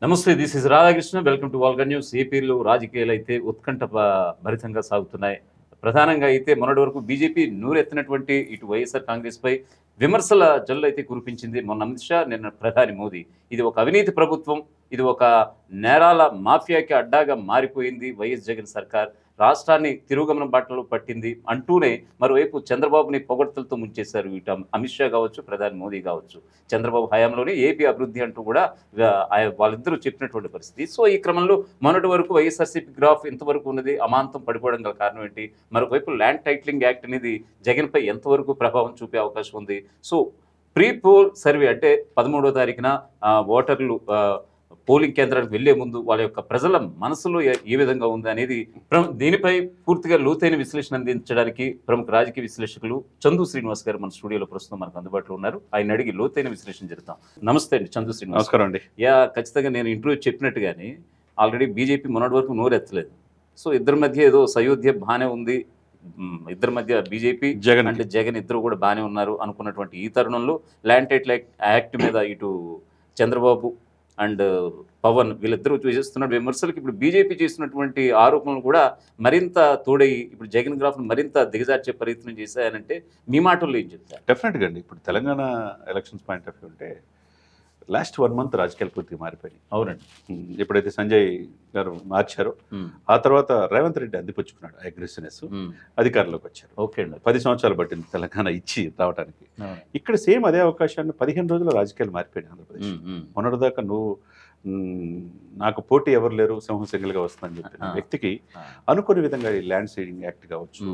నమస్తే, this is Radhakrishna. Welcome to వాల్గా news. ఏపీలో రాజకీయాలు అయితే ఉత్కంఠ భరితంగా సాగుతున్నాయి. ప్రధానంగా అయితే మొన్నటి వరకు బీజేపీ నూరెత్తినటువంటి ఇటు వైఎస్ఆర్ కాంగ్రెస్ పై విమర్శల జల్లు అయితే కురిపించింది. మొన్న అమిత్ షా, నిన్న ప్రధాని మోదీ. ఇది ఒక అవినీతి ప్రభుత్వం, ఇది ఒక నేరాల మాఫియాకి అడ్డాగా మారిపోయింది వైఎస్ జగన్ సర్కార్, రాష్ట్రాన్ని తిరుగుగమనం బాటలో పట్టింది అంటూనే మరోవైపు చంద్రబాబుని పొగడ్తలతో ముంచేశారు. ఇటు అమిత్ షా కావచ్చు, ప్రధాని మోదీ కావచ్చు. చంద్రబాబు హయాంలోనే ఏపీ అభివృద్ధి అంటూ కూడా వాళ్ళిద్దరూ చెప్పినటువంటి పరిస్థితి. సో ఈ క్రమంలో మొన్నటి వరకు వైఎస్ఆర్సీపీ గ్రాఫ్ ఇంతవరకు ఉన్నది అమాంతం పడిపోవడం గల కారణం ఏంటి? మరోవైపు ల్యాండ్ టైటిలింగ్ యాక్ట్ అనేది జగన్పై ఎంతవరకు ప్రభావం చూపే అవకాశం ఉంది? సో ప్రీ పోల్ సర్వే అంటే 13వ తారీఖున ఓటర్లు పోలింగ్ కేంద్రానికి వెళ్లే ముందు వాళ్ళ యొక్క ప్రజల మనసులో ఏ విధంగా ఉంది అనేది దీనిపై పూర్తిగా లోతైన విశ్లేషణ అందించడానికి ప్రముఖ రాజకీయ విశ్లేషకులు చందు శ్రీనివాస్ గారు మన స్టూడియోలో ప్రస్తుతం మనకు అందుబాటులో ఉన్నారు. ఆయన అడిగి లోతైన విశ్లేషణ జరుగుతాం. నమస్తే అండి చందు శ్రీనివాస్. నమస్కారం అండి. ఖచ్చితంగా నేను ఇంటర్వ్యూ చెప్పినట్టుగానే ఆల్రెడీ బీజేపీ మొన్నటి వరకు నోరెత్తలేదు. సో ఇద్దరి మధ్య ఏదో సయోధ్య బాగానే ఉంది, ఇద్దరి మధ్య బీజేపీ అంటే జగన్ ఇద్దరు కూడా బాగానే ఉన్నారు అనుకున్నటువంటి ఈ తరుణంలో ల్యాండ్ టైటిల్ యాక్ట్ మీద ఇటు చంద్రబాబు అండ్ పవన్ వీళ్ళిద్దరూ చేస్తున్న విమర్శలకు ఇప్పుడు బీజేపీ చేస్తున్నటువంటి ఆరోపణలు కూడా మరింత తోడై ఇప్పుడు జగన్ గ్రాఫ్ను మరింత దిగజార్చే ప్రయత్నం చేశాయనంటే మీ మాటల్లో ఏం చెప్తారు? డెఫినెట్గా అండి. ఇప్పుడు Telangana elections point of view ఉంటే లాస్ట్ 1 month రాజకీయాలు పూర్తిగా మారిపోయినాయి. అవునండి. ఎప్పుడైతే సంజయ్ గారు మార్చారో ఆ తర్వాత రేవంత్ రెడ్డి అందిపుచ్చుకున్నాడు అగ్రెసివ్నెస్, అధికారంలోకి వచ్చారు. ఓకే అండి. 10 సంవత్సరాలు పట్టింది తెలంగాణ ఇచ్చి రావడానికి. ఇక్కడ సేమ్ అదే అవకాశాన్ని 15 రోజుల రాజకీయాలు మారిపోయినాయి ఆంధ్రప్రదేశ్. మొన్నటిదాకా నువ్వు నాకు పోటీ ఎవరు లేరు, సింహం సింగిల్గా వస్తుందని చెప్పిన వ్యక్తికి అనుకునే విధంగా ఈ ల్యాండ్ సీడింగ్ యాక్ట్ కావచ్చు,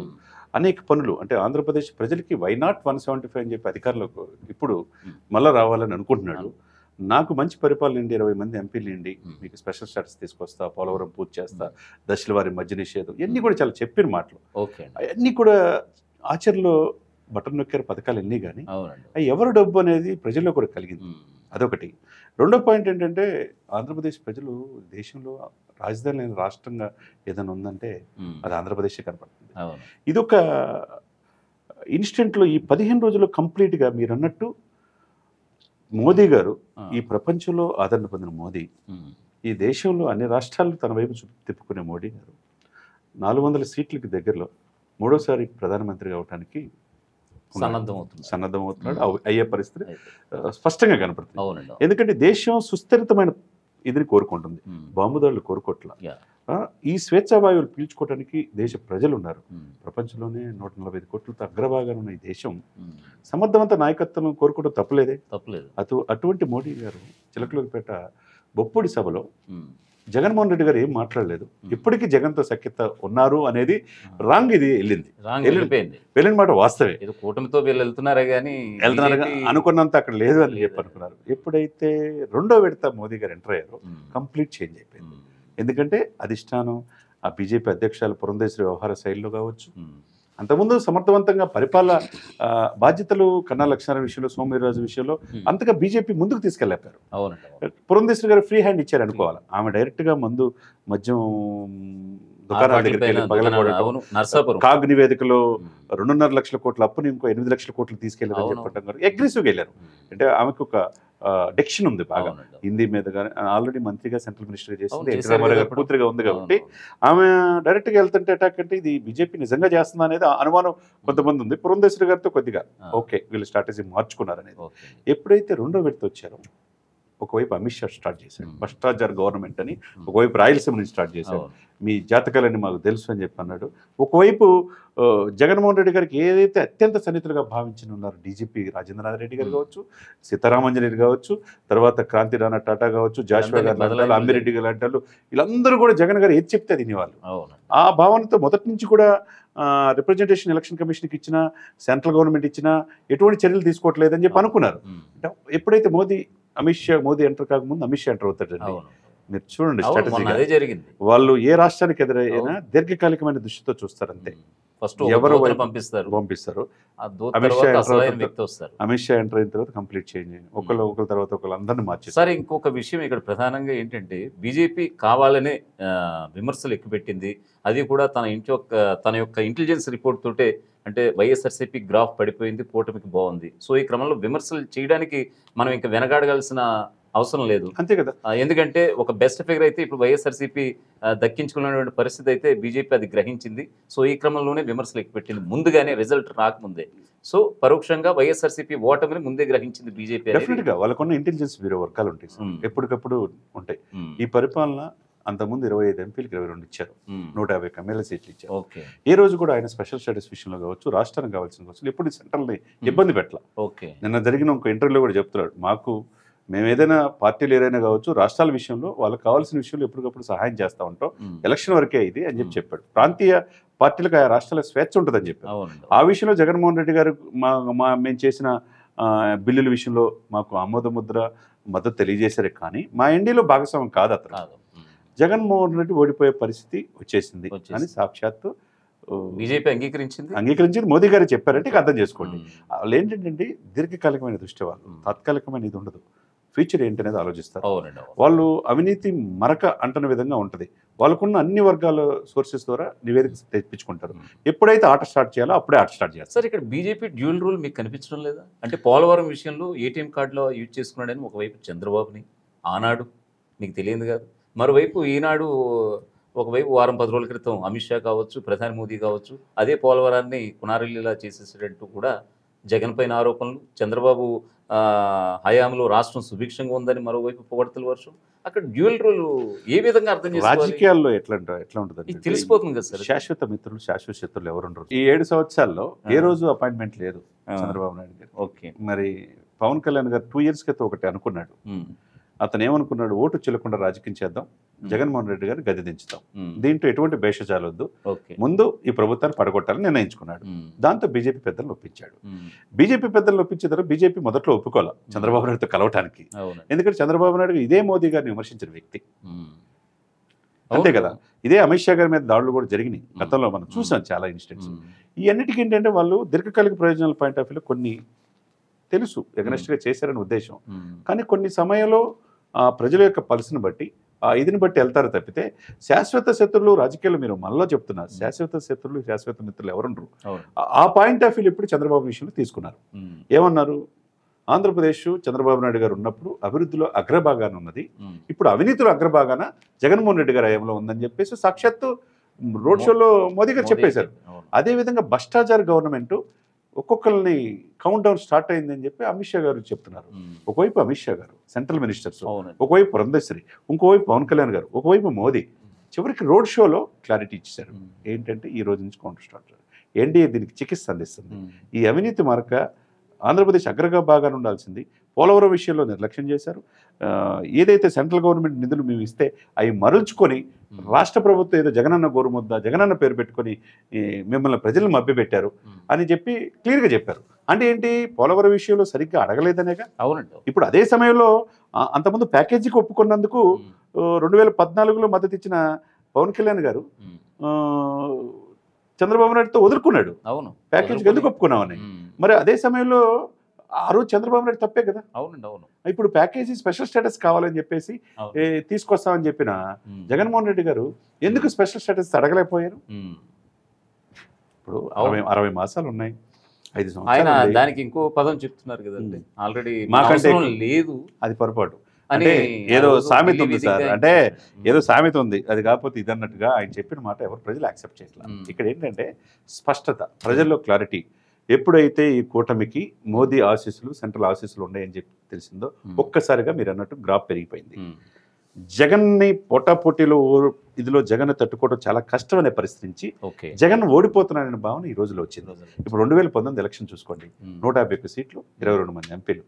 అనేక పనులు అంటే ఆంధ్రప్రదేశ్ ప్రజలకి వై నాట్ 175 అని చెప్పి అధికారంలోకి ఇప్పుడు మళ్ళీ రావాలని అనుకుంటున్నాడు. నాకు మంచి పరిపాలన అండి, 20 మంది ఎంపీలు అండి, మీకు స్పెషల్ స్టాటస్ తీసుకొస్తా, పోలవరం పూర్తి చేస్తా, దశల వారి మధ్య నిషేధం, ఇవన్నీ కూడా చాలా చెప్పిన మాటలు. అవన్నీ కూడా ఆచరణలో బటన్ నొక్కారు పథకాలు అన్నీ. కానీ అవి ఎవరు డబ్బు అనేది ప్రజల్లో కూడా కలిగింది. అదొకటి. రెండో పాయింట్ ఏంటంటే ఆంధ్రప్రదేశ్ ప్రజలు దేశంలో రాజధాని లేని రాష్ట్రంగా ఏదైనా ఉందంటే అది ఆంధ్రప్రదేశే కనపడుతుంది. ఇదొక ఇన్స్టెంట్లో ఈ 15 రోజుల్లో కంప్లీట్గా మీరు అన్నట్టు మోదీ గారు ఈ ప్రపంచంలో ఆదరణ పొందిన మోదీ, ఈ దేశంలో అన్ని రాష్ట్రాలు తన వైపు తిప్పుకునే మోడీ గారు 400 సీట్లకి దగ్గరలో 3వసారి ప్రధానమంత్రి అవడానికి సన్నద్ధమవుతున్నాడు. అయ్యే పరిస్థితి స్పష్టంగా కనపడుతుంది. ఎందుకంటే దేశం సుస్థిరతమైన ఇదిని కోరుకుంటుంది, బాంబుదారులు కోరుకోవట్ల. ఈ స్వేచ్ఛావాయువులు పీల్చుకోవడానికి దేశ ప్రజలు ఉన్నారు. ప్రపంచంలోనే 145 కోట్లతో అగ్రభాగాన్ని ఉన్న ఈ దేశం సమర్థవంత నాయకత్వం కోరుకోవడం తప్పలేదు. అటువంటి మోడీ గారు చిలకలూరిపేట బొప్పుడి సభలో జగన్మోహన్ రెడ్డి గారు ఏం మాట్లాడలేదు. ఇప్పటికీ జగన్తో సఖ్యత ఉన్నారు అనేది రాంగ్. ఇది వెళ్ళిన మాట వాస్తవే. కూటమితో వెళ్తున్నారా కానీ అనుకున్నంత అక్కడ లేదు అని చెప్పి అనుకున్నారు. ఎప్పుడైతే రెండో విడత మోదీ గారు ఎంటర్ అయ్యారో కంప్లీట్ చేంజ్ అయిపోయింది. ఎందుకంటే అధిష్టానం, ఆ బీజేపీ అధ్యక్షురాలు పురంధేశ్వరి వ్యవహార శైలిలో కావచ్చు, అంతకుముందు సమర్థవంతంగా పరిపాలన బాధ్యతలు కన్నా లక్ష్మణ విషయంలో, సోమవీర్రాజు విషయంలో అంతగా బీజేపీ ముందుకు తీసుకెళ్లారు. పురంధేశ్వరి గారు ఫ్రీ హ్యాండ్ ఇచ్చారు అనుకోవాలి. ఆమె డైరెక్ట్గా మద్యం దుకాణాల దగ్గరికి వెళ్ళి పగలగొడటం, కాగ్ నివేదికలో 2.5 లక్షల కోట్ల అప్పుని ఇంకో 8 లక్షల కోట్లు తీసుకెళ్లారని చెప్పడం గారు అగ్రెసివ్గా వెళ్ళారు. అంటే ఆమెకు ఒక డెక్షన్ ఉంది బాగా హిందీ మీద. కానీ ఆల్రెడీ మంత్రిగా సెంట్రల్ మినిస్టర్గా చేసింది, ఎన్టీ రామారావు గారు పూర్తిగా ఉంది కాబట్టి ఆమె డైరెక్ట్గా వెళ్తుంటే అటాక్ అంటే ఇది బీజేపీ నిజంగా చేస్తుందా అనేది అనుమానం కొంతమంది ఉంది. పురంధేశ్వరి గారితో కొద్దిగా ఓకే వీళ్ళు స్ట్రాటజీ మార్చుకున్నారనేది. ఎప్పుడైతే రెండో విడత వచ్చారో ఒకవైపు అమిత్ షా స్టార్ట్ చేశాడు భ్రష్టాచార గవర్నమెంట్ అని, ఒకవైపు రాయలసీమ నుంచి స్టార్ట్ చేశాడు, మీ జాతకాలని మాకు తెలుసు అని చెప్పి అన్నాడు. ఒకవైపు జగన్మోహన్ రెడ్డి గారికి ఏదైతే అత్యంత సన్నిహితులుగా భావించి ఉన్నారు డీజీపీ రాజేంద్రనాథ్ రెడ్డి గారు కావచ్చు, సీతారామంజనేయులు కావచ్చు, తర్వాత క్రాంతి రాణా టాటా కావచ్చు, జాషువా గారు లాంటి, అమ్మిరెడ్డి గారు లాంటి వాళ్ళు, వీళ్ళందరూ కూడా జగన్ గారు ఏది చెప్తే తినేవాళ్ళు. ఆ భావనతో మొదటి నుంచి కూడా రిప్రజెంటేషన్ ఎలక్షన్ కమిషన్కి ఇచ్చినా, సెంట్రల్ గవర్నమెంట్ ఇచ్చినా ఎటువంటి చర్యలు తీసుకోవట్లేదని చెప్పి అనుకున్నారు. ఎప్పుడైతే మోదీ ఎంటర్ కాకముందు అమిత్ షా ఎంటర్ అవుతాడండి. మీరు చూడండి స్ట్రాటజీ వాళ్ళు ఏ రాష్ట్రానికి ఎదురైనా దీర్ఘకాలికమైన దృష్టితో చూస్తారు. అంతే, ఎవరు పంపిస్తారు. అమిత్ షా ఎంటర్ అయిన తర్వాత కంప్లీట్ చేంజ్ అయ్యింది. ఒకళ్ళ తర్వాత ఒకళ్ళు అందరినీ మార్చారు. సరే, ఇంకొక విషయం ఇక్కడ ప్రధానంగా ఏంటంటే బీజేపీ కావాలనే విమర్శలు ఎక్కుపెట్టింది. అది కూడా తన యొక్క ఇంటెలిజెన్స్ రిపోర్ట్ తోటే, అంటే వైఎస్ఆర్సీపీ గ్రాఫ్ పడిపోయింది, కూటమికి బాగుంది. సో ఈ క్రమంలో విమర్శలు చేయడానికి మనం ఇంకా వెనకాడగాల్సిన అవసరం లేదు. అంతే కదా. ఎందుకంటే ఒక బెస్ట్ ఫిగర్ అయితే ఇప్పుడు వైఎస్ఆర్సీపీ దక్కించుకున్నటువంటి పరిస్థితి అయితే బీజేపీ అది గ్రహించింది. సో ఈ క్రమంలోనే విమర్శలు ఎక్కుపెట్టింది, ముందుగానే రిజల్ట్ రాకముందే. సో పరోక్షంగా వైఎస్ఆర్సీపీ ఓటమిని ముందే గ్రహించింది బీజేపీ. డెఫినెట్ గా వాళ్ళకున్న ఇంటెలిజెన్స్ బ్యూరో వర్గాలు ఉంటాయి సార్, ఎప్పటికప్పుడు ఉంటాయి. ఈ పరిపాలన అంతకుముందు 25 ఎంపీలకు 22 ఇచ్చారు, 150 ఎమ్మెల్యే సీట్లు ఇచ్చారు. ఏ రోజు కూడా ఆయన స్పెషల్ స్టేటస్ విషయంలో కావచ్చు, రాష్ట్రానికి కావాల్సిన కావచ్చు, ఎప్పుడు సెంట్రల్ని ఇబ్బంది పెట్టాల. నిన్న జరిగిన ఒక ఇంటర్వ్యూలో కూడా చెప్తున్నాడు, మాకు మేము ఏదైనా పార్టీలు ఏదైనా కావచ్చు, రాష్ట్రాల విషయంలో వాళ్ళకి కావాల్సిన విషయంలో ఎప్పటికప్పుడు సహాయం చేస్తూ ఉంటాం, ఎలక్షన్ వరకే ఇది అని చెప్పాడు. ప్రాంతీయ పార్టీలకు ఆ రాష్ట్రాల స్వేచ్ఛ ఉంటుందని చెప్పారు. ఆ విషయంలో జగన్మోహన్ రెడ్డి గారు మేము చేసిన బిల్లుల విషయంలో మాకు ఆమోద ముద్ర మద్దతు తెలియజేశారే, కానీ మా ఎన్డీలో భాగస్వామ్యం కాదు అతను. జగన్మోహన్ రెడ్డి ఓడిపోయే పరిస్థితి వచ్చేసింది అని సాక్షాత్తు బీజేపీ అంగీకరించింది. మోదీ గారు చెప్పారంటే అర్థం చేసుకోండి. వాళ్ళు ఏంటంటే దీర్ఘకాలికమైన దృష్టి, వాళ్ళు తాత్కాలికమైన ఇది ఉండదు, ఫ్యూచర్ ఏంటనేది ఆలోచిస్తారు. వాళ్ళు అవినీతి మరక అంటున్న విధంగా ఉంటుంది. వాళ్ళకున్న అన్ని వర్గాల సోర్సెస్ ద్వారా నివేదిక తెప్పించుకుంటారు. ఎప్పుడైతే ఆట స్టార్ట్ చేయాలో అప్పుడే ఆట స్టార్ట్ చేస్తారు. సార్ ఇక్కడ బీజేపీ డ్యూల్ రూల్ మీకు కనిపించడం లేదా? అంటే పోలవరం విషయంలో ఏటీఎం కార్డులో యూజ్ చేసుకున్నాడని ఒకవైపు చంద్రబాబుని ఆనాడు మీకు తెలియదు కాదు, మరోవైపు ఈనాడు ఒకవైపు వారం 10 రోజుల క్రితం అమిత్ షా కావచ్చు, ప్రధాని మోదీ కావచ్చు, అదే పోలవరాన్ని పునారెల్లిలా చేసేసేటట్టు కూడా జగన్ పైన ఆరోపణలు, చంద్రబాబు హయాంలో రాష్ట్రం సుభిక్షంగా ఉందని మరోవైపు పొగడతల వర్షం. అక్కడ డ్యూయల్ రూల్ ఏ విధంగా అర్థం చేసుకోవాలి? రాజకీయాల్లో ఎట్లా ఉంటుంది తెలిసిపోతుంది కదా సార్. శాశ్వత మిత్రులు శాశ్వత శత్రులు ఎవరు ఉండరు. ఈ 7 సంవత్సరాల్లో ఏ రోజు అపాయింట్మెంట్ లేదు చంద్రబాబు నాయుడు గారు. ఓకే, మరి పవన్ కళ్యాణ్ గారు 2 years క్రితం ఒకటి అనుకున్నాడు. అతను ఏమనుకున్నాడు, ఓటు చెల్లకుండా రాజకీయం చేద్దాం, జగన్మోహన్ రెడ్డి గారు గది దించుతాం, దీంట్లో ఎటువంటి భేషజాలు వద్దు, ముందు ఈ ప్రభుత్వాన్ని పడగొట్టాలని నిర్ణయించుకున్నాడు. దాంతో బీజేపీ పెద్దలను ఒప్పించాడు. బీజేపీ పెద్దలను ఒప్పించిన తర్వాత బీజేపీ మొదట్లో ఒప్పుకోవాలి చంద్రబాబు నాయుడుతో కలవటానికి. ఎందుకంటే చంద్రబాబు నాయుడు ఇదే మోదీ గారిని విమర్శించిన వ్యక్తి, అంతే కదా. ఇదే అమిత్ షా గారి మీద దాడులు కూడా జరిగినాయి గతంలో, మనం చూసాం చాలా ఇన్సిడెంట్స్. ఈ అన్నిటికీ ఏంటంటే వాళ్ళు దీర్ఘకాలిక ప్రయోజనాల పాయింట్ ఆఫ్ వ్యూలో కొన్ని తెలుసు ఎగనెస్ట్గా చేశారని ఉద్దేశం, కానీ కొన్ని సమయంలో ప్రజల యొక్క పల్స్ని బట్టి ఇదిని బట్టి వెళ్తారు తప్పితే శాశ్వత శత్రులు రాజకీయాలు, మీరు మళ్ళీ చెప్తున్నారు, శాశ్వత శత్రులు శాశ్వత మిత్రులు ఎవరుండరు. ఆ పాయింట్ ఆఫ్ వ్యూ ఇప్పుడు చంద్రబాబు విషయంలో తీసుకున్నారు. ఏమన్నారు, ఆంధ్రప్రదేశ్ చంద్రబాబు నాయుడు గారు ఉన్నప్పుడు అభివృద్ధిలో అగ్రభాగాన ఉన్నది, ఇప్పుడు అవినీతిలో అగ్రభాగాన జగన్మోహన్ రెడ్డి గారి హయాంలో ఉందని చెప్పేసి సాక్షాత్తు రోడ్ షోలో మోదీ గారు చెప్పేశారు. అదేవిధంగా భ్రష్టాచార గవర్నమెంట్ ఒక్కొక్కరిని కౌంట్ డౌన్ స్టార్ట్ అయిందని చెప్పి అమిత్ షా గారు చెప్తున్నారు. ఒకవైపు అమిత్ షా గారు సెంట్రల్ మినిస్టర్స్, ఒకవైపు పురంధేశ్వరి, ఇంకోవైపు పవన్ కళ్యాణ్ గారు, ఒకవైపు మోదీ. చివరికి రోడ్ షోలో క్లారిటీ ఇచ్చేశారు ఏంటంటే ఈ రోజు నుంచి కౌంటర్ స్టార్ట్, ఎన్డీఏ దీనికి చికిత్స అందిస్తుంది. ఈ అవినీతి మార్క ఆంధ్రప్రదేశ్ అగ్రగా బాగా ఉండాల్సింది, పోలవరం విషయంలో నిర్లక్ష్యం చేశారు. ఏదైతే సెంట్రల్ గవర్నమెంట్ నిధులు మేము ఇస్తే అవి మరల్చుకొని రాష్ట్ర ప్రభుత్వం ఏదో జగనన్న గోరుముద్ద, జగనన్న పేరు పెట్టుకొని మిమ్మల్ని ప్రజలను మభ్యపెట్టారు అని చెప్పి క్లియర్గా చెప్పారు. అంటే ఏంటి, పోలవరం విషయంలో సరిగ్గా అడగలేదనేగా. అవునండి. ఇప్పుడు అదే సమయంలో అంతకుముందు ప్యాకేజీకి ఒప్పుకున్నందుకు 2014లో మద్దతు ఇచ్చిన పవన్ కళ్యాణ్ గారు చంద్రబాబు నాయుడుతో వదులుకున్నాడు. అవును, ప్యాకేజీకి ఎందుకు ఒప్పుకున్నామని. మరి అదే సమయంలో ఆ రోజు చంద్రబాబు నాయుడు తప్పే కదా. అవునండి, అవును. ఇప్పుడు ప్యాకేజీ స్పెషల్ స్టేటస్ కావాలని చెప్పేసి తీసుకొస్తామని చెప్పిన జగన్మోహన్ రెడ్డి గారు ఎందుకు స్పెషల్ స్టేటస్ అడగలేకపోయారు? ఇప్పుడు 60 మాసాలు ఉన్నాయి, 5 ఆయన సంవత్సరాలు. దానికి ఇంకో పదం చెప్తున్నారు కదండి, ఆల్రెడీ మాకంటే లేదు, అది పొరపాటు. అంటే ఏదో సామెత ఉంది సార్, అంటే ఏదో సామెత ఉంది, అది కాకపోతే ఇది అన్నట్టుగా ఆయన చెప్పిన మాట ఎవరు ప్రజలు యాక్సెప్ట్ చేయట్లేదు. ఇక్కడ ఏంటంటే స్పష్టత, ప్రజల్లో క్లారిటీ. ఎప్పుడైతే ఈ కూటమికి మోదీ ఆశీస్సులు, సెంట్రల్ ఆశీస్సులు ఉన్నాయని చెప్పి తెలిసిందో ఒక్కసారిగా మీరు అన్నట్టు గ్రాఫ్ పెరిగిపోయింది. జగన్ని పోటాపోటీలో ఇదిలో జగన్ తట్టుకోవడం చాలా కష్టం అనే పరిస్థితి నుంచి జగన్ ఓడిపోతున్నాడనే భావన ఈ రోజులో వచ్చింది. ఇప్పుడు 2019 ఎలక్షన్ చూసుకోండి, 151 సీట్లు, 22 మంది ఎంపీలు.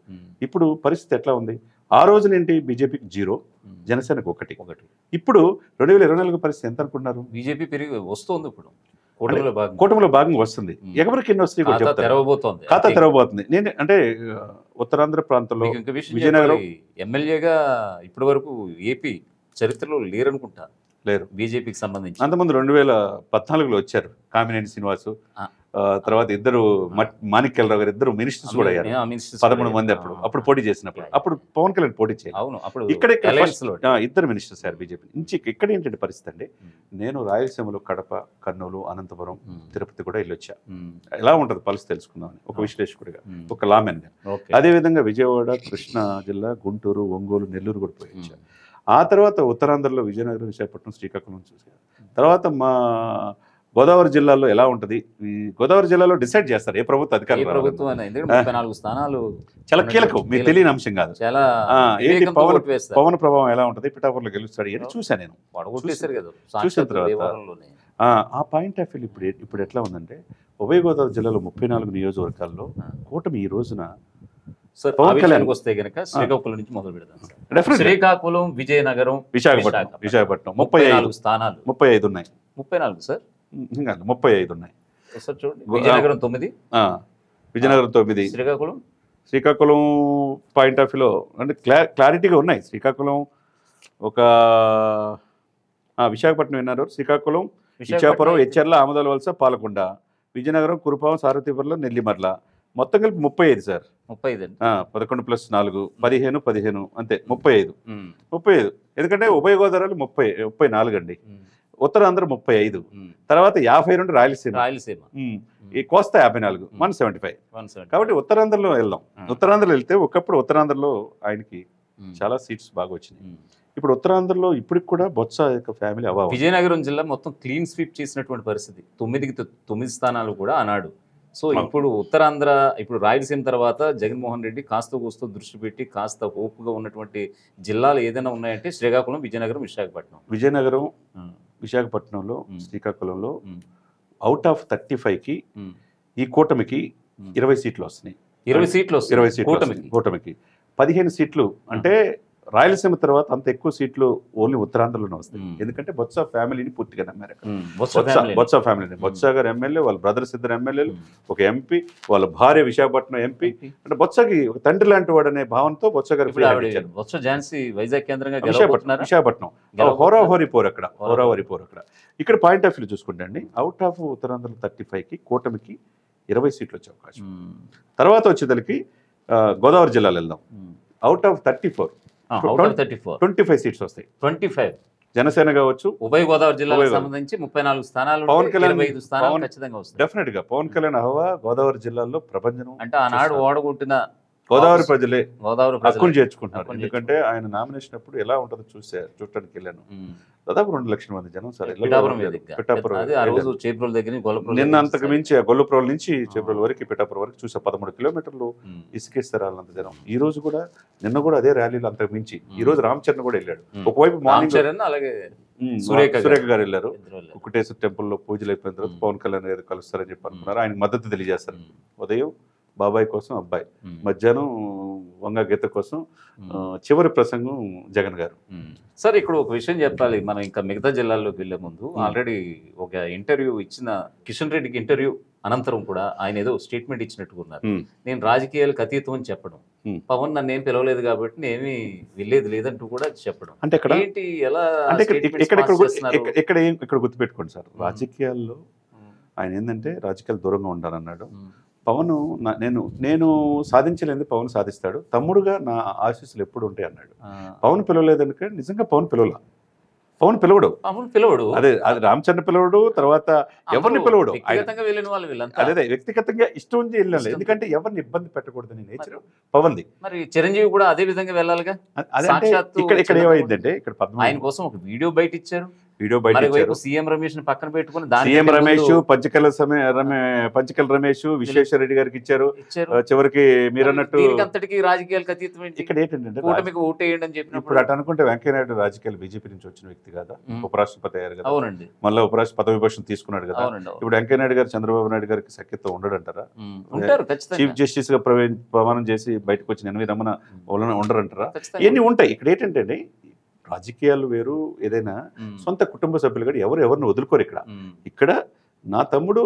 ఇప్పుడు పరిస్థితి ఎట్లా ఉంది? ఆ రోజునేంటి, బీజేపీకి 0, జనసేనకు 1. ఇప్పుడు 2024 పరిస్థితి ఎంత అనుకున్నారు? బీజేపీ పెరిగి వస్తుంది, ఇప్పుడు కూటమిలో భాగంగా వస్తుంది. ఎవరికి ఎన్ని వస్తాయి ఖాతా తెరవబోతుంది. నేను అంటే ఉత్తరాంధ్ర ప్రాంతంలో విజయనగరం ఎమ్మెల్యేగా ఇప్పటి వరకు ఏపీ చరిత్రలో లేరనుకుంటా. లేరు. బీజేపీకి సంబంధించి అంతకుముందు 2014లో వచ్చారు కామినేని శ్రీనివాసు, తర్వాత ఇద్దరు మాణిక్యాలరావు గారు, ఇద్దరు మినిస్టర్స్ కూడా అయ్యారు. 13 మంది అప్పుడు పోటీ చేసినప్పుడు. అప్పుడు పవన్ కళ్యాణ్ పోటీ చేయాలి. అవును, అప్పుడు ఇక్కడ ఇద్దరు మినిస్టర్స్ అయ్యారు బీజేపీ నుంచి. ఇక్కడ ఏంటంటే పరిస్థితి అండి, నేను రాయలసీమలో కడప, కర్నూలు, అనంతపురం, తిరుపతి కూడా వెళ్ళొచ్చా, ఎలా ఉంటుంది పరిస్థితి తెలుసుకుందామని ఒక విశ్లేషకుడిగా, ఒక లామెన్ గా. అదేవిధంగా విజయవాడ, కృష్ణా జిల్లా, గుంటూరు, ఒంగోలు, నెల్లూరు కూడా పోయి వచ్చా. ఆ తర్వాత ఉత్తరాంధ్రలో విజయనగరం, విశాఖపట్నం, శ్రీకాకుళం చూసారు. తర్వాత మా గోదావరి జిల్లాలో ఎలా ఉంటుంది, ఈ గోదావరి జిల్లాలో డిసైడ్ చేస్తారు ఏ ప్రభుత్వ అధికారులు. 34 స్థానాలు చాలా కీలకం, మీకు తెలియని అంశం కాదు. ఏంటి పవన్ ప్రభావం ఎలా ఉంటుంది, పిఠాపురంలో గెలుస్తాడు అని చూశాను నేను. చూసిన తర్వాత ఆ పాయింట్ ఆఫ్ వ్యూ ఇప్పుడు ఎట్లా ఉందంటే, ఉభయ గోదావరి జిల్లాలో 34 నియోజకవర్గాల్లో కూటమి ఈ రోజున వస్తే గనక శ్రీకాకుళం నుంచి మొదలు పెడతాం. శ్రీకాకుళం, విజయనగరం, విశాఖపట్నం 35 స్థానాలు. 35 ఉన్నాయి. 34 సార్, 35 ఉన్నాయి. విజయనగరం 9, విజయనగరం 9, శ్రీకాకుళం పాయింట్ ఆఫ్ వ్యూలో అంటే క్లారిటీగా ఉన్నాయి. శ్రీకాకుళం ఒక విశాఖపట్నం విన్నారు, శ్రీకాకుళం, ఇచ్చాపురం, హెచ్చర్ల, ఆమదాల వలస, పాలకొండ, విజయనగరం, కురుపాం, సారథిపురంలో, నెల్లిమర్ల, మొత్తం కలిపి 35 సార్. 11 + 4 15 అంతే, 35. ఎందుకంటే ఉభయ గోదావరి 34 అండి, ఉత్తరాంధ్ర 35, తర్వాత 52 రాయలసీమ, ఈ కోస్తా 54, 175. కాబట్టి ఉత్తరాంధ్రలో వెళ్దాం. ఉత్తరాంధ్రలో వెళ్తే ఒకప్పుడు ఉత్తరాంధ్రలో ఆయనకి చాలా సీట్స్ బాగా వచ్చినాయి. ఇప్పుడు ఉత్తరాంధ్రలో ఇప్పటికి కూడా బొత్స యొక్క ఫ్యామిలీ అవ్వాలి. విజయనగరం జిల్లా మొత్తం క్లీన్ స్వీప్ చేసినటువంటి పరిస్థితి, 9 స్థానాలు కూడా అన్నాడు. సో ఇప్పుడు ఉత్తరాంధ్ర, ఇప్పుడు రాయలసీమ తర్వాత జగన్మోహన్ రెడ్డి కాస్త కూస్తో దృష్టి పెట్టి కాస్త హోప్గా ఉన్నటువంటి జిల్లాలు ఏదైనా ఉన్నాయంటే శ్రీకాకుళం, విజయనగరం, విజయనగరం, విశాఖపట్నంలో, శ్రీకాకుళంలో అవుట్ ఆఫ్ 35కి ఈ కూటమికి 20 సీట్లు వస్తున్నాయి. 20 సీట్లు కూటమికి 15 సీట్లు. అంటే రాయలసీమ తర్వాత అంత ఎక్కువ సీట్లు ఓన్లీ ఉత్తరాంధ్రలోనే వస్తాయి. ఎందుకంటే బొత్స ఫ్యామిలీని పూర్తిగా నమ్మారు. బొత్స ఫ్యామిలీని, బొత్స గారు ఎమ్మెల్యే, వాళ్ళ బ్రదర్స్ 2 ఎమ్మెల్యేలు, ఒక ఎంపీ, వాళ్ళ భార్య విశాఖపట్నం ఎంపీ. అంటే బొత్సకి ఒక తండ్రి లాంటి వాడు అనే భావంతో బొత్స గారు విశాఖపట్నం హోరాహోరీ పోర్ అక్కడ. ఇక్కడ పాయింట్ ఆఫ్ వ్యూ చూసుకుంటే అండి, అవుట్ ఆఫ్ ఉత్తరాంధ్ర 35కి కూటమికి 20 సీట్లు వచ్చే అవకాశం. తర్వాత వచ్చేదానికి గోదావరి జిల్లాలో వెళ్దాం. అవుట్ ఆఫ్ 34 25 సీట్స్ వస్తాయి. 25 జనసేన కావచ్చు, ఉభయ గోదావరి జిల్లాకు సంబంధించి 34 స్థానాలు, పవన్ కళ్యాణ్ 25 స్థానాలు ఖచ్చితంగా వస్తాయి. డెఫినెట్ గా పవన్ కళ్యాణ్ హవా గోదావరి జిల్లాలో ప్రభంజనం. అంటే ఆనాడు ఓడగొట్టిన గోదావరి ప్రజలే హక్కును చేర్చుకుంటున్నారు. ఎందుకంటే ఆయన నామినేషన్ అప్పుడు ఎలా ఉంటుందో చూడటానికి వెళ్ళాను. దాదాపు 2 లక్షల మంది జనం సార్. నిన్న అంతకు మించి గొల్లపురం నుంచి చేబ్రోలు వరకు, పిఠాపురం వరకు చూసా. 13 కిలోమీటర్లు ఇసుకేస్తారు వాళ్ళంత జనం. ఈ రోజు కూడా, నిన్న కూడా అదే ర్యాలీలో అంతకు మించి. ఈ రోజు రామచరణ్ కూడా వెళ్ళాడు. ఒకవైపు మార్నింగ్ అలాగే సురేఖ గారు వెళ్ళారు. కుకుటేశ్వర టెంపుల్లో పూజలు అయిపోయిన తర్వాత పవన్ కళ్యాణ్ గారు కలుస్తారని చెప్పి అనుకున్నారు. ఆయనకు మద్దతు తెలియజేస్తారు. ఉదయం బాబాయ్ కోసం అబ్బాయి, మధ్యాహ్నం వంగ గీత కోసం చివరి ప్రసంగం జగన్ గారు. సార్ ఇక్కడ ఒక విషయం చెప్పాలి, మనం ఇంకా మిగతా జిల్లాల్లోకి వెళ్లే ముందు ఆల్రెడీ ఒక ఇంటర్వ్యూ ఇచ్చిన కిషన్ రెడ్డికి ఇంటర్వ్యూ అనంతరం కూడా ఆయన ఏదో స్టేట్మెంట్ ఇచ్చినట్టుగా ఉన్నారు. నేను రాజకీయాలకు అతీతం అని చెప్పడం, పవన్ నన్ను ఏం పిలవలేదు కాబట్టి నేనేమి వెళ్ళేది లేదంటూ కూడా చెప్పడం. అంటే ఇక్కడ గుర్తుపెట్టుకోండి సార్, రాజకీయాల్లో ఆయన ఏంటంటే రాజకీయాలు దూరంగా ఉండాలన్నాడు. పవన్ నేను సాధించలేదు, పవన్ సాధిస్తాడు, తమ్ముడుగా నా ఆశీస్సులు ఎప్పుడు ఉంటాయి అన్నాడు. పవన్ పిలవలేదనుక నిజంగా పవన్ పిలవడు. అదే అది రామచంద్ర పిలవడు, తర్వాత ఎవరిని పిలవడు. అదే వ్యక్తిగతంగా ఇష్టం ఉంచి వెళ్ళాలి. ఎందుకంటే ఎవరిని ఇబ్బంది పెట్టకూడదని నేచర్ పవన్ది. మరి చిరంజీవి కూడా అదే విధంగా వెళ్ళాలిగా. ఇక్కడ ఏమైందంటే, ఇక్కడ ఆయన కోసం ఒక వీడియో బయట ఇచ్చారు. సీఎం రమేష్ పక్కన పెట్టుకుని సీఎం రమేష్, పంచకల రమేష్ విశ్వేశ్వర రెడ్డి గారికి ఇచ్చారు. చివరికి మీరు అన్నట్టు రాజకీయాలకు అతీతం ఇక్కడ ఏంటంటే ఓటేయండి అని చెప్పినప్పుడు ఇప్పుడు అటు అనుకుంటే వెంకయ్యనాయుడు రాజకీయాలు బీజేపీ నుంచి వచ్చిన వ్యక్తి కదా, ఉపరాష్ట్రపతి అయ్యారు కదా. అవునండి. మళ్ళీ ఉపరాష్ట్రపతి పదవి విభాషణ తీసుకున్నాడు కదా. ఇప్పుడు వెంకయ్యనాయుడు గారు చంద్రబాబు నాయుడు గారికి సఖ్యత ఉండడంటారా? చీఫ్ జస్టిస్ గా ప్రమాణం చేసి బయటకు వచ్చిన ఎన్వి రమణ ఉండరంటారా? ఇవన్నీ ఉంటాయి. ఇక్కడ ఏంటంటే రాజకీయాలు వేరు, ఏదైనా సొంత కుటుంబ సభ్యులు కూడా ఎవరిని వదులుకోరు. ఇక్కడ నా తమ్ముడు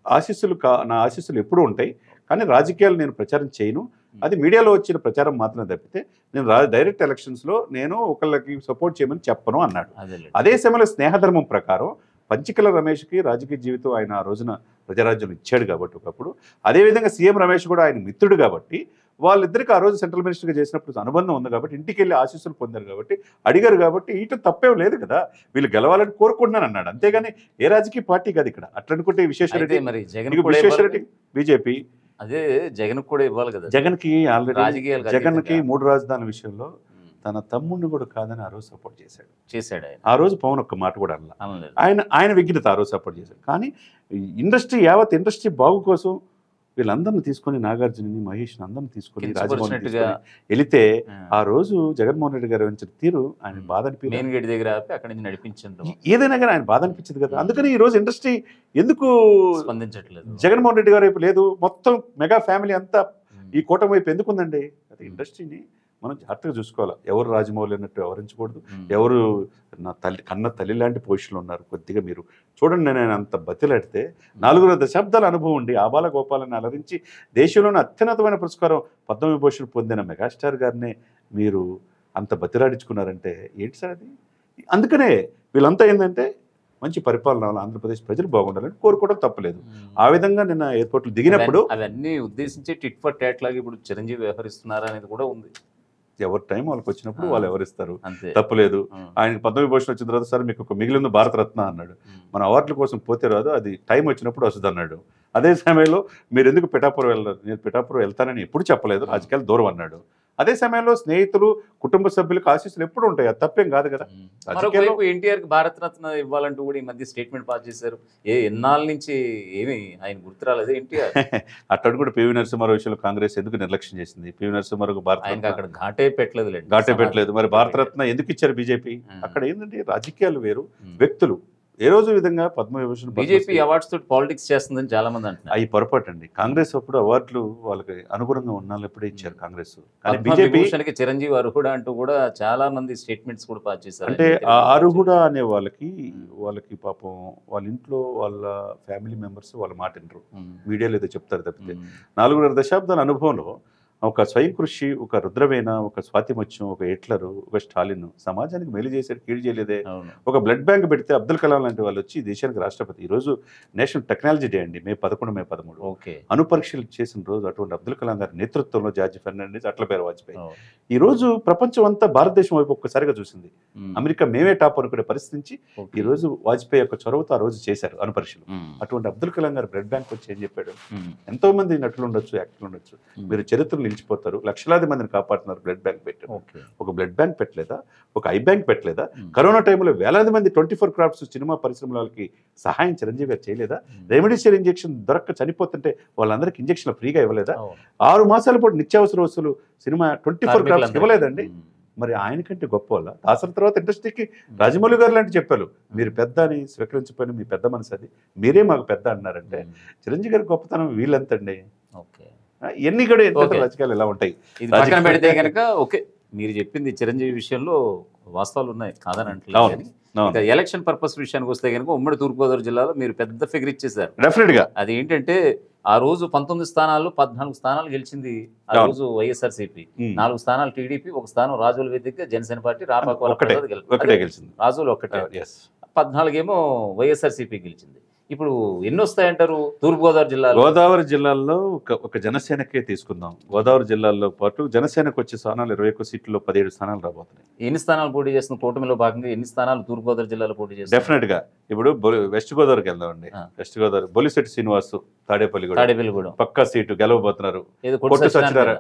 ఆశీస్సులు నా ఆశీస్సులు ఎప్పుడూ ఉంటాయి, కానీ రాజకీయాలు నేను ప్రచారం చేయను. అది మీడియాలో వచ్చిన ప్రచారం మాత్రమే తప్పితే నేను డైరెక్ట్ ఎలక్షన్స్లో నేను ఒకళ్ళకి సపోర్ట్ చేయమని చెప్పను అన్నాడు. అదే సమయంలో స్నేహధర్మం ప్రకారం పంచికల రమేష్కి రాజకీయ జీవితం ఆయన ఆ రోజున ప్రజారాజ్యం ఇచ్చాడు కాబట్టి ఒకప్పుడు, అదేవిధంగా సీఎం రమేష్ కూడా ఆయన మిత్రుడు కాబట్టి వాళ్ళిద్దరికి ఆ రోజు సెంట్రల్ మినిస్టర్గా చేసినప్పుడు అనుబంధం ఉంది కాబట్టి ఇంటికి వెళ్ళి ఆశీస్సులు పొందారు కాబట్టి అడిగారు కాబట్టి ఇటు తప్పేం లేదు కదా, వీళ్ళు గెలవాలని కోరుకుంటున్నాను అన్నాడు. అంతేగాని ఏ రాజకీయ పార్టీ కాదు ఇక్కడ. అట్లా అనుకుంటే విశ్వేశ్వరరెడ్డి మరి విశ్వేశ్వరరెడ్డి బీజేపీ అదే జగన్ కూడా ఇవ్వాలి కదా. జగన్కి ఆల్రెడీ రాజకీయాలు జగన్కి 3 రాజధానుల విషయంలో తన తమ్ముడిని కూడా కాదని ఆ రోజు సపోర్ట్ చేశాడు. ఆ రోజు పవన్ ఒక్క మాట కూడా అనలేదు. ఆయన విఘ్నత ఆ రోజు సపోర్ట్ చేశాడు. కానీ ఇండస్ట్రీ యావత్ ఇండస్ట్రీ బాగు కోసం వీళ్ళందరిని తీసుకొని నాగార్జునని మహేష్ని అందరిని తీసుకొని రాజభవన్ వెళితే ఆ రోజు జగన్మోహన్ రెడ్డి గారు వచ్చిన తీరు ఆయన బాధ అనిపించింది. మెయిన్ గేట్ దగ్గర అక్కడి నుంచి నడిపించండి ఏదైనా కానీ ఆయన బాధ అనిపించింది కదా. అందుకని ఈ రోజు ఇండస్ట్రీ ఎందుకు స్పందించట్లేదు, జగన్మోహన్ రెడ్డి గారు వైపు లేదు, మొత్తం మెగా ఫ్యామిలీ అంతా ఈ కూటమి వైపు ఎందుకుందండి? అది ఇండస్ట్రీని మనం జాగ్రత్తగా చూసుకోవాలి. ఎవరు రాజమౌళి అన్నట్టు వ్యవహరించకూడదు. ఎవరు నా కన్న తల్లి లాంటి పొజిషన్లో ఉన్నారు. కొద్దిగా మీరు చూడండి, నేను అంత బతిలాడితే 4 దశాబ్దాల అనుభవం ఉండి ఆబాల గోపాలని అలరించి దేశంలోని అత్యున్నతమైన పురస్కారం పద్మవిభూషణ్ పొందిన మెగాస్టార్ గారినే మీరు అంత బతిలాడించుకున్నారంటే ఏంటి సార్ అది? అందుకనే వీళ్ళంతా ఏంటంటే మంచి పరిపాలన ఆంధ్రప్రదేశ్ ప్రజలు బాగుండాలని కోరుకోవడం తప్పలేదు. ఆ విధంగా నిన్న ఎయిర్పోర్ట్లు దిగినప్పుడు అవన్నీ ఉద్దేశించి టిట్ ఫర్ టాట్ లాగా ఇప్పుడు చిరంజీవి వ్యవహరిస్తున్నారా అనేది కూడా ఉంది. ఎవరి టైం వాళ్ళకి వచ్చినప్పుడు వాళ్ళు ఎవరిస్తారు, తప్పలేదు. ఆయనకి పద్మవిభూషణ్ వచ్చిన తర్వాత సార్ మీకు ఒక మిగిలింది భారతరత్న అన్నాడు. మన అవార్డుల కోసం పోతే రాదు, అది టైం వచ్చినప్పుడు వస్తుంది అన్నాడు. అదే సమయంలో మీరు ఎందుకు పిఠాపురం వెళ్ళారు? నేను పిఠాపురం వెళ్తానని ఎప్పుడు చెప్పలేదు, రాజకీయాలు దూరం అన్నాడు. అదే సమయంలో స్నేహితులు కుటుంబ సభ్యులకు ఆశీస్సులు ఎప్పుడు ఉంటాయి, అది తప్పేం కాదు కదా. ఎన్టీఆర్ కి భారతరత్న ఇవ్వాలంటూ కూడా ఈ మధ్య స్టేట్మెంట్ పాస్ చేశారు. ఎన్నాళ్ళ నుంచి ఏమి ఆయన గుర్తు రాలేదు ఎన్టీఆర్. అట్టడు కూడా పివి నరసింహారావు విషయంలో కాంగ్రెస్ ఎందుకు నిర్లక్ష్యం చేసింది? పివి నరసింహారావు భారత అక్కడ ఘాటే పెట్టలేదు. మరి భారతరత్న ఎందుకు ఇచ్చారు బీజేపీ? అక్కడ ఏంటంటే రాజకీయాలు వేరు, వ్యక్తులు. ఏ రోజు విధంగా పద్మవిభూషణ్ బీజేపీ అవార్డ్స్ తోటి పాలిటిక్స్ చేస్తుందని చాలా మంది అంటున్నారు. అవి పొరపాటు అండి. కాంగ్రెస్ అప్పుడు అవార్డులు వాళ్ళకి అనుగుణంగా ఉన్నాళ్ళు ఎప్పుడే ఇచ్చారు కాంగ్రెస్. బీజేపీ చిరంజీవి అర్హుడా అంటూ కూడా చాలా మంది స్టేట్మెంట్స్ కూడా పాస్ చేశారు. అంటే ఆ అర్హుడా అనే వాళ్ళకి పాపం వాళ్ళ ఇంట్లో వాళ్ళ ఫ్యామిలీ మెంబర్స్ వాళ్ళ మాట వినరు, మీడియాలో ఏదో చెప్తారు తప్పితే 4.5 దశాబ్దాల అనుభవంలో ఒక స్వయం కృషి, ఒక రుద్రవేణ, ఒక స్వాతిముత్యం, ఒక హిట్లరు, ఒక స్టాలిన్ సమాజానికి మేలు చేశాడు, కీడు చేయలేదే. ఒక బ్లడ్ బ్యాంక్ పెడితే అబ్దుల్ కలాం లాంటి వాళ్ళు వచ్చి దేశానికి రాష్ట్రపతి. ఈరోజు నేషనల్ టెక్నాలజీ డే అండి, మే 11, మే 13 అణుపరీక్షలు చేసిన రోజు. అటువంటి అబ్దుల్ కలాం గారి నేతృత్వంలో జార్జ్ ఫెర్నాండెస్, అటల్ వాజ్పేయి ఈ రోజు ప్రపంచం అంతా భారతదేశం వైపు ఒక్కసారిగా చూసింది. అమెరికా మేమే టాప్ అనుకునే పరిస్థితి ఈ రోజు వాజ్పేయి యొక్క చొరవతో ఆ రోజు చేశారు అణుపరీక్షలు. అటువంటి అబ్దుల్ కలాం గారు బ్లడ్ బ్యాంక్ వచ్చి ఏం చెప్పాడు? ఎంతో మంది నటులు ఉండొచ్చు, యాక్టర్లు ఉండొచ్చు, మీరు చరిత్రలు నిలిచిపోతారు, లక్షలాది మందిని కాపాడుతున్నారు, బ్లడ్ బ్యాంక్ పెట్టారు. ఒక బ్లడ్ బ్యాంక్ పెట్టలేదా? ఒక ఐ బ్యాంక్ పెట్టలేదా? కరోనా టైంలో వేలాది మంది 24 క్రాఫ్ట్స్ సినిమా పరిశ్రమలకి సహాయం చిరంజీవి గారు చేయలేదా? రెమెడిసివిర్ ఇంజెక్షన్ దొరక్క చనిపోతుంటే వాళ్ళందరికీ ఇంజెక్షన్ ఫ్రీగా ఇవ్వలేదా? 6 మాసాల పాటు నిత్యావసర వస్తువులు సినిమా 24 క్రాఫ్ట్స్ ఇవ్వలేదండి. మరి ఆయనకంటే గొప్ప వాళ్ళ దాసరి తర్వాత ఇండస్ట్రీకి రాజమౌళి గారు లాంటి చెప్పారు, మీరు పెద్ద అని స్వీకరించిపోయిన మీ పెద్ద మనసు అది, మీరే మాకు పెద్ద అన్నారంటే చిరంజీవి గారి గొప్పతనం వీళ్ళంతండి. ఎన్ని కూడా రాజకీయాలు ఎలా ఉంటాయి పెడితే కనుక ఓకే, మీరు చెప్పింది చిరంజీవి విషయంలో వాస్తవాలు ఉన్నాయి, కాదని అంటలేదు. ఎలక్షన్ పర్పస్ విషయానికి వస్తే కనుక ఉమ్మడి తూర్పుగోదావరి జిల్లాలో మీరు పెద్ద ఫిగర్ ఇచ్చేసారు. డెఫినెట్ గా అది ఏంటంటే ఆ రోజు 19 స్థానాల్లో 14 స్థానాలు గెలిచింది ఆ రోజు వైఎస్ఆర్సీపీ, 4 స్థానాలు టీడీపీ, 1 స్థానం రాజుల వేదిక జనసేన పార్టీ, రాపాకు గెలిచింది. రాజులు ఒకటే, 14 ఏమో వైఎస్ఆర్సీపీ గెలిచింది. ఇప్పుడు ఎన్ని వస్తాయంటారు తూర్పుగోదావరి జిల్లాలో? గోదావరి జిల్లాలో ఒక జనసేనకే తీసుకుందాం. గోదావరి జిల్లాలో పాటు జనసేనకు వచ్చే స్థానాలు 21 సీట్లలో 17 స్థానాలు రాబోతున్నాయి. ఎన్ని స్థానాలు పోటీ చేస్తున్న కూటమిలో భాగంగా ఎన్ని స్థానాలు తూర్పుగోదావరి జిల్లాలో పోటీ చేస్తారు? డెఫినెట్ గా ఇప్పుడు వెస్ట్ గోదావరికి వెళ్దామండి. వెస్ట్ గోదావరి బొలిశెట్టి శ్రీనివాస్ తాడేపల్లిగూడ పక్కా సీటు గెలవబోతున్నారు.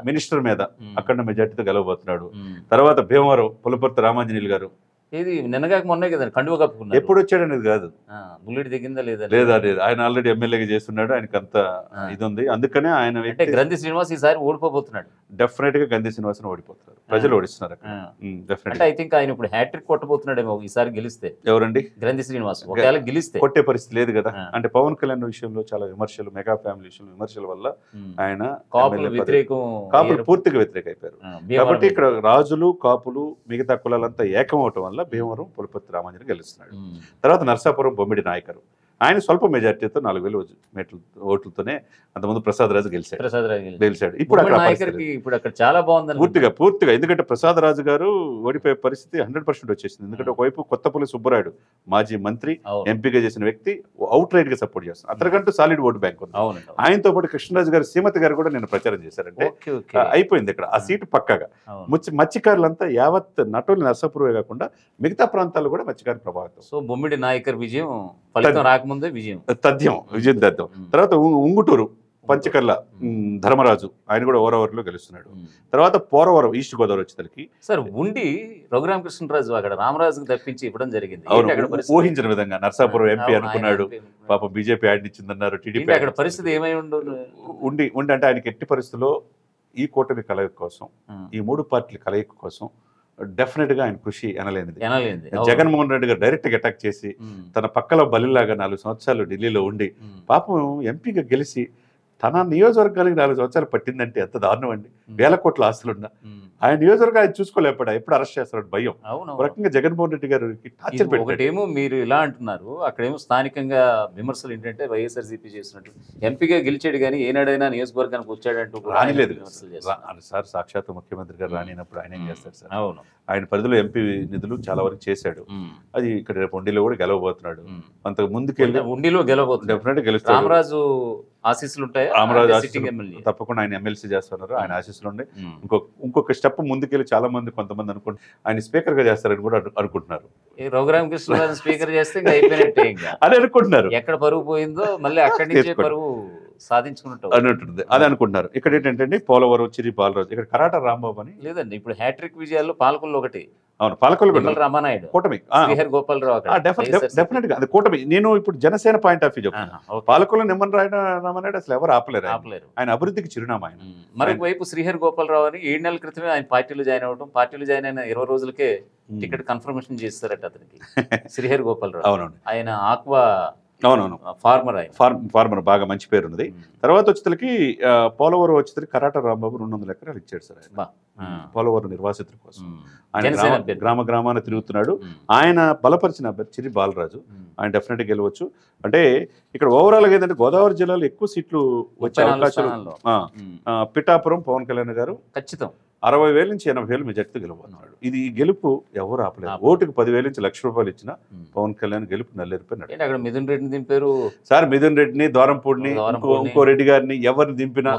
మినిస్టర్ మీద అక్కడ మెజార్టీతో గెలవబోతున్నాడు. తర్వాత భీమవరం పులపర్తి రామాంజనేయులు గారు, ఇది నిన్నగాక మొన్నే కదా కండువ కప్పుకున్నారు. ఎప్పుడు వచ్చాడు అనేది కాదు, బుల్లెట్ దిగిందా లేదా లేదు. ఆయన ఆల్రెడీ ఎమ్మెల్యేగా చేస్తున్నాడు, ఆయనకు అంత ఇది ఉంది. అందుకనే ఆయన గ్రంథి శ్రీనివాస్ ఈసారి ఓడిపోబోతున్నాడు. డెఫినెట్ గా గంధి శ్రీనివాసన్ ఓడిపోతున్నారు, ప్రజలు ఓడిస్తున్నారు. ఐ థింక్ ఆయన ఇప్పుడు హ్యాట్రిక్ కొట్టబోతున్నాడేమో ఈసారి గెలిస్తే. ఎవరండి? గ్రంథి శ్రీనివాస్ ఒకవేళ గెలిస్తే. కొట్టే పరిస్థితి లేదు కదా. అంటే పవన్ కళ్యాణ్ విషయంలో చాలా విమర్శలు, మెగా ఫ్యామిలీ విషయంలో విమర్శల వల్ల ఆయన కాపులు పూర్తిగా వ్యతిరేక అయిపోయారు. కాబట్టి ఇక్కడ రాజులు కాపులు మిగతా కులాలంతా ఏకం అవటం వల్ల భీమవరం పులపర్తి రామాంజనేయులు గెలుస్తున్నాడు. తర్వాత నర్సాపురం బొమ్మిడి నాయకరు, ఆయన స్వల్ప మెజార్టీతో 4,000 ఓట్లతోనే అంతకుముందు ప్రసాద్ రాజు గెలిచాడు. ఇప్పుడు అక్కడ చాలా బాగుంది పూర్తిగా ఎందుకంటే ప్రసాద్ రాజు గారు ఓడిపోయే పరిస్థితి 100% వచ్చేసింది. ఎందుకంటే ఒకవైపు కొత్తపల్లి సుబ్బరాయుడు మాజీ మంత్రి ఎంపీగా చేసిన వ్యక్తి అవుట్ రైట్ గా సపోర్ట్ చేస్తారు. అతనికంటూ సాలిడ్ ఓటు బ్యాంక్ ఉంది. ఆయనతో పాటు కృష్ణరాజు గారు శ్రీమతి గారు కూడా నేను ప్రచారం చేశారంటే అయిపోయింది ఇక్కడ ఆ సీటు పక్కగా. మత్స్యకారులంతా యావత్ నటులు నర్సాపురమే కాకుండా మిగతా ప్రాంతాల్లో కూడా మత్స్యకారు ప్రభావితం. సో బొమ్మిడి నాయకర్ విజయం ఫలితం రాకముందే విజయం తథ్యం. తర్వాత ఉంగుటూరు పంచకర్ల ధర్మరాజు ఆయన కూడా ఓవరావర్లో గెలుస్తున్నాడు. తర్వాత పోరవరం ఈస్ట్ గోదావరి వచ్చేసరికి సార్ ఉండి రఘురామకృష్ణరాజు అక్కడ రామరాజుకు తప్పించి ఇవ్వడం జరిగింది. ఊహించిన విధంగా నర్సాపురం ఎంపీ అనుకున్నాడు, పాపం బీజేపీ యాడ్ ఇచ్చిందన్నారు. టీడీపీ అక్కడ పరిస్థితి ఏమై ఉండి అంటే ఆయనకి ఎట్టి పరిస్థితుల్లో ఈ కూటమి కలయిక కోసం, ఈ 3 పార్టీల కలయిక కోసం డెఫినెట్ గా ఆయన కృషి అనలేనిది. జగన్మోహన్ రెడ్డి గారు డైరెక్ట్ గా అటాక్ చేసి తన పక్కలో బలిలాగా 4 సంవత్సరాలు ఢిల్లీలో ఉండి పాపం ఎంపీగా గెలిచి తన నియోజకవర్గానికి 4 సంవత్సరాలు పట్టిందంటే ఎంత దారుణం అండి. 1000 కోట్ల ఆస్తులున్నా ఆయన నియోజకవర్గం ఆయన చూసుకోలేపడా, ఎప్పుడు అరెస్ట్ చేస్తాడు భయం. రకంగా జగన్మోహన్ రెడ్డి గారికి టార్చర్ పెట్టి ఒకటేమో మీరు ఇలా అంటున్నారు, అక్కడేమో స్థానికంగా విమర్శలు ఏంటంటే వైఎస్ఆర్సీపీ చేసినట్టు ఎంపీగా గెలిచాడు కానీ ఏనాడైనా నియోజకవర్గానికి వచ్చాడంటూ రానిలేదు సార్. సాక్షాత్ ముఖ్యమంత్రి గారు రానినప్పుడు ఆయన ఏం చేస్తారు సార్? అవును, ఆయన పరిధిలో ఎంపీ నిధులు చాలా వరకు చేశాడు. అది ఇక్కడ రేపు ఉండిలో కూడా గెలవబోతున్నాడు. అంతకు ముందుకెళ్ళి ఉండిలో గెలవబోతున్నాడు, డెఫినెట్ గా గెలుస్తాడు. రామరాజు ఆశీస్సులు ఉంటాయి, రామరాజు తప్పకుండా ఆయన ఎమ్మెల్సీ చేస్తున్నారు. ఆయన ఆశీస్సులు ఉండే ఇంకొక స్టెప్ ముందుకెళ్ళి చాలా మంది కొంతమంది అనుకుంటారు ఆయన స్పీకర్ గా చేస్తారని కూడా అనుకుంటున్నారు. రఘురామకృష్ణరాజు స్పీకర్ చేస్తే అయిపోయినట్టే అని అనుకుంటున్నారు. ఎక్కడ పరువు పోయిందో మళ్ళీ అక్కడి నుంచి పరువు సాధించుకున్నట్టు అన్నట్టుంది అది అనుకుంటున్నారు. ఇక్కడ ఏంటంటే పోలవరం చిరి బాలరాజు, ఇక్కడ కరాట రాంబాబు అని లేదండి. ఇప్పుడు హ్యాట్రిక్ విజయాల్లో పాలకొల్లు ఒకటి. అవును, పాలకొల్లు రామానాయుడు, కూటమి, శ్రీహరి గోపాలరావు డెఫినెట్ గా అది కూటమి. నేను ఇప్పుడు జనసేన పాయింట్ ఆఫ్ వ్యూ చెప్తాను. పాలకొల్లు నిమ్మల రామానాయుడు అసలు ఎవరు ఆపలేరు. ఆయన అభివృద్ధికి చిరునామా. ఆయన మరొకవైపు శ్రీహరి గోపాలరావు అని 7 నెలల క్రితమే ఆయన పార్టీలో జాయిన్ అవ్వడం, పార్టీలో జాయిన్ అయిన 20 రోజులకే టికెట్ కన్ఫర్మేషన్ చేస్తారట అతనికి. శ్రీహరి గోపాలరావు అవునవును, ఆయన ఆక్వా అవునవును ఫార్మర్ బాగా మంచి పేరు ఉన్నది. తర్వాత వచ్చేసరికి పోలవరం వచ్చేసరికి కరాట రాంబాబు 200 ఎకరాలు ఇచ్చాడు సార్ ఆయన పోలవరం నిర్వాసితుల కోసం. ఆయన గ్రామాన తిరుగుతున్నాడు. ఆయన బలపరిచిన అభ్యర్థి చిరి బాలరాజు, ఆయన డెఫినెట్ గెలవచ్చు. అంటే ఇక్కడ ఓవరాల్ గా ఏంటంటే గోదావరి జిల్లాలో ఎక్కువ సీట్లు వచ్చే అవకాశాలు. పిఠాపురం పవన్ కళ్యాణ్ గారు ఖచ్చితం 60,000 నుంచి 80,000 మెజార్టీతో గెలవబోతున్నాడు. ఇది గెలుపు ఎవరు ఆపలేదు. ఓటుకు 10,000 నుంచి ₹1,00,000 ఇచ్చిన పవన్ కళ్యాణ్ గెలుపు నల్లేరిపోయినాడు. అక్కడ మిథున్ రెడ్డిని దింపారు సార్, మిథున్ రెడ్డిని, ద్వారంపూడిని, ఇంకో రెడ్డి గారిని ఎవరిని దింపినా,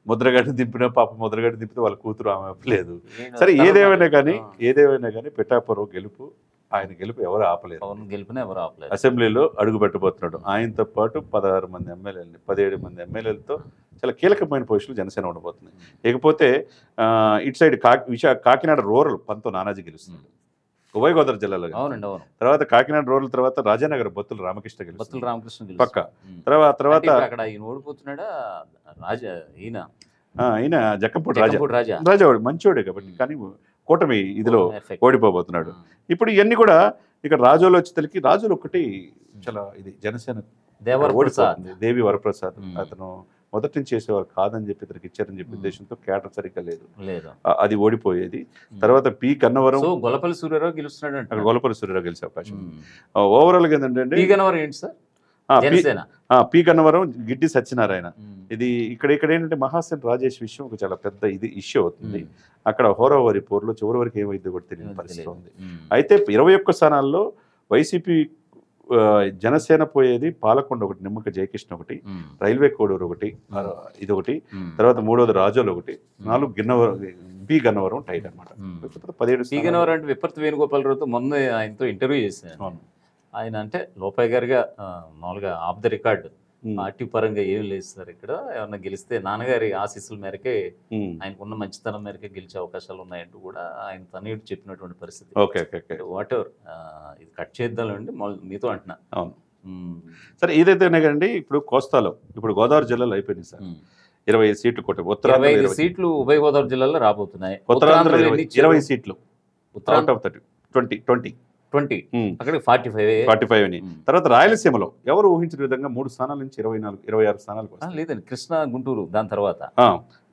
ముద్రగడ్డిని దింపినా పాప ముద్రగడ్డి దింపితే వాళ్ళ కూతురు ఆమె లేదు. సరే, ఏదేమైనా కానీ పిఠాపురం గెలుపు, ఆయన గెలుపు ఎవరు ఆపలేదు. అసెంబ్లీలో అడుగు పెట్టబోతున్నాడు. ఆయనతో పాటు 16 మంది ఎమ్మెల్యేలని, 17 మంది ఎమ్మెల్యేలతో చాలా కీలకమైన పొజిషన్లు జనసేన ఉండబోతుంది. ఇకపోతే ఇటు సైడ్ కాకినాడ రూరల్ పంతో నానాజీ గెలుస్తున్నాడు ఉభయ గోదావరి జిల్లాలో. తర్వాత కాకినాడ రూరల్ తర్వాత రాజానగర్ బొత్తుల రామకృష్ణ గెలుస్తున్నాడు పక్క. తర్వాత ఈయన జక్కంపూడి రాజా మంచోడే కాబట్టి, కానీ కూటమి ఇదిలో ఓడిపోబోతున్నాడు. ఇప్పుడు ఇవన్నీ కూడా ఇక్కడ రాజులు వచ్చేసరికి రాజులు ఒకటి చాలా ఇది జనసేన ఓడిపోతుంది. దేవి వరప్రసాద్ అతను మొదటి నుంచి చేసేవారు కాదని చెప్పి ఇతనికి ఇచ్చారని చెప్పి ఉద్దేశంతో కేటర్ సరిగ్గా లేదు, అది ఓడిపోయేది. తర్వాత పి కన్నవరం, గొల్లపల్లి సూర్యారావు గెలుస్తున్నాడు. అక్కడ గొల్లపల్లి సూర్యారావు గెలిచే అవకాశం. ఓవరాల్ గా ఏంటంటే పి కన్నవరం, గిడ్డి సత్యనారాయణ. ఇది ఇక్కడ ఏంటంటే మహాసేన్ రాజేష్ విషయం ఒక చాలా పెద్ద ఇది ఇష్యూ అవుతుంది. అక్కడ హోరావరి పోర్లో చివరి వరకు ఏమైందో కూడా తెలియని పరిస్థితి ఉంది. అయితే 21 స్థానాల్లో వైసీపీ జనసేన పోయేది పాలకొండ ఒకటి, నిమ్మక జయకృష్ణ ఒకటి, రైల్వే కోడూరు ఒకటి, ఇదొకటి, తర్వాత 3వది రాజోలు ఒకటి, 4 బి గన్నవరం టైట్ అనమాట. 17 గన్నవరం అంటే విపర్తి వేణుగోపాలరావుతో మొన్న ఆయనతో ఇంటర్వ్యూ చేశాను. ఆయన అంటే లోపాయ్ గారిగా మామూలుగా ఆఫ్ ద రికార్డ్ పార్టీ పరంగా ఏం లేదు సార్, ఇక్కడ ఏమన్నా గెలిస్తే నాన్నగారి ఆశీస్సుల మేరకే, ఆయనకున్న మంచితనం మేరకే గెలిచే అవకాశాలు ఉన్నాయంటూ కూడా ఆయన తనయుడు చెప్పినటువంటి పరిస్థితి. వాట్ ఎవర్, ఇది కట్ చేద్దామండి మీతో అంటున్నా. అవును సరే, ఏదైతే కానీ ఇప్పుడు కోస్తాలో ఇప్పుడు గోదావరి జిల్లాలో అయిపోయింది సార్ 25 సీట్లు కొట్టే, 25 సీట్లు ఉభయ గోదావరి జిల్లాలో రాబోతున్నాయి. ఉత్తరాంధ్రలో 20 సీట్లు, 20 అక్కడికి 45 అని. తర్వాత రాయలసీమలో ఎవరు ఊహించిన విధంగా 3 స్థానాల నుంచి 26 స్థానాలకు లేదండి. కృష్ణా గుంటూరు దాని తర్వాత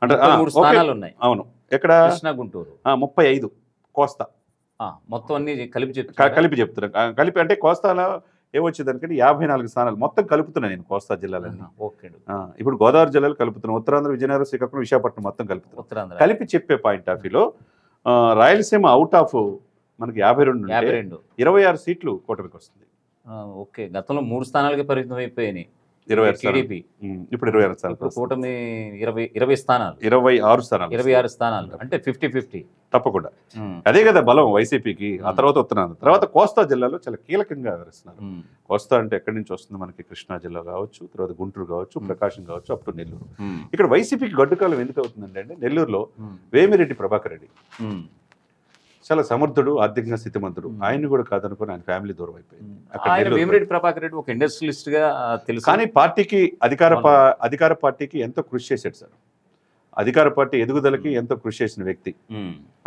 అంటే 3 స్థానాలు ఉన్నాయి. అవును, ఎక్కడ కృష్ణా గుంటూరు 35 కోస్తా మొత్తం అన్ని కలిపి చెప్తున్నా. కలిపి అంటే కోస్తాలో ఏమొచ్చేదానికంటే 54 స్థానాలు మొత్తం కలుపుతున్నాను నేను కోస్తా జిల్లాలన్నీ. ఓకే. ఇప్పుడు గోదావరి జిల్లాలు కలుపుతున్నాం, ఉత్తరాంధ్ర, విజయనగరం, శ్రీకాకుళం, విశాఖపట్నం మొత్తం కలుపుతున్నాం. ఉత్తరాంధ్ర కలిపి చెప్పే పాయింట్ ఆఫ్ వ్యూలో రాయలసీమ అవుట్ ఆఫ్ మనకి 52 26 సీట్లు కూటమికి వస్తుంది. ఓకే. గతంలో 3 స్థానాలకే పరిమితం అయిపోయినాయి 26 టీడీపీ. ఇప్పుడు 26 స్థానాలు, కూటమి 20 స్థానాలు, 26 స్థానాలు, 26 స్థానాలు అంటే 50-50 తప్పకుండా. అదే కదా బలం వైసీపీకి. ఆ తర్వాత ఉత్తరాంధ్ర, తర్వాత కోస్తా జిల్లాలో చాలా కీలకంగా వ్యవహరిస్తున్నారు. కోస్తా అంటే ఎక్కడి నుంచి వస్తుంది మనకి? కృష్ణా జిల్లా కావచ్చు, తర్వాత గుంటూరు కావచ్చు, ప్రకాశం కావచ్చు, అప్ టు నెల్లూరు. ఇక్కడ వైసీపీకి గడ్డుకాలం ఎందుకు అవుతుందంటే అండి, నెల్లూరులో వేమిరెడ్డి ప్రభాకర్ రెడ్డి చాలా సమర్థుడు, ఆర్థికంగా స్థితిమంతుడు. ఆయన్ని కూడా కాదనుకుని ఆయన ఫ్యామిలీ దూరం అయిపోయింది. వేమిరెడ్డి ప్రభాకర్ రెడ్డి ఒక ఇండస్ట్రియలిస్ట్ గా తెలుసు, కానీ పార్టీకి అధికార పార్టీకి ఎంతో కృషి చేశాడు సార్. అధికార పార్టీ ఎదుగుదలకి ఎంతో కృషి చేసిన వ్యక్తి.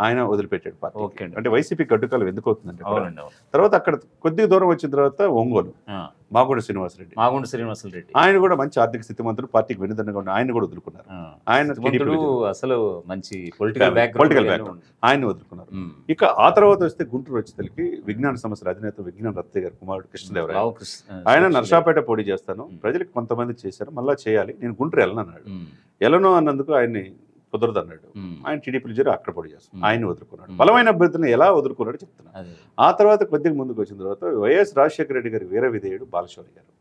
ఆయన వదిలిపెట్టాడు పార్టీ. అంటే వైసీపీ గడ్డుకాలం ఎందుకు అవుతుందంటే, తర్వాత అక్కడ కొద్దిగా దూరం వచ్చిన తర్వాత ఒంగోలు మాగుంట శ్రీనివాసరెడ్డి, ఆయన కూడా మంచి ఆర్థిక స్థితిమంతుడు, పార్టీకి వెనుదన్నుగా ఉన్న ఆయన కూడా వదులుకున్నారు. ఆయన అసలు మంచి పొలిటికల్ బ్యాక్ ఆయన వదులుకున్నారు. ఇక ఆ తర్వాత వస్తే గుంటూరు వచ్చేసరికి విజ్ఞాన సంస్థల అధినేత విజ్ఞాన రత్తే గారి కుమారుడు కృష్ణదేవరాయ, ఆయన నర్సాపేట పోటీ చేస్తాను, ప్రజలకు కొంతమంది చేశారు, మళ్ళా చేయాలి, నేను గుంటూరు వెళ్ళనన్నాడు. ఎలను అన్నందుకు ఆయన్ని కుదరదు అన్నాడు. ఆయన టీడీపీలు చేరి అక్కడ పొడి చేస్తాడు. ఆయన వదులుకున్నాడు. బలమైన అభ్యర్థులను ఎలా వదులుకున్నాడు చెప్తున్నాడు. ఆ తర్వాత కొద్దిగా ముందుకు వచ్చిన తర్వాత వైఎస్ రాజశేఖర రెడ్డి గారి వీర విధేయుడు బాలశౌరి గారు,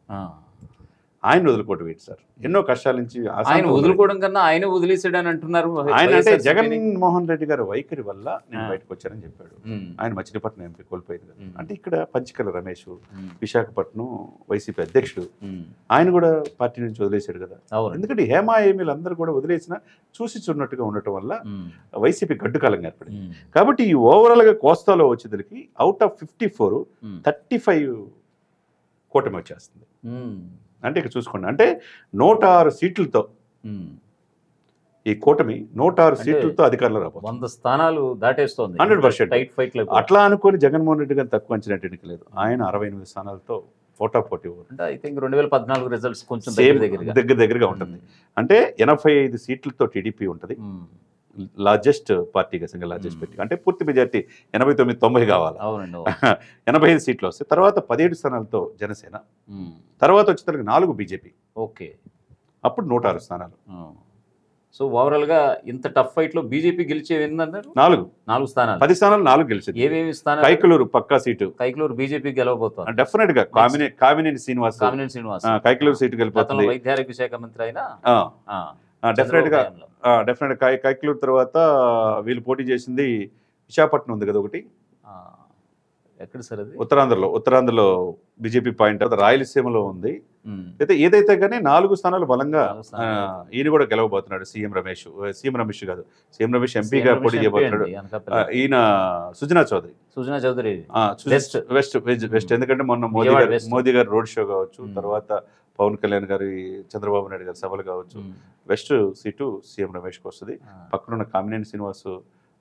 ఆయన వదులుకోవడం ఏంటి సార్? ఎన్నో కష్టాల నుంచి ఆయన వదులుకోవడం కన్నా ఆయన వదిలేసాడు అని అంటున్నారు. ఆయన అంటే జగన్మోహన్ రెడ్డి గారి వైఖరి వల్ల నేను బయటకు వచ్చానని చెప్పాడు. ఆయన మచిలీపట్నం ఎంపీ కోల్పోయింది కదా. అంటే ఇక్కడ పంచకల రమేష్ విశాఖపట్నం వైసీపీ అధ్యక్షుడు, ఆయన కూడా పార్టీ నుంచి వదిలేశాడు కదా. ఎందుకంటే హేమా ఏమీలు అందరూ కూడా వదిలేసిన చూసి చూన్నట్టుగా ఉండటం వల్ల వైసీపీ గడ్డుకాలంగా ఏర్పడింది. కాబట్టి ఈ ఓవరాల్ గా కోస్తాలో వచ్చేసరికి అవుట్ ఆఫ్ 54 35 కూటమి వచ్చేస్తుంది. అంటే ఇక్కడ చూసుకోండి, అంటే 106 సీట్లతో ఈ కూటమి 106 సీట్లతో అధికారంలో రాబోతుంది. 100 స్థానాలు దాటేస్తోంది 100%. అట్లా అనుకుని జగన్మోహన్ రెడ్డి గారు తక్కువ అంచనా ఎన్నికలేదు. ఆయన 68 స్థానాలతో పోటాపోటీ. అంటే ఐ థింక్ 2014 రిజల్ట్స్ కొంచెం దగ్గరగా ఉంటుంది. అంటే 85 సీట్లతో టీడీపీ ఉంటుంది, లార్జెస్ట్ పార్టీగా, సింగిల్ లార్జెస్ట్ పార్టీ. అంటే పూర్తి మెజార్టీ 89-90 కావాలి, 85 సీట్లు వస్తాయి. తర్వాత 17 స్థానాలతో జనసేన, తర్వాత వచ్చేసరికి 4 బీజేపీ. ఓకే, అప్పుడు 106 స్థానాలు. సో ఓవరాల్ గా ఇంత టఫ్ ఫైట్ లో బీజేపీ గెలిచేవి ఏంటన్నారు? 4 స్థానాలు, 10 స్థానాలు 4 గెలిచింది. ఏమేమి స్థానాలు? కైకలూరు పక్కా సీటు, కైకలూరు బీజేపీ గెలవబోతోంది డెఫినెట్ గా. కామినేని శ్రీనివాస్ కైకలూరు సీటు గెలిపోతుంది. వైద్యారోగ్య శాఖ మంత్రి అయినా డెఫినెట్ గా కైకలూరు తర్వాత వీళ్ళు పోటీ చేసింది విశాఖపట్నం ఉంది కదా ఒకటి. ఎక్కడ సార్ అది? ఉత్తరాంధ్రలో బీజేపీ పాయింట్. రాయలసీమలో ఉంది. అయితే ఏదైతే కానీ 4 స్థానాలు బలంగా ఈయన కూడా గెలవబోతున్నాడు. సీఎం రమేష్ కాదు, సీఎం రమేష్ ఎంపీగా పోటీ చేయబోతున్నాడు. ఈయన సుజనా చౌదరి వెస్ట్. ఎందుకంటే మొన్న మోదీ గారు రోడ్ షో కావచ్చు, తర్వాత పవన్ కళ్యాణ్ గారి, చంద్రబాబు నాయుడు గారి సభలు కావచ్చు, వెస్ట్ సీటు సీఎం రమేష్కి వస్తుంది. పక్కనున్న కామినేని శ్రీనివాస్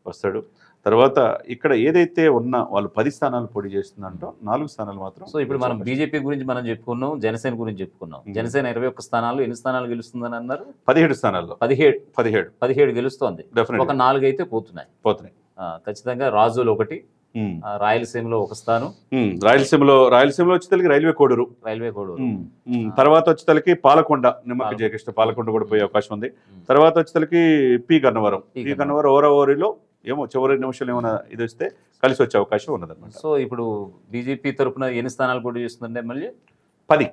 వస్తాడు. తర్వాత ఇక్కడ ఏదైతే ఉన్నా వాళ్ళు 10 స్థానాలు పోటీ చేస్తుందంటో 4 స్థానాలు మాత్రం. సో ఇప్పుడు మనం బీజేపీ గురించి మనం చెప్పుకున్నాం, జనసేన గురించి చెప్పుకున్నాం. జనసేన 21 స్థానాలు, ఎన్ని స్థానాలు గెలుస్తుందని అన్నారు? 17 స్థానాల్లో 17 గెలుస్తోంది. ఒక 4 అయితే పోతున్నాయి. ఖచ్చితంగా రాజులు ఒకటి, రాయలసీమలో 1 స్థానం. రాయలసీమలో వచ్చేసరికి రైల్వే కోడూరు. తర్వాత వచ్చేసరికి పాలకొండ, నిమ్మక జయకృష్ణ పాలకొండ కూడా పోయే అవకాశం ఉంది. తర్వాత వచ్చేసరికి పి గన్నవరం ఓరవోరిలో ఏమో చివరి నిమిషాలు ఏమైనా ఇది వస్తే కలిసి వచ్చే అవకాశం ఉన్నదన్నమాట. సో ఇప్పుడు బీజేపీ తరఫున ఎన్ని స్థానాలు పోటీ చేస్తుందంటే మళ్ళీ 10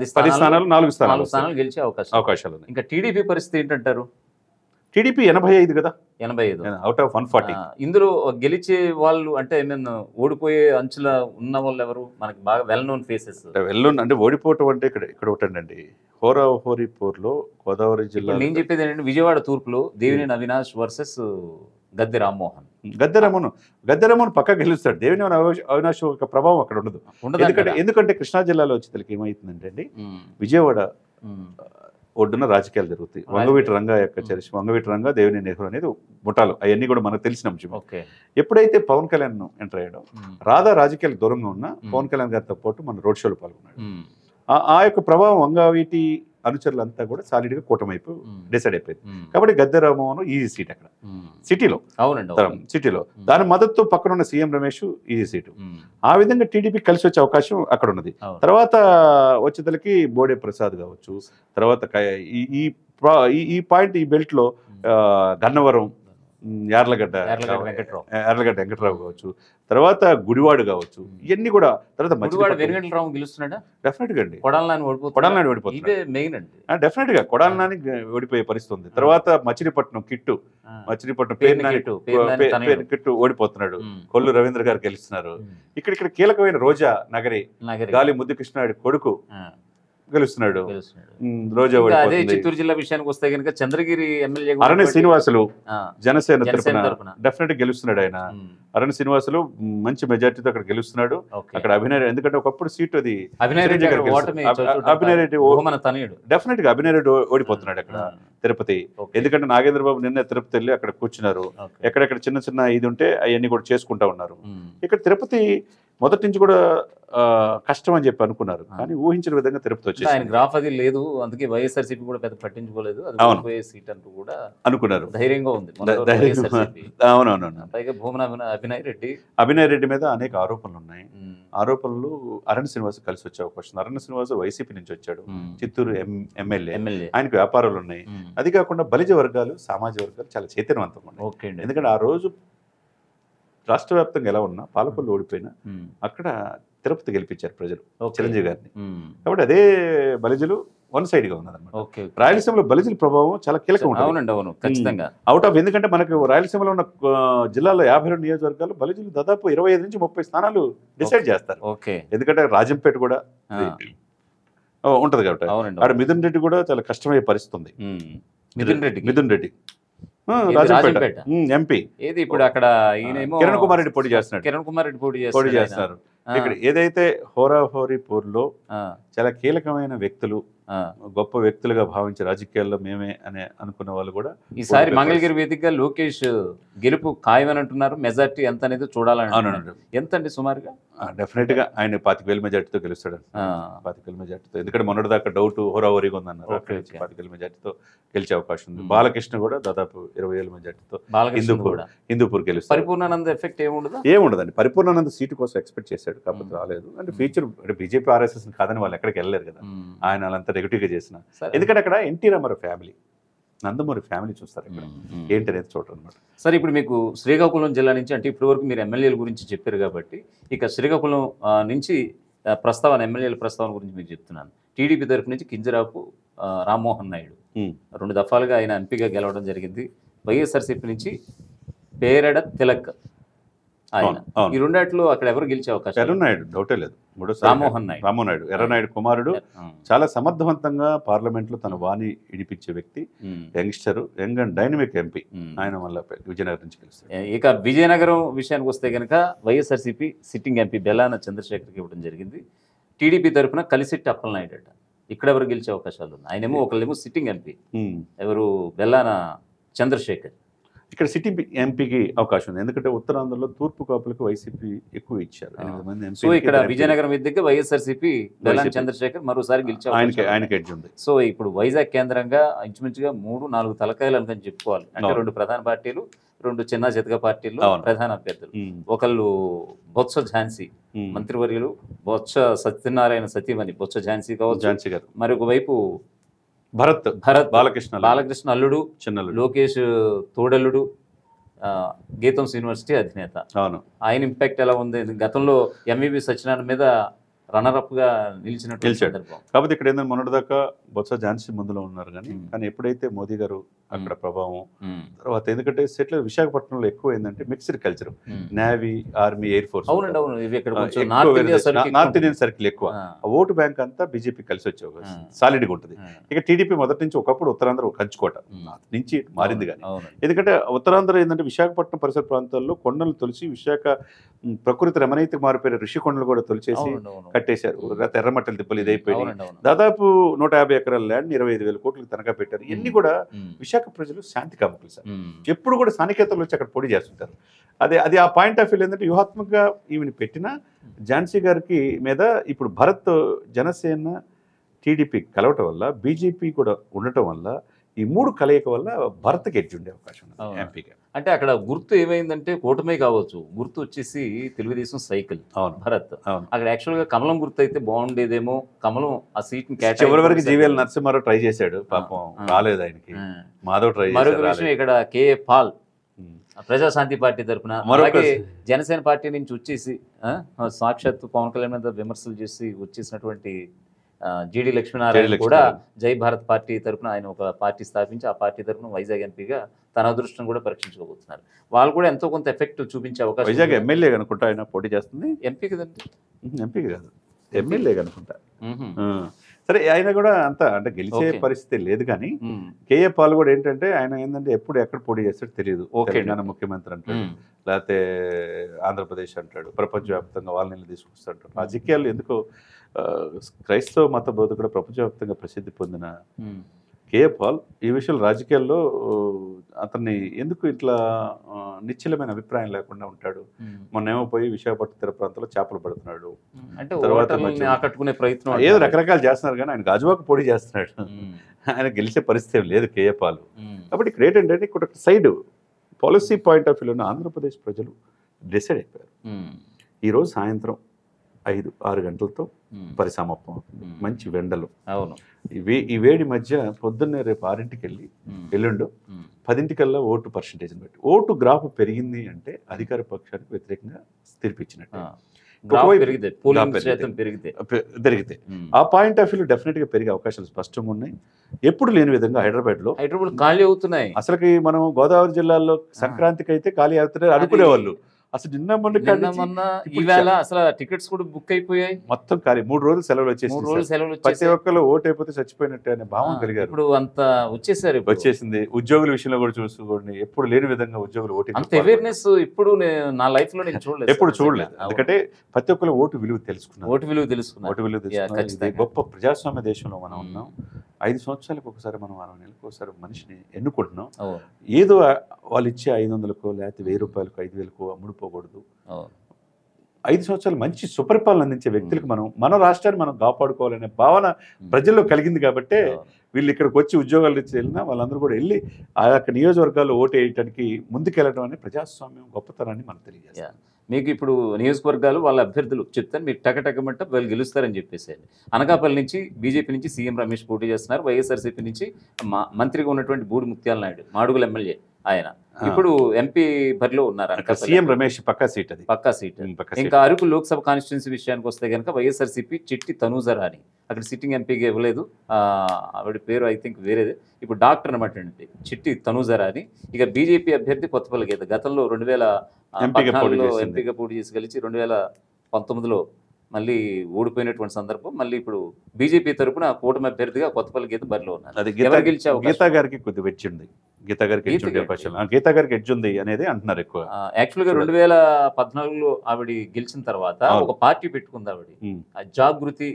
స్థానాలు, 4 స్థానాలు గెలిచే అవకాశాలు ఉన్నాయి. ఇంకా టీడీపీ పరిస్థితి ఏంటంటారు? టీడీపీ 85 కదా, 85 అవుట్ ఆఫ్ 140. ఇందులో గెలిచే వాళ్ళు అంటే ఓడిపోయే అంచుల ఉన్న వాళ్ళు ఎవరు? మనకి బాగా వెల్ నోన్ ఫేసెస్. అంటే ఓడిపోవటం అంటే ఇక్కడ ఒకటండి, హోరాహోరీపూర్లో గోదావరి జిల్లా. నేను చెప్పేది ఏంటంటే విజయవాడ తూర్పులో దేవినేని అవినాష్ వర్సెస్ గద్దె రామ్మోహన్ పక్కా గెలుస్తాడు. దేవినేని అవినాష్ ఒక ప్రభావం అక్కడ ఉండదు. ఎందుకంటే కృష్ణా జిల్లాలో వచ్చేసరికి ఏమవుతుందంటే అండి, విజయవాడ ఒడ్డున రాజకీయాలు జరుగుతాయి. వంగవీటి రంగా యొక్క చరిత్ర, వంగవీటి రంగా, దేవినేని నెహ్రూ అనేది ముఠాలు, అవన్నీ కూడా మనకు తెలిసిన అంశం. ఎప్పుడైతే పవన్ కళ్యాణ్ ఎంటర్ అయ్యాడో, రాధా రాజకీయాలకు దూరంగా ఉన్న పవన్ కళ్యాణ్ గారితో పాటు మన రోడ్ షోలో పాల్గొన్నాడు. ఆ యొక్క ప్రభావం వంగవీటి అనుచరులంతా కూడా సాలిడ్గా కూటమైపు డిసైడ్ అయిపోయింది. కాబట్టి గద్దె రామ్మోహన్ ఈజీ సీట్ అక్కడ సిటీలో. అవునండి, సిటీలో దాని మద్దతు పక్కన ఉన్న సీఎం రమేష్ ఈజీ సీటు. ఆ విధంగా టీడీపీ కలిసి వచ్చే అవకాశం అక్కడ ఉన్నది. తర్వాత వచ్చేతలకి బోడే ప్రసాద్ కావచ్చు, తర్వాత ఈ పాయింట్ ఈ బెల్ట్ లో గన్నవరం, యార్లగడ్డ వెంకటరావు కావచ్చు, తర్వాత గుడివాడు కావచ్చు, ఇవన్నీ కూడా. తర్వాత వెంకటరావు గెలుస్తున్నాడా? డెఫినెట్ గా అండి. కొడాలని ఓడిపోతుంది డెఫినెట్ గా. కొడాలని ఓడిపోయే పరిస్థితి ఉంది. తర్వాత మచిలీపట్నం కిట్టు ఓడిపోతున్నాడు. కొల్లు రవీంద్ర గారు గెలుస్తున్నారు. ఇక్కడ కీలకమైన రోజా నగరి గాలి ముద్దు కృష్ణాడి కొడుకు గెలుస్తున్నాడు. రోజా చిత్తూరు జిల్లా విషయానికి వస్తే కనుక చంద్రగిరి ఎమ్మెల్యే అరణ్య శ్రీనివాసులు జనసేన తరఫున డెఫినెట్ గెలుస్తున్నాడు. ఆయన అరణ్య శ్రీనివాసులు మంచి మెజార్టీతో అక్కడ గెలుస్తున్నాడు. అక్కడ అభినయ్, ఎందుకంటే ఒకప్పుడు సీట్ అది అభినయ్ రెడ్డి డెఫినెట్ గా అభినయ్ రెడ్డి ఓడిపోతున్నాడు అక్కడ తిరుపతి. ఎందుకంటే నాగేంద్ర బాబు నిన్న తిరుపతి వెళ్ళి అక్కడ కూర్చున్నారు. ఎక్కడెక్కడ చిన్న చిన్న ఇది ఉంటే అవన్నీ కూడా చేసుకుంటా ఉన్నారు. ఇక్కడ తిరుపతి మొదటి నుంచి కూడా కష్టం అని చెప్పి అనుకున్నారు, కానీ ఊహించిన విధంగా తిరుపతి వచ్చేసి ఆయన గ్రాఫ్ అది లేదు, అందుకే వైఎస్ఆర్సీపీ కూడా పెద్ద పట్టించుకోలేదు, సీట్ అంటూ కూడా అనుకున్నారు. ధైర్యంగా ఉంది. అవునవును. పైగా భూమన అభినయ్ రెడ్డి మీద అనేక ఆరోపణలు ఉన్నాయి. ఆరోపణలు అరణ్య శ్రీనివాస్ కలిసి వచ్చే అవకాశం. అరణ్య శ్రీనివాస్ వైసీపీ నుంచి వచ్చాడు, చిత్తూరు ఎమ్మెల్యే, ఆయనకు వ్యాపారాలు ఉన్నాయి. అది కాకుండా బలిజ వర్గాలు, సామాజిక వర్గాలు చాలా చైతన్యవంతంగా ఉన్నాయి. ఎందుకంటే ఆ రోజు రాష్ట్ర వ్యాప్తంగా ఎలా ఉన్నా, పాలకొల్లు ఓడిపోయినా అక్కడ తిరుపతి గెలిపించారు ప్రజలు చిరంజీవి గారిని. కాబట్టి అదే బలిజలు వన్ సైడ్ గా ఉన్నదన్నమాట. రాయలసీమలో బలిజల ప్రభావం చాలా కీలకం ఉంటుంది. అవుట్ ఆఫ్, ఎందుకంటే మనకు రాయలసీమలో ఉన్న జిల్లాలో 52 నియోజకవర్గాలు బలిజలు దాదాపు 25 నుంచి 30 స్థానాలు డిసైడ్ చేస్తారు. ఎందుకంటే రాజంపేట కూడా ఉంటది కాబట్టి అక్కడ మిథున్ రెడ్డి కూడా చాలా కష్టమయ్యే పరిస్థితి ఉంది. మిథున్ రెడ్డి రాజంపేట ఎంపీ. ఇప్పుడు అక్కడ కిరణ్ కుమార్ రెడ్డి పోటీ చేస్తున్నారు. ఇక్కడ ఏదైతే హోరాహోరీ పోర్లో చాలా కీలకమైన వ్యక్తులు, గొప్ప వ్యక్తులుగా భావించే రాజకీయాల్లో మేమే అని అనుకున్న వాళ్ళు కూడా ఈసారి మంగళగిరి వేదికగా లోకేష్ గెలుపు ఖాయమని అంటున్నారు. మెజార్టీ ఎంత అనేది చూడాలని. ఎంత అండి సుమారుగా? డెఫినెట్ గా ఆయన 25,000 మెజార్టీతో గెలుస్తాడు. 25,000 మెజార్టీతో. ఎందుకంటే మొన్నటిదాకా డౌట్ హోరాహోరీగా ఉందన్నారు. 25,000 మెజార్టీతో గెలిచే అవకాశం ఉంది. బాలకృష్ణ కూడా దాదాపు 20,000 మెజార్టీతో హిందూపూర్ గెలుస్తారు. పరిపూర్ణానంద ఎఫెక్ట్ ఏముండదండి. పరిపూర్ణానంద సీటు కోసం ఎక్స్పెక్ట్ చేశాడు, కాకపోతే రాలేదు. అంటే ఫ్యూచర్ అంటే బీజేపీ ఆర్ఎస్ఎస్ కాదని వాళ్ళు ఎక్కడికి వెళ్ళలేరు కదా, ఆయన వాళ్ళంతా నెగిటివ్ గా చేసిన. ఎందుకంటే అక్కడ ఎన్టీ రామారావు ఫ్యామిలీ, నందమూరి ఫ్యామిలీ చూస్తారు ఇక్కడ, ఏంటనేది చూడటం అనమాట. సరే, ఇప్పుడు మీకు శ్రీకాకుళం జిల్లా నుంచి, అంటే ఇప్పటి వరకు మీరు ఎమ్మెల్యేల గురించి చెప్పారు కాబట్టి, ఇక శ్రీకాకుళం నుంచి ప్రస్తావన, ఎమ్మెల్యేల ప్రస్తావన గురించి మీకు చెప్తున్నాను. టీడీపీ తరఫు నుంచి కింజరాపు రామ్మోహన్ నాయుడు 2 దఫాలుగా ఆయన ఎంపీగా గెలవడం జరిగింది. వైఎస్ఆర్సీపీ నుంచి పేరెడ తిలక్ ఆయన. ఈ రెండాట్లో అక్కడ ఎవరు గెలిచే అవకాశం? ఎర్రనాయుడు, డౌటే లేదు. రామ్మోహన్ నాయుడు ఎర్రనాయుడు కుమారుడు, చాలా సమర్థవంతంగా పార్లమెంట్ లో తన వాణి ఇడిపించే వ్యక్తి, youngster, young and dynamic MP. ఆయన మళ్ళీ విజయనగరం నుంచి గెలుస్తారు. ఇక విజయనగరం విషయానికి వస్తే కనుక వైఎస్ఆర్సీపీ సిట్టింగ్ ఎంపీ బెల్లాన చంద్రశేఖర్కి ఇవ్వడం జరిగింది. టీడీపీ తరఫున కలిసిట్టి అప్పలనాయుడు అట. ఇక్కడ ఎవరు గెలిచే అవకాశాలు ఉన్నాయి? ఆయనేమో ఒకళ్ళేమో సిట్టింగ్ ఎంపీ, ఎవరు బెల్లాన చంద్రశేఖర్. ఇక్కడ సిటీ ఎంపీకి అవకాశం ఉంది, ఎందుకంటే ఉత్తరాంధ్రలో తూర్పు కాపులకు వైసీపీ ఎక్కువ ఇచ్చారు. సో ఇక్కడ విజయనగరం విద్యకి వైఎస్ఆర్సీపీ బెల్లాన చంద్రశేఖర్ మరోసారి గెలిచే ఆయనకి ఎడ్జ్ ఉంది. సో ఇప్పుడు వైజాగ్ కేంద్రంగా ఇంచుమించుగా 3-4 తలకాయలు అనుకని చెప్పుకోవాలి. అంటే 2 ప్రధాన పార్టీలు, 2 చిన్న చితక పార్టీలు ప్రధాన అభ్యర్థులు. ఒకళ్ళు బొత్స ఝాన్సీ మంత్రివర్యులు, బొత్స సత్యనారాయణ సతీమణి బొత్స ఝాన్సీ కావచ్చు, మరొక వైపు భరత్ బాలకృష్ణ అల్లుడు, లోకేష్ తోడల్లుడు, గీతంస్ యూనివర్సిటీ అధినేత. ఆయన ఇంపాక్ట్ ఎలా ఉంది? గతంలో ఎంవివి సత్యనారాయణ మీద రన్నరప్ గా నిలిచాడు. కాబట్టి ఇక్కడ ఏంటంటే మొన్నటిదాకా బొత్స ఝాన్సీ ముందులో ఉన్నారు, కానీ ఎప్పుడైతే మోదీ గారు అక్కడ ప్రభావం తర్వాత, ఎందుకంటే సెటిల్ విశాఖపట్నంలో ఎక్కువ ఏంటంటే mixed culture, navy, army, air force, north Indian circle ఎక్కువ. ఓటు బ్యాంక్ అంతా బీజేపీ కలిసి వచ్చే సాలిడ్ గా ఉంటుంది. ఇక టీడీపీ మొదటి నుంచి ఒకప్పుడు ఉత్తరాంధ్ర కంచుకోట నుంచి మారింది, కానీ ఎందుకంటే ఉత్తరాంధ్ర ఏంటంటే విశాఖపట్నం పరిసర ప్రాంతాల్లో కొండలు తొలిచి, విశాఖ ప్రకృతి రమణీయత మారిపోయిన ఋషికొండలు కూడా తొలిచేసి కట్టేశారు. ఎర్రమట్టల దిబ్బలు ఇదైపోయి దాదాపు 150 ఎకరాల ల్యాండ్ 25,000 కోట్లకు తనఖా పెట్టారు. ఇవన్నీ కూడా విశాఖ ప్రజలు శాంతి కాముకులు సార్. ఎప్పుడు కూడా స్థానికేతలు వచ్చి అక్కడ పొడి చేస్తుంటారు. అది ఆ పాయింట్ ఆఫ్ వ్యూ ఏంటంటే వ్యూహాత్మకంగా ఈమెను పెట్టిన ఝాన్సీ గారికి మీద ఇప్పుడు భరత్ జనసేన టీడీపీ కలవటం వల్ల, బీజేపీ కూడా ఉండటం వల్ల, ఈ 3 కలయిక వల్ల భరత్కి ఎడ్జ్ ఉండే అవకాశం ఉంది అవును. ఎంపీగా. అంటే అక్కడ గుర్తు ఏమైందంటే కూటమే కావచ్చు, గుర్తు వచ్చేసి తెలుగుదేశం సైకిల్ అవును భరత్. అవును. అక్కడ యాక్చువల్గా కమలం గుర్తు అయితే బాగుండేదేమో, కమలం ఆ సీట్ని చివరి వరకు జీవీఎల్ నరసింహారావు ట్రై చేశాడు, పాపం రాలేదు ఆయనకి. మాధవ్ ట్రై మరొక చేశాడు, విషయం ఇక్కడ కేఏ పాల్ ప్రజాశాంతి పార్టీ తరఫున, అలాగే జనసేన పార్టీ నుంచి వచ్చేసి సాక్షాత్ పవన్ కళ్యాణ్ మీద విమర్శలు చేసి వచ్చేసినటువంటి జిడి లక్ష్మీనారాయణ కూడా జై భారత్ పార్టీ తరఫున ఆయన ఒక పార్టీ స్థాపించి ఆ పార్టీ తరఫున వైజాగ్ ఎంపీగా తన అదృష్టం కూడా పరీక్షించుకోబోతున్నారు. వాళ్ళు కూడా ఎంతో కొంత ఎఫెక్ట్ చూపించే అవకాశం. వైజాగ్ ఎమ్మెల్యే అనుకుంటా ఆయన పోటీ చేస్తుంది. ఎంపీ కదండి, ఎంపీ కాదు ఎమ్మెల్యే అనుకుంటా. సరే ఆయన కూడా అంత అంటే గెలిచే పరిస్థితి లేదు, కానీ కేఏ పాల్ కూడా ఏంటంటే ఆయన ఏంటంటే ఎప్పుడు ఎక్కడ పోటీ చేస్తాడో తెలియదు. తెలంగాణ ముఖ్యమంత్రి అంటాడు, లేకపోతే ఆంధ్రప్రదేశ్ అంటాడు, ప్రపంచవ్యాప్తంగా వాళ్ళని తీసుకొస్తాడు. రాజకీయాలు ఎందుకో క్రైస్తవ మత బోధకుడు ప్రపంచవ్యాప్తంగా ప్రసిద్ధి పొందిన కేఏ పాల్ ఈ విషయంలో రాజకీయాల్లో అతన్ని ఎందుకు ఇట్లా నిశ్చలమైన అభిప్రాయం లేకుండా ఉంటాడు. మొన్నేమో పోయి విశాఖపట్నం తీర ప్రాంతంలో చేపలు పడుతున్నాడు, తర్వాత ఆకట్టుకునే ప్రయత్నం ఏదో రకరకాలు చేస్తున్నారు, కానీ ఆయన గాజువాక పోటీ చేస్తున్నాడు. ఆయన గెలిచే పరిస్థితి లేదు కేఏ పాల్. కాబట్టి ఇక్కడ ఏంటంటే ఇక్కడ సైడ్ పాలసీ పాయింట్ ఆఫ్ వ్యూలో ఆంధ్రప్రదేశ్ ప్రజలు డిసైడ్ అయిపోయారు. ఈరోజు సాయంత్రం 5-6 గంటలతో పరిసమాప్తం అవుతుంది. మంచి వెండలు, ఈ వేడి మధ్య పొద్దున్నే రేపు 6ంటికి వెళ్ళి ఎల్లుండు 10ంటికల్లా ఓటు పర్సంటేజ్ని బట్టి ఓటు గ్రాఫ్ పెరిగింది అంటే అధికార పక్షానికి వ్యతిరేకంగా తీర్పిచ్చినట్టు. పెరిగితే ఆ పాయింట్ ఆఫ్ వ్యూ డెఫినెట్ గా పెరిగే అవకాశాలు స్పష్టంగా ఉన్నాయి. ఎప్పుడు లేని విధంగా హైదరాబాద్ ఖాళీ అవుతున్నాయి. అసలుకి మనం గోదావరి జిల్లాలో సంక్రాంతికి అయితే ఖాళీ అవుతున్నాయి అనుకునేవాళ్ళు. అసలు నిన్న మొన్న అసలు టికెట్స్ కూడా బుక్ అయిపోయాయి, మొత్తం ఖాళీ. 3 రోజులు సెలవులు వచ్చేసి ప్రతి ఒక్కరు ఓటు అయిపోతే చచ్చిపోయినట్టు అనే భావం కలిగారు. ఇప్పుడు అంత వచ్చేసింది. ఉద్యోగుల విషయంలో కూడా చూసుకోండి, ఎప్పుడు లేని విధంగా ఉద్యోగులు ఓటు అవేర్నెస్ ఇప్పుడు నా లైఫ్ లో నేను చూడలేదు, ఎప్పుడు చూడలేదు. ఎందుకంటే ప్రతి ఒక్కరు ఓటు విలువ తెలుసుకున్నారు. ఓటు విలువ తెలుసుకున్నారు. గొప్ప ప్రజాస్వామ్య దేశంలో మనం ఉన్నాం. 5 సంవత్సరాలకు ఒకసారి మనం 6 నెలలకు ఒకసారి మనిషిని ఎన్నుకుంటున్నాం. ఏదో వాళ్ళు ఇచ్చే 500కో లేకపోతే 1000 రూపాయలకు 5000కో అమ్ముడుపోకూడదు. 5 సంవత్సరాలు మంచి సుపరిపాలన అందించే వ్యక్తులకు మన రాష్ట్రాన్ని మనం కాపాడుకోవాలనే భావన ప్రజల్లో కలిగింది. కాబట్టి వీళ్ళు ఇక్కడికి వచ్చి ఉద్యోగాలు ఇచ్చి వెళ్ళినా వాళ్ళందరూ కూడా వెళ్ళి ఆ యొక్క నియోజకవర్గాల్లో ఓటు వేయడానికి ముందుకెళ్ళడం అనే ప్రజాస్వామ్యం గొప్పతనాన్ని మనకు తెలియజేస్తారు. మీకు ఇప్పుడు నియోజకవర్గాలు వాళ్ళ అభ్యర్థులు చెప్తాను, మీరు టకటకమంటే వాళ్ళు గెలుస్తారని చెప్పేసి. అనకాపల్లి నుంచి బీజేపీ నుంచి సీఎం రమేష్ పోటీ చేస్తున్నారు, వైఎస్ఆర్సీపీ నుంచి మంత్రిగా ఉన్నటువంటి బూడి ముత్యాల నాయుడు మాడుగుల ఎమ్మెల్యే ఆయన ఇప్పుడు ఎంపీ బరిలో ఉన్నారు. సీఎం రమేష్ పక్కా సీట్. ఇంకా అరకు లోక్సభ కాన్స్టిట్యున్సీ విషయానికి వస్తే కనుక వైఎస్ఆర్సీపీ చిట్టి తనూజరా అని అక్కడ సిట్టింగ్ ఎంపీగా ఇవ్వలేదు, ఆవిడ పేరు ఐ థింక్ వేరేది, ఇప్పుడు డాక్టర్ అనమాట అండి చిట్టి తనూజరా అని. ఇక బీజేపీ అభ్యర్థి కొత్తపల్లి గీత గతంలో 2014లో ఎంపీగా పోటీ చేసి గెలిచి 2019లో మళ్ళీ ఓడిపోయినటువంటి సందర్భం. మళ్ళీ ఇప్పుడు బీజేపీ తరఫున కూటమి అభ్యర్థిగా కొత్తపల్లి గీత బరిలో ఉన్నారు. గీతా గారికి కొద్ది వెచ్చి ఉంది, గీతా గారికి ఎడ్జ్ ఉంది అనేది అంటున్నారు ఎక్కువ. యాక్చువల్గా 2014లో ఆవిడ గెలిచిన తర్వాత ఒక పార్టీ పెట్టుకుంది ఆవిడ, జాగృతి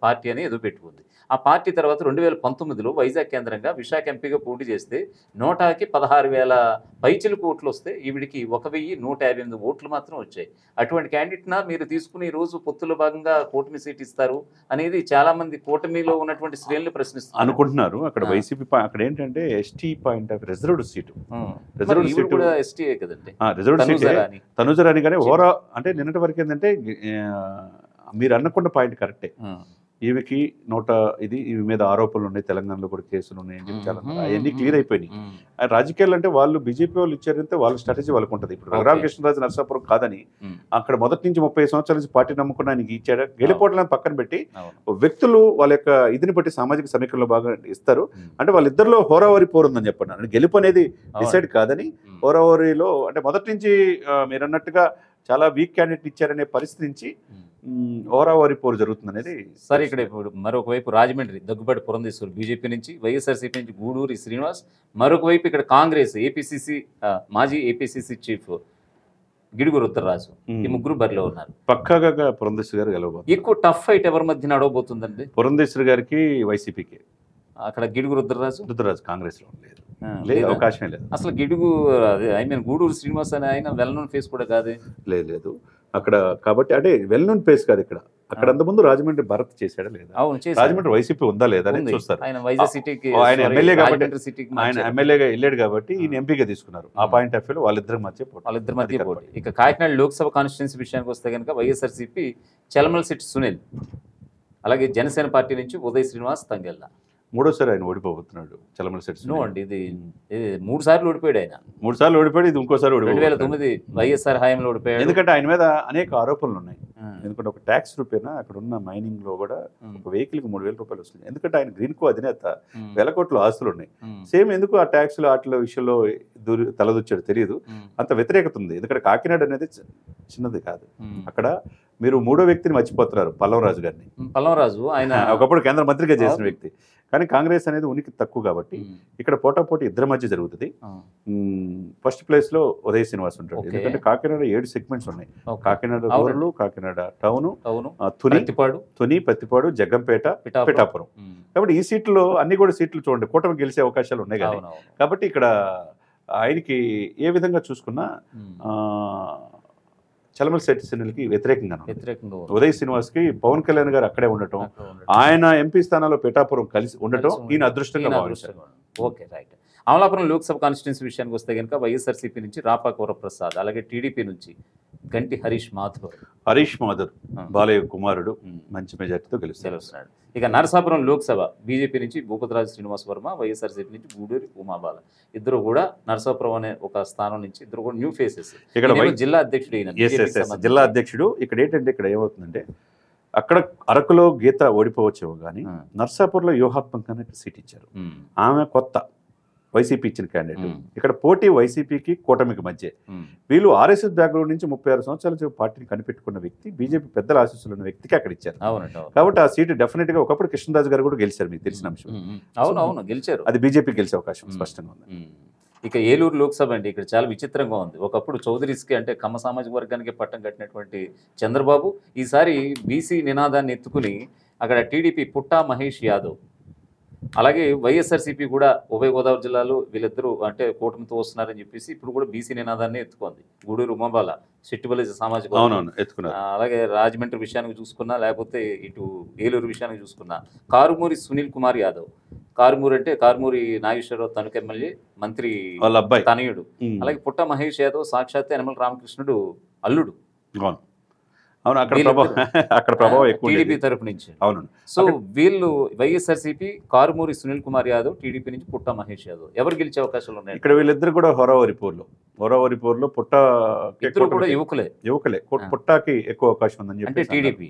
పార్టీ అని ఏదో పెట్టుకుంది. ఆ పార్టీ తర్వాత 2019లో వైజాగ్ కేంద్రంగా విశాఖ ఎంపీగా పోటీ చేస్తే 100కి 16,000 పైచిలకు ఓట్లు వస్తే ఈవిడికి 1,158 ఓట్లు మాత్రం వచ్చాయి. అటువంటి క్యాండిడేట్నా మీరు తీసుకుని ఈ రోజు పొత్తులో భాగంగా కూటమి సీట్ ఇస్తారు అనేది చాలా మంది కూటమిలో ఉన్నటువంటి శ్రేణులు ప్రశ్నిస్తారు అనుకుంటున్నారు. అక్కడ వైసీపీ అక్కడ ఏంటంటే ST point of reserved seat, కూడా ఎస్టీఏ కదండి, రిజర్వ్డ్ సీట్ తనుజరాని. కానీ ఓవరా అంటే నిన్నటి వరకు ఏంటంటే మీరు అనుకున్న పాయింట్ కరెక్టే. ఈమెకి ఈమె మీద ఆరోపణలు ఉన్నాయి, తెలంగాణలో కూడా కేసులు ఉన్నాయి అని చెప్పి అవన్నీ క్లియర్ అయిపోయినాయి. రాజకీయాలు అంటే వాళ్ళు బీజేపీ వాళ్ళు ఇచ్చారంటే వాళ్ళ స్ట్రాటజీ వాళ్ళకు ఉంటుంది. ఇప్పుడు రఘురామకృష్ణరాజు నరసాపురం కాదని అక్కడ మొదటి నుంచి 30 సంవత్సరాల నుంచి పార్టీ నమ్ముకున్న ఆయనకి ఇచ్చాడు. గెలిపోవట్లని పక్కన పెట్టి వ్యక్తులు వాళ్ళ యొక్క ఇదిని బట్టి సామాజిక సమీకరణలో బాగా ఇస్తారు. అంటే వాళ్ళిద్దరిలో హోరావరి పోరు ఉందని చెప్పండి. అంటే గెలుపు అనేది డిసైడ్ కాదని హోరావరిలో అంటే మొదటి నుంచి మీరు అన్నట్టుగా చాలా వీక్ క్యాండిడేట్ ఇచ్చారనే పరిస్థితి నుంచి ఓరావరి పోరు జరుగుతుంది అనేది. సరే ఇక్కడ ఇప్పుడు మరొక వైపు రాజమండ్రి దగ్గుబాటి పురంధేశ్వరి బీజేపీ నుంచి, వైఎస్ఆర్సీపీ నుంచి గూడూరి శ్రీనివాస్, మరొక వైపు ఇక్కడ కాంగ్రెస్ ఏపీసీసీ మాజీ ఏపీసీసీ చీఫ్ గిడుగు రుద్రరాజు, ఈ ముగ్గురు బరిలో ఉన్నారు. పక్కాగా పురంధేశ్వరి గారు గెలవబోతున్నారు. ఎక్కువ టఫ్ ఫైట్ ఎవరి మధ్య నడవబోతుందండి? పురంధేశ్వరి గారికి వైసీపీకి, అక్కడ గిడుగు రుద్రరాజు కాంగ్రెస్ లో లేదు, అవకాశమే లేదు అసలు. గిడుగు గూడూరు శ్రీనివాస్ అని ఆయన వెల్ నోన్ ఫేస్ కూడా కాదే. లేదు అక్కడ. కాబట్టి అంటే వెల్ నోన్ ఫేస్ కాదు, ఇక్కడ అక్కడ అంతకుముందు రాజమండ్రి భరత్ చేశాడా లేదా, అవును చేశాడు. రాజమండ్రి వైసీపీ ఉందా లేదా అని ఉంది. చూస్తారు. ఆయన వైజాగ్ సిటీకి ఆయన ఎమ్మెల్యే కాబట్టి రాజమండ్రి సిటీకి ఆయన మార్చారు. ఎమ్మెల్యేగా వెళ్ళాడు కాబట్టి ఈయన ఎంపీగా తీసుకున్నారు. ఆ పాయింట్ ఆఫ్ వ్యూలో వాళ్ళిద్దరి మధ్య పోటీ. వాళ్ళిద్దరి మధ్య అధికార పోటీ. ఇక కాకినాడ లోక్సభ కాన్స్టిట్యున్సీ విషయానికి వస్తే కనుక వైఎస్ఆర్సీపీ చలమలశెట్టి సునీల్, అలాగే జనసేన పార్టీ నుంచి ఉదయ్ శ్రీనివాస్ తంగెళ్ళ. మూడోసారి ఆయన ఓడిపోతున్నాడు చలమలశెట్టి నో సునీల్. అండి, ఇది 3 సార్లు ఓడిపోయాడు ఆయన. 3 సార్లు ఓడిపోయాడు, ఇది ఇంకోసారి ఓడిపోయాడు. 2009 వైఎస్ఆర్ హయాంలో ఓడిపోయాడు. ఎందుకంటే ఆయన మీద అనేక ఆరోపణలు ఉన్నాయి. ఆ. ఎందుకంటే ఒక ట్యాక్స్ రూపేనా అక్కడ ఉన్న మైనింగ్ లో కూడా ఒక వెహికల్కి 3,000 రూపాయలు వస్తుంది. ఎందుకంటే ఆయన గ్రీన్ కో అధినేత, వేల కోట్ల ఆస్తులు ఉన్నాయి. సేమ్ ఎందుకు ఆ ట్యాక్స్లు వాటిలో విషయంలో తలదొచ్చాడు తెలియదు. అంత వ్యతిరేకత ఉంది. ఎందుకంటే కాకినాడ అనేది చిన్నది కాదు. అక్కడ మీరు మూడో వ్యక్తిని మర్చిపోతున్నారు, పల్లవరాజు గారిని. పల్లవరాజు ఆయన ఒకప్పుడు కేంద్ర మంత్రిగా చేసిన వ్యక్తి. కానీ కాంగ్రెస్ అనేది ఉనికి తక్కువ కాబట్టి ఇక్కడ పోటాపోటీ ఇద్దరి మధ్య జరుగుతుంది. ఫస్ట్ ప్లేస్ లో ఉదయ్ శ్రీనివాస్ ఉంటాడు. ఎందుకంటే కాకినాడ 7 సెగ్మెంట్స్ ఉన్నాయి. Kakinada rural, Kakinada town, Tuni, Pattipadu, Jaggampeta, Pithapuram. కాబట్టి ఈ సీట్లో అన్ని కూడా సీట్లు చూడండి కూటమి గెలిచే అవకాశాలు ఉన్నాయి కానీ. కాబట్టి ఇక్కడ ఆయనకి ఏ విధంగా చూసుకున్నా చలమలశెట్టి సునీల్కి వ్యతిరేకంగా ఉదయ్ శ్రీనివాస్కి పవన్ కళ్యాణ్ గారు అక్కడే ఉండటం, ఆయన ఎంపీ స్థానాల్లో పిఠాపురం కలిసి ఉండటం ఈయన అదృష్టంగా భావించారు. Okay right. Amalapuram Lok Sabha constituency విషయానికి వస్తే కనుక వైఎస్ఆర్సీపీ నుంచి రాపాక వరప్రసాద్, అలాగే టీడీపీ నుంచి గంటి హరీష్ మాథూర్. బాలయ్య కుమారుడు మంచి మెజార్టీతో గెలుస్తున్నాడు. ఇక నరసాపురం లోక్సభ బీజేపీ నుంచి భూపతిరాజు శ్రీనివాస్ వర్మ, వైఎస్ఆర్సీపీ నుంచి గూడూరి ఉమాబాల. ఇద్దరు కూడా నరసాపురం అనే ఒక స్థానం నుంచి ఇద్దరు కూడా న్యూ ఫేసెస్. ఇక్కడ జిల్లా అధ్యక్షుడు, జిల్లా అధ్యక్షుడు. ఇక్కడ ఏంటంటే ఇక్కడ ఏమవుతుందంటే అక్కడ అరకులో గీత ఓడిపోవచ్చేమో కానీ నర్సాపూర్లో వ్యూహాత్మకంగా సీట్ ఇచ్చారు. ఆమె కొత్త వైసీపీ ఇచ్చిన క్యాండిడేట్. ఇక్కడ పోటీ వైసీపీకి కూటమికి మధ్య. వీళ్ళు ఆర్ఎస్ఎస్ బ్యాక్గ్రౌండ్ నుంచి 36 సంవత్సరాల పార్టీని కనిపెట్టుకున్న వ్యక్తి, బీజేపీ పెద్దల ఆశీస్సులు ఉన్న వ్యక్తికి అక్కడ ఇచ్చారు. కాబట్టి ఆ సీటు డెఫినెట్ గా ఒకప్పుడు కృష్ణరాజు గారు కూడా గెలిచారు, మీకు తెలిసిన అంశం. అవునవును గెలిచారు. అది బీజేపీ గెలిచే అవకాశం స్పష్టంగా ఉంది. ఇక ఏలూరు లోక్సభ అండి, ఇక్కడ చాలా విచిత్రంగా ఉంది. ఒకప్పుడు చౌదరీస్కి అంటే కమ్మ సామాజిక వర్గానికి పట్టం కట్టినటువంటి చంద్రబాబు ఈసారి బీసీ నినాదాన్ని ఎత్తుకుని అక్కడ టీడీపీ పుట్టా మహేష్ యాదవ్, అలాగే వైఎస్ఆర్సీపీ కూడా ఉభయ గోదావరి జిల్లాలో వీళ్ళిద్దరూ అంటే కూటమితో వస్తున్నారని చెప్పేసి ఇప్పుడు కూడా బీసీ నినాదాన్ని ఎత్తుకుంది. గూడూరు ఉమాబాల, శెట్టిబలి సామాజిక అలాగే రాజమండ్రి విషయానికి చూసుకున్నా, లేకపోతే ఇటు ఏలూరు విషయానికి చూసుకున్నా కారుమూరి సునీల్ కుమార్ యాదవ్. కారుమూరి అంటే కారుమూరి నాగేశ్వరరావు తణుకు ఎమ్మెల్యే, మంత్రి తనయుడు. అలాగే పుట్ట మహేష్ యాదవ్ సాక్షాత్ యనమల రామకృష్ణుడు అల్లుడు. అవును, అక్కడ ప్రభావం ఎక్కువ టీడీపీ తరపు నుంచి. అవును. సో వీళ్ళు వైఎస్ఆర్సీపీ కారుమూరి సునీల్ కుమార్ యాదవ్, టీడీపీ నుంచి పుట్ట మహేష్ యాదవ్. ఎవరు గెలిచే అవకాశాలు ఉన్నాయి? ఇక్కడ వీళ్ళిద్దరు కూడా హోరావరిపూర్లో పుట్ట కూడా యువకులే. పుట్టాకి ఎక్కువ అవకాశం ఉందని చెప్పి అంటే టీడీపీ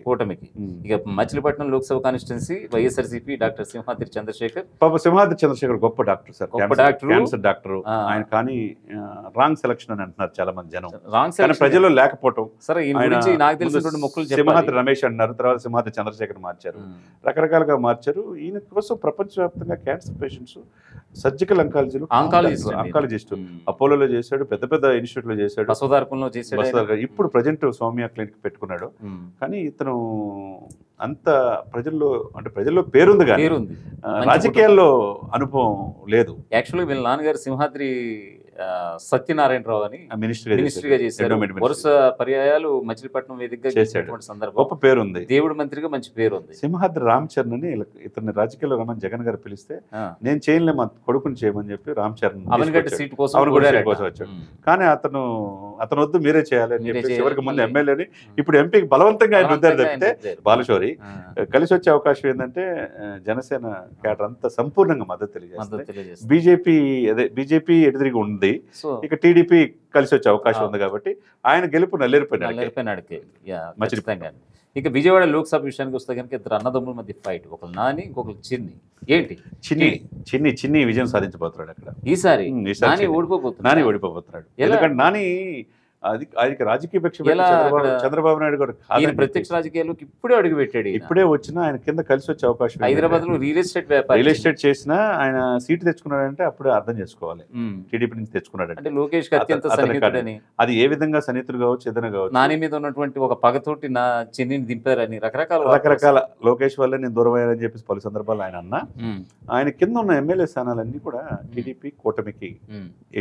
కూటమికి. ఇక మచిలీపట్నం లోక్సభ కాన్స్టిట్యున్సీ వైఎస్ఆర్సీపీ డాక్టర్ సింహాద్రి చంద్రశేఖర్ గొప్ప డాక్టర్ సార్, క్యాన్సర్ డాక్టర్ ఆయన. కానీ రాంగ్ సెలక్షన్ అని అంటున్నారు చాలా మంది జనం. ప్రజల్లో లేకపోవటం. సరే నాకు తెలిసినటువంటి మొక్కలు సింహాద్రి రమేష్ అంటున్నారు, తర్వాత సింహాద్రి చంద్రశేఖర్ మార్చారు, రకరకాలుగా మార్చారు. ఈయన కోసం ప్రపంచవ్యాప్తంగా క్యాన్సర్ పేషెంట్స్, సర్జికల్ ఆంకాలజిస్ట్ అపోలోలో చేశాడు, పెద్ద పెద్ద ఇన్స్టిట్యూట్ లో చేశాడు. ఇప్పుడు ప్రజెంట్ సౌమ్య క్లినిక్ పెట్టుకున్నాడు. కానీ ఇతను అంత ప్రజల్లో పేరుంది కానీ రాజకీయాల్లో అనుభవం లేదు. యాక్చువల్గా వీళ్ళ నాన్నగారు సింహాద్రి సత్యనారాయణరావు అని మినిస్టర్గా చేశారు. వరుస పర్యాయాలు మచిలీపట్నం వేదికగా చేసేటువంటి సందర్భం. గొప్ప పేరు ఉంది. దేవుడి మంత్రిగా మంచి పేరు ఉంది. సింహాద్రి రామచరణ్ అని ఇతన్ని రాజకీయాల్లో రమ్మని జగన్ గారు పిలిస్తే నేను చేయలే, మా కొడుకుని చేయమని చెప్పి రామచరణ్ సీట్ కోసం వచ్చాడు. కానీ అతను వద్దు మీరే చేయాలి అని చెప్పి చివరికి ముందు ఎమ్మెల్యేని ఇప్పుడు ఎంపీకి బలవంతంగా ఆయన వద్దారు తప్పితే బాలశౌరి కలిసి వచ్చే అవకాశం ఏంటంటే జనసేన కేడర్ అంతా సంపూర్ణంగా మద్దతు తెలియజేస్తుంది. బీజేపీ ఎదురుగా ఉంది. ఇక టీడీపీ కలిసి వచ్చే అవకాశం ఉంది కాబట్టి ఆయన గెలుపు నల్లేరిపోయినాడికి. ఇక విజయవాడ లోక్సభ విషయానికి వస్తే కనుక ఇద్దరు అన్నదమ్ముల మధ్య ఫైట్. ఒకరు నాని, ఇంకొకరు చిన్ని విజయం సాధించబోతున్నాడు అక్కడ ఈసారి. నాని ఓడిపోబోతున్నాడు. ఎందుకంటే నాని ఆయనకి రాజకీయ పక్షం చంద్రబాబు నాయుడు గారు ప్రత్యక్ష రాజకీయాల్లోకి ఇప్పుడే అడుగు పెట్టాడు. ఇప్పుడే వచ్చినా ఆయన కింద కలిసి వచ్చే అవకాశం. హైదరాబాద్ లో రియల్ ఎస్టేట్ చేసినా ఆయన సీటు తెచ్చుకున్నాడంటే అప్పుడే అర్థం చేసుకోవాలి టీడీపీ నుంచి తెచ్చుకున్నాడంటే. లోకేష్ అత్యంత సన్నిహితుడని, అది ఏ విధంగా సన్నిహితులు కావచ్చు, ఏదైనా కావచ్చు. నాని మీద ఉన్నటువంటి ఒక పగతోటి నా చెన్నిని దింపారని రకరకాల లోకేష్ వల్ల నేను దూరం అయ్యానని చెప్పేసి పలు సందర్భాలు ఆయన అన్నా. ఆయన కింద ఉన్న ఎమ్మెల్యే స్థానాలన్నీ కూడా టీడీపీ కూటమికి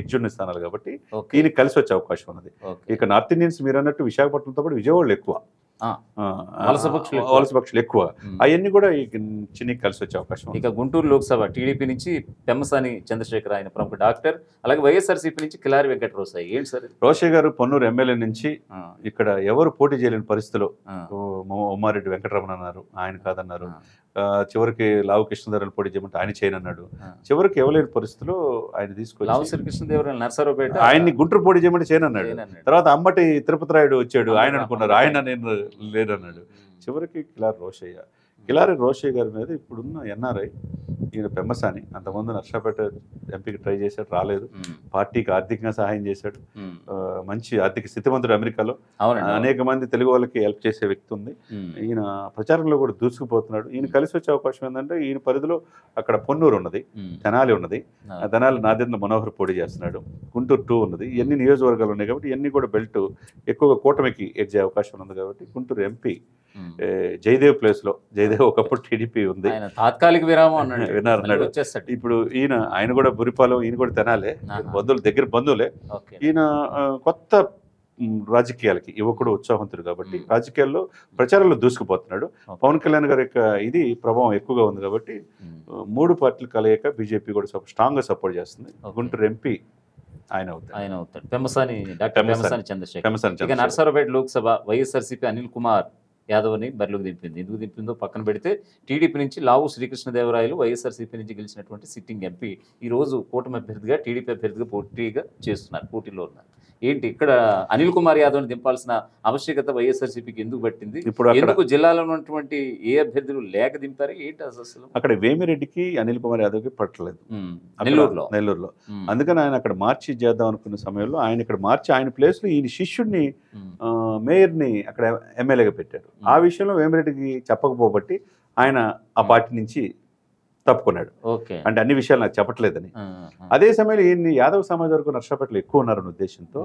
ఎడ్జున్న స్థానాలు కాబట్టి ఈయన కలిసి వచ్చే అవకాశం ఉన్నది. ఇక నార్త్ ఇండియన్స్ మీరు అన్నట్టు విశాఖపట్నంతో పాటు విజయవాడలో ఎక్కువ. వలస పక్షులు ఎక్కువ, అవన్నీ కూడా ఈ చిన్నకి కలిసి వచ్చే అవకాశం ఉంది. ఇక గుంటూరు లోక్సభ టీడీపీ నుంచి పెమ్మసాని చంద్రశేఖర్, ఆయన ప్రముఖ డాక్టర్. అలాగే వైఎస్ఆర్సీపీ నుంచి కిలారి వెంకట రోసయ్య. ఏంటి సార్? రోషయ్య గారు పొన్నూరు ఎమ్మెల్యే నుంచి ఇక్కడ ఎవరు పోటీ చేయలేని పరిస్థితిలో ఉమ్మారెడ్డి వెంకటరమణ అన్నారు, ఆయన కాదన్నారు. చివరికి లావు కృష్ణదేవరాయలు పోటీ చేయమంటే ఆయన చేయనన్నాడు. చివరికి ఎవలేని పరిస్థితిలో ఆయన తీసుకొచ్చి లావు శ్రీకృష్ణదేవరాయలు నర్సరావుపేట ఆయన్ని గుంటూరు పోటీ చేయమంటే చేయనన్నాడు. తర్వాత అమ్మటి తిరుపతి రాయుడు వచ్చాడు, ఆయన అనుకున్నారు, ఆయన నేను లేదన్నాడు. చివరికి కిలారి రోషయ్య గారి మీద ఇప్పుడున్న ఎన్ఆర్ఐ ఈయన పెమ్మసాని అంతకుముందు నర్సాపేట ఎంపీకి ట్రై చేశాడు, రాలేదు. పార్టీకి ఆర్థికంగా సహాయం చేశాడు, మంచి ఆర్థిక స్థితిమంతుడు, అమెరికాలో అనేక మంది తెలుగు వాళ్ళకి హెల్ప్ చేసే వ్యక్తి ఉంది. ఈయన ప్రచారంలో కూడా దూసుకుపోతున్నాడు. ఈయన కలిసి వచ్చే అవకాశం ఏంటంటే ఈయన పరిధిలో అక్కడ పొన్నూరు ఉన్నది, తెనాలి ఉన్నది, తెనాలి నాదెండ్ల మనోహర్ పోటీ చేస్తున్నాడు, గుంటూరు 2 ఉన్నది. ఇవన్నీ నియోజకవర్గాలు ఉన్నాయి కాబట్టి ఇవన్నీ కూడా బెల్ట్ ఎక్కువగా కూటమికి ఎగ్జే అవకాశం ఉంది. కాబట్టి గుంటూరు ఎంపీ జయదేవ్ ప్లేస్ లో, జయదేవ్ ఒకప్పుడు టీడీపీ ఉంది, తాత్కాలిక విరామం అన్నాడు, విన్నారన్నాడు. ఇప్పుడు ఆయన కూడా బురిపాలెం, ఈయన కూడా తెనాలే, బంధువులు, దగ్గర బంధువులే. ఈయన కొత్త రాజకీయాలకి యువకుడు, ఉత్సాహవంతుడు కాబట్టి రాజకీయాల్లో ప్రచారంలో దూసుకుపోతున్నాడు. పవన్ కళ్యాణ్ గారి యొక్క ఇది ప్రభావం ఎక్కువగా ఉంది కాబట్టి 3 పార్టీలు కలయిక బీజేపీ కూడా స్ట్రాంగ్ గా సపోర్ట్ చేస్తుంది. గుంటూరు ఎంపీ ఆయన అవుతాడు, పెమ్మసాని చంద్రశేఖర్. నర్సరావుపేట లోక్సభ వైఎస్ఆర్సీపీ అనిల్ కుమార్ యాదవ్ని బరిలోకి దింపింది. ఎందుకు దింపిందో పక్కన పెడితే టీడీపీ నుంచి లావు శ్రీకృష్ణదేవరాయలు, వైఎస్ఆర్సీపీ నుంచి గెలిచినటువంటి సిట్టింగ్ ఎంపీ ఈ రోజు కూటమి అభ్యర్థిగా, టీడీపీ అభ్యర్థిగా పోటీలో ఉన్నారు. ఏంటి ఇక్కడ అనిల్ కుమార్ యాదవ్ని దింపాల్సిన ఆవశ్యకత వైఎస్ఆర్సీపీకి ఎందుకు పట్టింది? ఎందుకు జిల్లాలో ఉన్నటువంటి ఏ అభ్యర్థులు లేక దింపారు? ఏంటి అసలు? అక్కడ వేమిరెడ్డికి అనిల్ కుమార్ యాదవ్కి పట్టలేదు నెల్లూరులో. అందుకని ఆయన అక్కడ మార్చి చేద్దాం అనుకున్న సమయంలో ఆయన ఇక్కడ మార్చి ఆయన ప్లేస్ లో ఈయన శిష్యుడిని మేయర్ని అక్కడ ఎమ్మెల్యేగా పెట్టారు. ఆ విషయంలో వేమిరెడ్డికి చెప్పకపోబట్టి ఆయన ఆ పార్టీ నుంచి తప్పుకున్నాడు. అంటే అన్ని విషయాలు నాకు చెప్పట్లేదని. అదే సమయంలో ఈయన్ని యాదవ్ సమాజ వర్గం నర్సాపేటలో ఎక్కువ ఉన్నారన్న ఉద్దేశంతో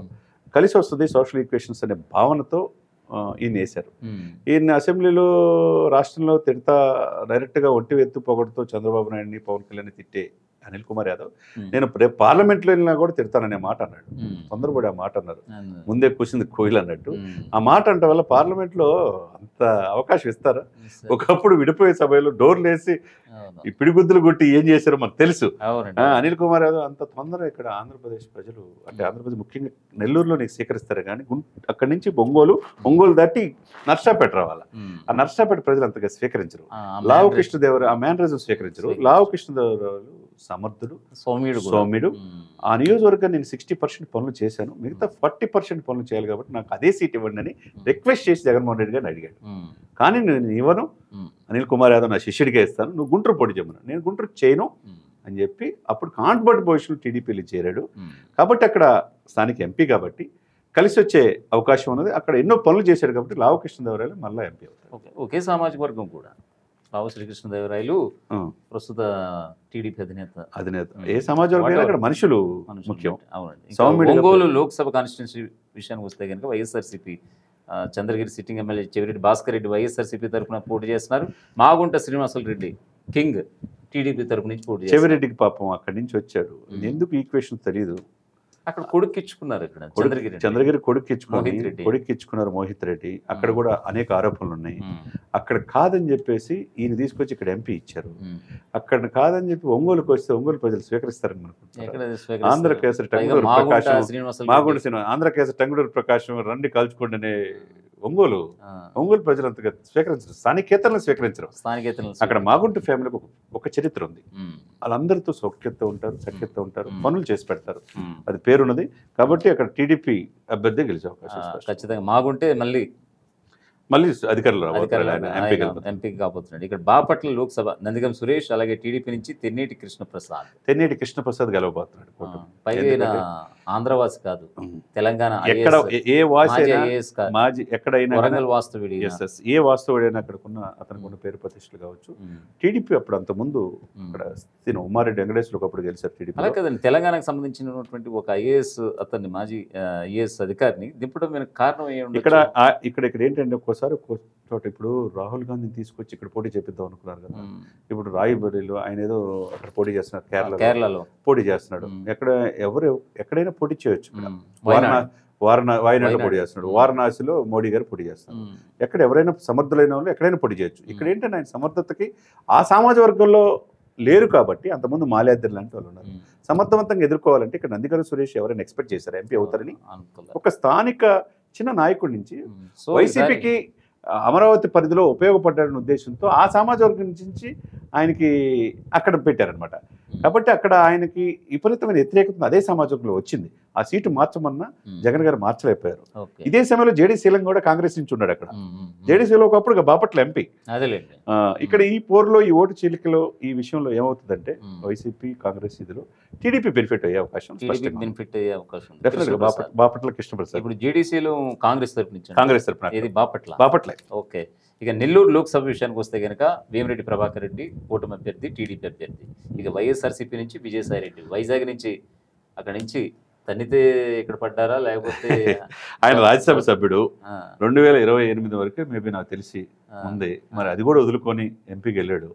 కలిసి వస్తుంది సోషల్ ఈక్వేషన్స్ అనే భావనతో ఈయన వేశారు. ఈయన అసెంబ్లీలో రాష్ట్రంలో డైరెక్ట్గా ఒంటి ఎత్తు పొగడుతూ చంద్రబాబు నాయుడిని, పవన్ కళ్యాణ్ తిట్టే అనిల్ కుమార్ యాదవ్ నేను రేపు పార్లమెంట్లో వెళ్ళినా కూడా తిడతాననే మాట అన్నాడు. తొందరపడి ఆ మాట అన్నారు, ముందే కూర్చుంది కోయిల్ అన్నట్టు. ఆ మాట అంటే వల్ల పార్లమెంట్లో అంత అవకాశం ఇస్తారా? ఒకప్పుడు విడిపోయే సమయంలో డోర్లు వేసి ఈ పిడిగుద్దులు కొట్టి ఏం చేశారో మనకు తెలుసు. అనిల్ కుమార్ యాదవ్ అంత తొందర ఇక్కడ ఆంధ్రప్రదేశ్ ప్రజలు, అంటే ఆంధ్రప్రదేశ్ ముఖ్యంగా నెల్లూరులో నీకు స్వీకరిస్తారు కానీ అక్కడి నుంచి ఒంగోలు దాటి నర్సాపేట రావాలి. ఆ నర్సాపేట ప్రజలు అంతగా స్వీకరించరు. లావు కృష్ణదేవరాయలు ఆ మేనరిజం స్వీకరించరు. లావు కృష్ణదేవరాయలు సమర్థుడు, సౌమ్యుడు. ఆ నియోజకవర్గాన్ని నేను 60% పనులు చేశాను, మిగతా 40% పనులు చేయాలి కాబట్టి నాకు అదే సీట్ ఇవ్వండి అని రిక్వెస్ట్ చేసి జగన్మోహన్ రెడ్డి గారిని అడిగాడు. కానీ నేను ఇవ్వను, అనిల్ కుమార్ యాదవ్ నా శిష్యుడిగా ఇస్తాను, నువ్వు గుంటూరు పోటీ చేయమన్నా. నేను గుంటూరు చేయను అని చెప్పి అప్పుడు కాంట్బర్ట్ పొజిషన్ టీడీపీలో చేరాడు. కాబట్టి అక్కడ స్థానిక ఎంపీ కాబట్టి కలిసి వచ్చే అవకాశం ఉన్నది. అక్కడ ఎన్నో పనులు చేశాడు కాబట్టి లావు కృష్ణదేవరాయలు మళ్ళీ ఎంపీ అవుతారు. ఒకే సామాజిక వర్గం కూడా లావు శ్రీకృష్ణదేవరాయలు ప్రస్తుత టీడీపీ అధినేత. ఏ సమాజం అక్కడ మనుషులు ముఖ్యం. అవునండి. ఒంగోలు లోక్సభ కాన్స్టిట్యున్సీ విషయానికి వస్తే కనుక వైఎస్ఆర్సీపీ చంద్రగిరి సిట్టింగ్ ఎమ్మెల్యే చెవిరెడ్డి భాస్కర్ రెడ్డి వైఎస్ఆర్సీపీ తరఫున పోటీ చేస్తున్నారు. మాగుంట శ్రీనివాసులు రెడ్డి కింగ్ టీడీపీ తరఫు నుంచి పోటీ చేస్తారు. చెవిరెడ్డికి పాపం అక్కడి నుంచి వచ్చాడు, ఎందుకు ఈక్వేషన్ తెలియదు. అక్కడ కొడుకిచ్చుకున్నారు, ఇక్కడ చంద్రగిరి కొడుకిచ్చుకున్నారు మోహిత్ రెడ్డి. అక్కడ కూడా అనేక ఆరోపణలు ఉన్నాయి. అక్కడ కాదని చెప్పేసి ఈయన తీసుకొచ్చి ఇక్కడ ఎంపీ ఇచ్చారు. అక్కడ కాదని చెప్పి ఒంగోలుకి వస్తే ఒంగోలు ప్రజలు స్వీకరిస్తారని అనుకుంటున్నారు. ఆంధ్ర కేసరి టంగుటూరు ప్రకాశం రండి కాల్చుకోండి అనే ఒంగోలు ప్రజలు అంతగా స్వీకరించరు, స్థానికేతలను స్వీకరించరు. అక్కడ మాగుంట ఫ్యామిలీకి ఒక చరిత్ర ఉంది. వాళ్ళందరితో సౌఖ్యత ఉంటారు, సఖ్యత ఉంటారు, పనులు చేసి పెడతారు, అది పేరున్నది. కాబట్టి అక్కడ టీడీపీ అభ్యర్థి గెలిచే అవకాశం ఖచ్చితంగా. మాగుంటే మళ్ళీ అధికారులు ఎంపీకి కాబోతున్నాడు. ఇక్కడ బాపట్ల లోక్సభ నందిగం సురేష్, అలాగే టీడీపీ నుంచి తెన్నేటి కృష్ణప్రసాద్ గెలవబోతున్నాడు. పైన ఆంధ్రవాసి కాదు, తెలంగాణ ఎక్కడైనా వరంగల్ వాస్తవుడి, ఏ వాస్తవుడైనా అక్కడకున్న అతనికి ఉన్న పేరు ప్రతిష్టలు కావచ్చు. టీడీపీ అప్పుడు అంత ముందు అక్కడ ఉమ్మారెడ్డి వెంకటేశ్వర ఒకప్పుడు గెలిచారు టీడీపీ. అలా కదండి, తెలంగాణకు సంబంధించినటువంటి ఒక ఐఏఎస్ అతన్ని మాజీ ఐఏఎస్ అధికారిని దింపడం కారణం ఇక్కడ ఏంటంటే ఒకసారి చోట ఇప్పుడు రాహుల్ గాంధీని తీసుకొచ్చి ఇక్కడ పోటీ చేపిద్దాం అనుకున్నారు కదా. ఇప్పుడు రాయబరేలీలో ఆయన ఏదో అక్కడ పోటీ చేస్తున్నారు, కేరళలో పోటీ చేస్తున్నాడు. ఎక్కడైనా పోటీ చేయొచ్చు. వాయనాడులో పోటీ చేస్తున్నాడు, వారణాసిలో మోడీ గారు పోటీ చేస్తున్నారు. ఎక్కడ ఎవరైనా సమర్థులైన వాళ్ళు ఎక్కడైనా పోటీ చేయొచ్చు. ఇక్కడ ఏంటంటే ఆయన సమర్థతకి ఆ సామాజిక వర్గంలో లేరు కాబట్టి, అంతకుముందు మాల్యాద్రి లాంటి వాళ్ళు ఉన్నారు. సమర్థవంతంగా ఎదుర్కోవాలంటే ఇక్కడ నందిగారు సురేష్ ఎవరైనా ఎక్స్పెక్ట్ చేశారు ఎంపీ అవుతారని? ఒక స్థానిక చిన్న నాయకుడి నుంచి వైసీపీకి అమరావతి పరిధిలో ఉపయోగపడ్డాడనే ఉద్దేశంతో ఆ సామాజిక వర్గం నుంచి ఆయనకి అక్కడ పెట్టారనమాట. కాబట్టి అక్కడ ఆయనకి విపరీతమైన వ్యతిరేకత అదే సమాజంలో వచ్చింది. ఆ సీటు మార్చమన్నా జగన్ గారు మార్చలేకపోయారు. ఇదే సమయంలో జేడీ శీలం కూడా కాంగ్రెస్ నుంచి ఉన్నాడు అక్కడ. జేడీ శీలం ఒకప్పుడు బాపట్ల ఎంపీ. ఇక్కడ ఈ పోరులో ఈ ఓటు చీలికలో ఈ విషయంలో ఏమవుతుందంటే వైసీపీ కాంగ్రెస్ ఇదిలో టీడీపీ బెనిఫిట్ అయ్యే అవకాశం డెఫినెట్ గా బాపట్ల కృష్ణప్రసాద్. ఇప్పుడు జేడీసీలో కాంగ్రెస్ తరపున బాపట్ల. ఓకే, ఇక నెల్లూరు లోక్సభ విషయానికి వస్తే కనుక వేమిరెడ్డి ప్రభాకర్ రెడ్డి కూటమి అభ్యర్థి, టీడీపీ అభ్యర్థి. ఇక వైఎస్ఆర్సీపీ నుంచి విజయసాయి రెడ్డి, వైజాగ్ నుంచి అక్కడి నుంచి తన్నితే ఇక్కడ పడ్డారా లేకపోతే ఆయన రాజ్యసభ సభ్యుడు 2028 వరకు మేబీ నాకు తెలిసి ఉంది. మరి అది కూడా వదులుకొని ఎంపీకి వెళ్ళాడు,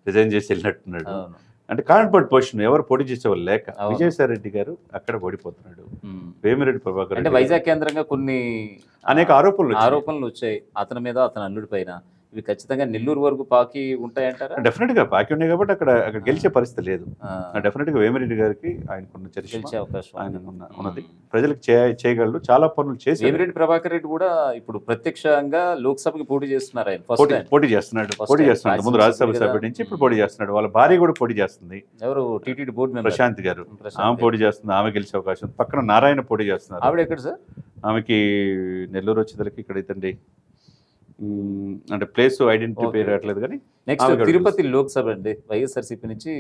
రిజైన్ చేసి వెళ్ళినట్టున్నాడు. అంటే కాన్ఫిడెంట్ పొజిషన్ ఎవరు పోటీ చేసేవాళ్ళు లేక విజయసాయి రెడ్డి గారు అక్కడ ఓడిపోతున్నాడు. వేమిరెడ్డి ప్రభాకర్ అంటే వైజాగ్ కేంద్రంగా కొన్ని అనేక ఆరోపణలు వచ్చాయి అతని మీద, అతని అల్లుడి పైన. ఇవి ఖచ్చితంగా నెల్లూరు వరకు పాకి ఉంటాయంటారా? డెఫినెట్ గా పాకి ఉన్నాయి కాబట్టి అక్కడ గెలిచే పరిస్థితి లేదు. డెఫినెట్ గా వేమిరెడ్డి గారికి ఆయనకున్న గెలిచే అవకాశం ఆయన ఉన్నది. ప్రజలకు చేయగలరు, చాలా పనులు చేసి. వేమిరెడ్డి ప్రభాకర్ రెడ్డి కూడా ఇప్పుడు ప్రత్యక్షంగా లోక్సభకి పోటీ చేస్తున్నారు. ఆయన పోటీ చేస్తున్నాడు ముందు రాజ్యసభ సభ్యుడి నుంచి ఇప్పుడు పోటీ చేస్తున్నాడు. వాళ్ళ భార్య కూడా పోటీ చేస్తుంది. ఎవరు? టీటీడీ బోర్డు మెంబర్ ప్రశాంత్ గారు. ఆమె పోటీ చేస్తుంది, ఆమె గెలిచే అవకాశం. పక్కన నారాయణ పోటీ చేస్తున్నారు. ఆవిడ ఎక్కడ సార్? ఆమెకి నెల్లూరు వచ్చేసరికి ఇక్కడ ఇతండి అంటే ప్లేస్ ఐడెంటిటీ పేరు రావట్లేదు. కానీ నెక్స్ట్ తిరుపతి లోక్సభ అండి. వైఎస్ఆర్సీపీ నుంచి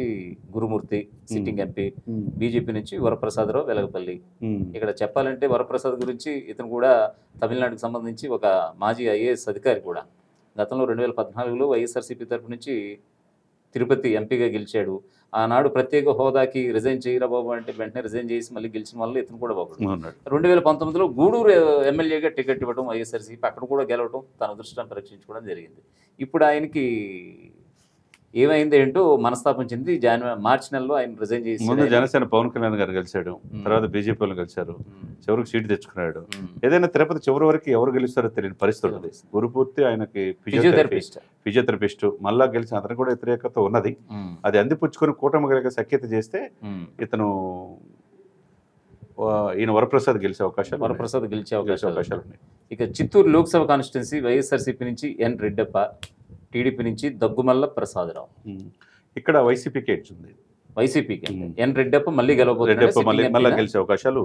గురుమూర్తి సిట్టింగ్ ఎంపీ, బీజేపీ నుంచి వరప్రసాదరావు వెలగపల్లి. ఇక్కడ చెప్పాలంటే వరప్రసాద్ గురించి, ఇతను కూడా తమిళనాడుకు సంబంధించి ఒక మాజీ ఐఏఎస్ అధికారి కూడా. గతంలో 2014లో వైఎస్ఆర్సీపీ తరపు నుంచి తిరుపతి ఎంపీగా గెలిచాడు. ఆనాడు ప్రత్యేక హోదాకి రిజైన్ చేయరా బాబు అంటే వెంటనే రిజైన్ చేసి మళ్ళీ గెలిచిన వాళ్ళు ఇతను కూడా బాబు. 2019లో గూడూరు ఎమ్మెల్యేగా టికెట్ ఇవ్వడం వైఎస్ఆర్సీపీ, అక్కడ కూడా గెలవడం, తన అదృష్టాన్ని పరీక్షించుకోవడం జరిగింది. ఇప్పుడు ఆయనకి ఏమైంది ఏంటో మనస్తాపం చెంది మార్చి నెలలో ఆయన రిజైన్ చేసి ముందు జనసేన పవన్ కళ్యాణ్ గారు గెలిచాడు, తర్వాత బీజేపీ వాళ్ళు గెలిచారు, చివరికి సీటు తెచ్చుకున్నాడు. ఏదైనా తిరుపతి చివరి వరకు ఎవరు గెలుస్తారో తెలియని పరిస్థితి ఉన్నది. గురుపూర్తి ఆయనకి ఫిజియోథెరపిస్ట్ మళ్ళా గెలిచిన అతను కూడా వ్యతిరేకత ఉన్నది. అది అందిపుచ్చుకొని కూటమి కలిగే సఖ్యత చేస్తే ఇతను ఈయన వరప్రసాద్ గెలిచే అవకాశాలు ఉన్నాయి. ఇక చిత్తూరు లోక్సభ కాన్స్టిట్యున్సీ వైఎస్ఆర్సీపీ నుంచి ఎన్ రెడ్డప్ప, టీడీపీ నుంచి దగ్గుమల్ల ప్రసాదరావు. ఇక్కడ వైసీపీకి ఎడ్జ్ ఉంది. వైసీపీకి ఎన్ రెడ్డప్ప మళ్ళీ గెలవబోతున్నారు, గెలిచే అవకాశాలు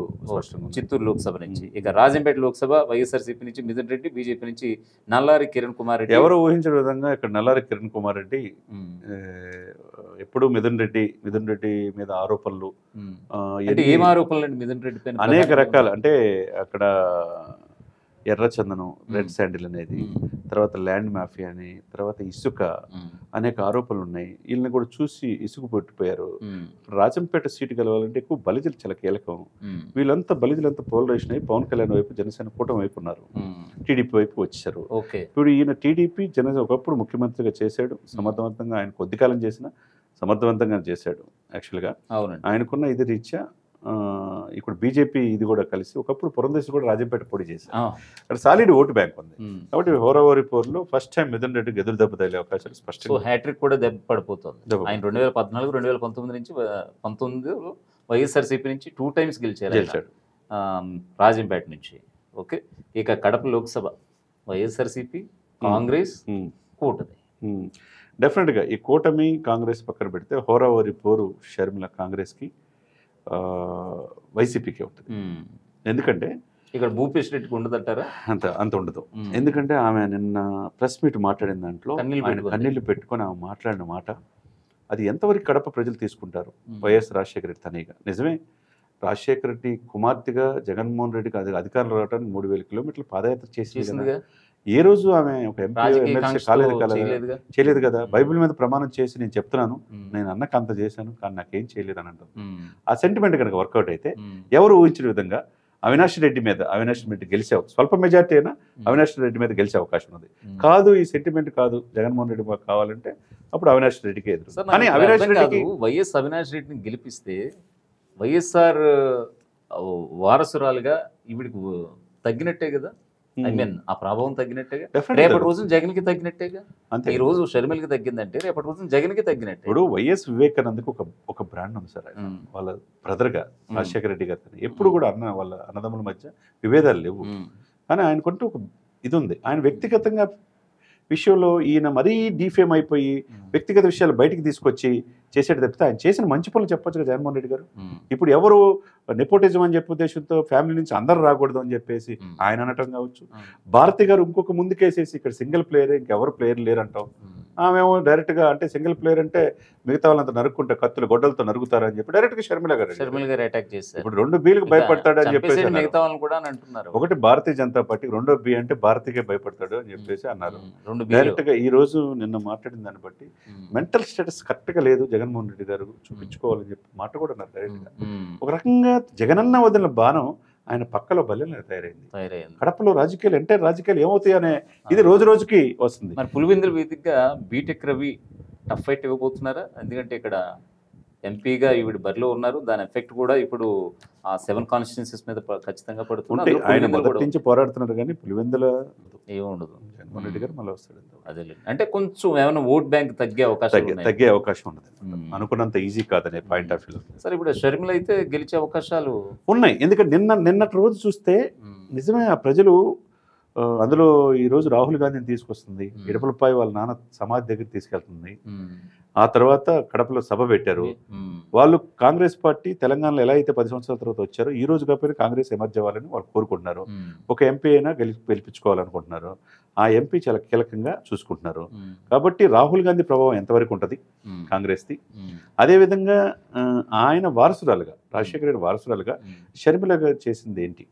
చిత్తూరు లోక్సభ నుంచి. ఇక రాజంపేట లోక్సభ వైఎస్ఆర్సీపీ నుంచి మిథున్ రెడ్డి, బీజేపీ నుంచి నల్లారి కిరణ్ కుమార్ రెడ్డి. ఎవరు ఊహించిన విధంగా ఇక్కడ నల్లారి కిరణ్ కుమార్ రెడ్డి ఎప్పుడు మిథున్ రెడ్డి మీద ఆరోపణలు. ఏం ఆరోపణలు అండి మిథున్ రెడ్డి పైన? అనేక రకాలు. అంటే అక్కడ ఎర్రచందనం, రెడ్ శాండిల్ అనేది, తర్వాత ల్యాండ్ మాఫియా అని, తర్వాత ఇసుక, అనేక ఆరోపణలు ఉన్నాయి. వీళ్ళని కూడా చూసి ఇసుక పెట్టిపోయారు. రాజంపేట సీటు గెలవాలంటే ఎక్కువ బలిజలు చాలా కీలకం. వీళ్ళంతా బలిజలంతా పోలరైజేషన్ అయ్యి పవన్ కళ్యాణ్ వైపు, జనసేన కూటమి వైపు ఉన్నారు, టీడీపీ వైపు వచ్చారు. ఇప్పుడు ఈయన టీడీపీ ఒకప్పుడు ముఖ్యమంత్రిగా చేశాడు, సమర్థవంతంగా. ఆయన కొద్ది కాలం చేసినా సమర్థవంతంగా చేశాడు. యాక్చువల్గా ఆయనకున్న ఇది రీత్యా ఇప్పుడు బీజేపీ ఇది కూడా కలిసి ఒకప్పుడు పురంధేశ్వరి కూడా రాజంపేట పోటీ చేశారు. అక్కడ సాలిడ్ ఓటు బ్యాంక్ ఉంది. కాబట్టి హోరావోరి పోరులో ఫస్ట్ టైం మిథున్ రెడ్డికి ఎదురు దెబ్బ తగిలే అవకాశాలు స్పష్టంగా. హ్యాట్రిక్ కూడా దెబ్బ పడిపోతుంది. ఆయన 2014, 2019 నుంచి 19 వైఎస్ఆర్సీపీ నుంచి 2 టైమ్స్ గెలిచాడు రాజంపేట నుంచి. ఓకే, ఇక కడప లోక్సభ వైఎస్ఆర్సీపీ, కాంగ్రెస్, కూటమి. డెఫినెట్గా ఈ కూటమి కాంగ్రెస్ పక్కన పెడితే హోరావోరి పోరు షర్మిల కాంగ్రెస్కి, వైసీపీకి ఉంటుంది. ఎందుకంటే ఇక్కడ భూపేష్ రెడ్డికి ఉండదంటారా? అంత ఉండదు. ఎందుకంటే ఆమె నిన్న ప్రెస్ మీట్ మాట్లాడిన దాంట్లో కన్నీళ్లు పెట్టుకొని ఆమె మాట్లాడిన మాట, అది ఎంతవరకు కడప ప్రజలు తీసుకుంటారు? వైఎస్ రాజశేఖర రెడ్డి తనీగా నిజమే, రాజశేఖర రెడ్డి కుమార్తెగా జగన్మోహన్ రెడ్డికి అధికారులు రావడానికి 3000 కిలోమీటర్లు పాదయాత్ర చేసింది. ఏ రోజు ఆమె ఒక ఎంపీ ఎమ్మెల్సీ చేయలేదు కదా. బైబిల్ మీద ప్రమాణం చేసి నేను చెప్తున్నాను, నేను అన్నకు అంత చేశాను కానీ నాకేం చేయలేదు అని అంటారు. ఆ సెంటిమెంట్ కనుక వర్కౌట్ అయితే ఎవరు ఊహించిన విధంగా అవినాష్ రెడ్డి గెలిచే స్వల్ప మెజార్టీ అయినా అవినాష్ రెడ్డి మీద గెలిచే అవకాశం ఉంది. కాదు ఈ సెంటిమెంట్ కాదు, జగన్మోహన్ రెడ్డి మాకు కావాలంటే అప్పుడు అవినాష్ రెడ్డికి ఎదురు. కానీ అవినాష్ రెడ్డికి వైఎస్ అవినాష్ రెడ్డిని గెలిపిస్తే వైఎస్ఆర్ వారసురాలుగా ఈవిడికి తగ్గినట్టే కదా, ఐ మీన్ ఆ ప్రభావం తగ్గినట్టేగా. Definitely రేపటి తగ్గుతుంది. రోజున జగన్కి తగ్గినట్టేగా. అంతే. ఈ రోజు షర్మిలకి తగ్గిందంటే రేపటి రోజున జగన్కి తగ్గినట్టే. ఇప్పుడు వైఎస్ వివేకానందకి ఒక బ్రాండ్ ఉంది సార్. ఆయన వాళ్ళ బ్రదర్గా రాజశేఖర రెడ్డి గారు ఎప్పుడు కూడా వాళ్ళ అన్నదమ్ముల మధ్య విభేదాలు లేవు. కానీ ఆయనకుంటూ ఒక ఇది ఉంది. ఆయన వ్యక్తిగతంగా విషయంలో ఈయన మరీ డీఫేమ్ అయిపోయి వ్యక్తిగత విషయాలు బయటికి తీసుకొచ్చి చేసేది తప్పితే ఆయన చేసిన మంచి పనులు చెప్పొచ్చు జగన్మోహన్ రెడ్డి గారు. ఇప్పుడు ఎవరు నెపోటిజం అని చెప్పే ఉద్దేశంతో ఫ్యామిలీ నుంచి అందరూ రాకూడదు అని చెప్పేసి ఆయన అనటం కావచ్చు. భారతి గారు ఇంకొక ముందుకేసేసి ఇక్కడ సింగిల్ ప్లేయర్ ఇంకెవరు ప్లేయర్ లేరు అంటాం. ఆమెమో డైరెక్ట్గా అంటే సింగిల్ ప్లేయర్ అంటే మిగతా వాళ్ళంతా నరుక్కుంటే కత్తులు గొడ్డలతో నరుకుతారని చెప్పి డైరెక్ట్గా షర్మిల గారు అటాక్ చేశారు. ఇప్పుడు 2 బీలకు భయపడతాడు అని చెప్పేసి మిగతా వాళ్ళని కూడా అంటున్నారు. ఒకటి భారతీయ జనతా పార్టీ, రెండో బి అంటే భారతీయకే భయపడతాడు అని చెప్పేసి అన్నారు. డైరెక్ట్గా ఈ రోజు నిన్న మాట్లాడిన దాన్ని బట్టి మెంటల్ స్టేటస్ కరెక్ట్గా లేదు జగన్మోహన్ రెడ్డి గారు, చూపించుకోవాలని చెప్పి మాట కూడా అన్నారు డైరెక్ట్గా. ఒక రకంగా జగనన్న వదిలిన బాణం ఆయన పక్కలో బల్లెలా తయారైంది. కడపలో రాజకీయాలు ఎంటైర్ రాజకీయాలు ఏమవుతాయి అనే ఇది రోజు రోజుకి వస్తుంది. మరి పులివెందుల వేదికగా బీటెక్ రవి టఫ్ ఫైట్ ఇవ్వబోతున్నారా? ఎందుకంటే ఇక్కడ ఎంపీగా ఈవిడ బరిలో ఉన్నారు. దాని ఎఫెక్ట్ కూడా ఇప్పుడు ఆ 7 కాన్స్టిట్యున్సీస్ మీద ఖచ్చితంగా పడుతుంది. ఆయన మొదటి నుంచి పోరాడుతున్నారు కానీ పులివెందుల ఏముండదు. జగన్మోహన్ రెడ్డి గారు మళ్ళీ వస్తాడు. అదే అంటే కొంచెం ఏమైనా ఓట్ బ్యాంక్ తగ్గే అవకాశం ఉండదు. అనుకున్నంత ఈజీ కాదనే పాయింట్ ఆఫ్ వ్యూ. సరే, ఇప్పుడు షర్మిల అయితే గెలిచే అవకాశాలు ఉన్నాయి. ఎందుకంటే నిన్నటి రోజు చూస్తే నిజమే ఆ ప్రజలు అందులో ఈరోజు రాహుల్ గాంధీని తీసుకొస్తుంది, ఇడపలపై వాళ్ళ నాన్న సమాధి దగ్గర తీసుకెళ్తుంది. ఆ తర్వాత కడపలో సభ పెట్టారు. వాళ్ళు కాంగ్రెస్ పార్టీ తెలంగాణలో ఎలా అయితే 10 సంవత్సరాల తర్వాత వచ్చారో ఈ రోజు కాకపోయినా కాంగ్రెస్ ఎమర్జ్ అవ్వాలని వాళ్ళు కోరుకుంటున్నారు. ఒక ఎంపీ అయినా గెలిపించుకోవాలనుకుంటున్నారు. ఆ ఎంపీ చాలా కీలకంగా చూసుకుంటున్నారు. కాబట్టి రాహుల్ గాంధీ ప్రభావం ఎంతవరకు ఉంటుంది కాంగ్రెస్ది. అదేవిధంగా ఆయన వారసురాలుగా, రాజశేఖర రెడ్డి వారసురాలుగా షర్మిల గారు చేసింది ఏంటి?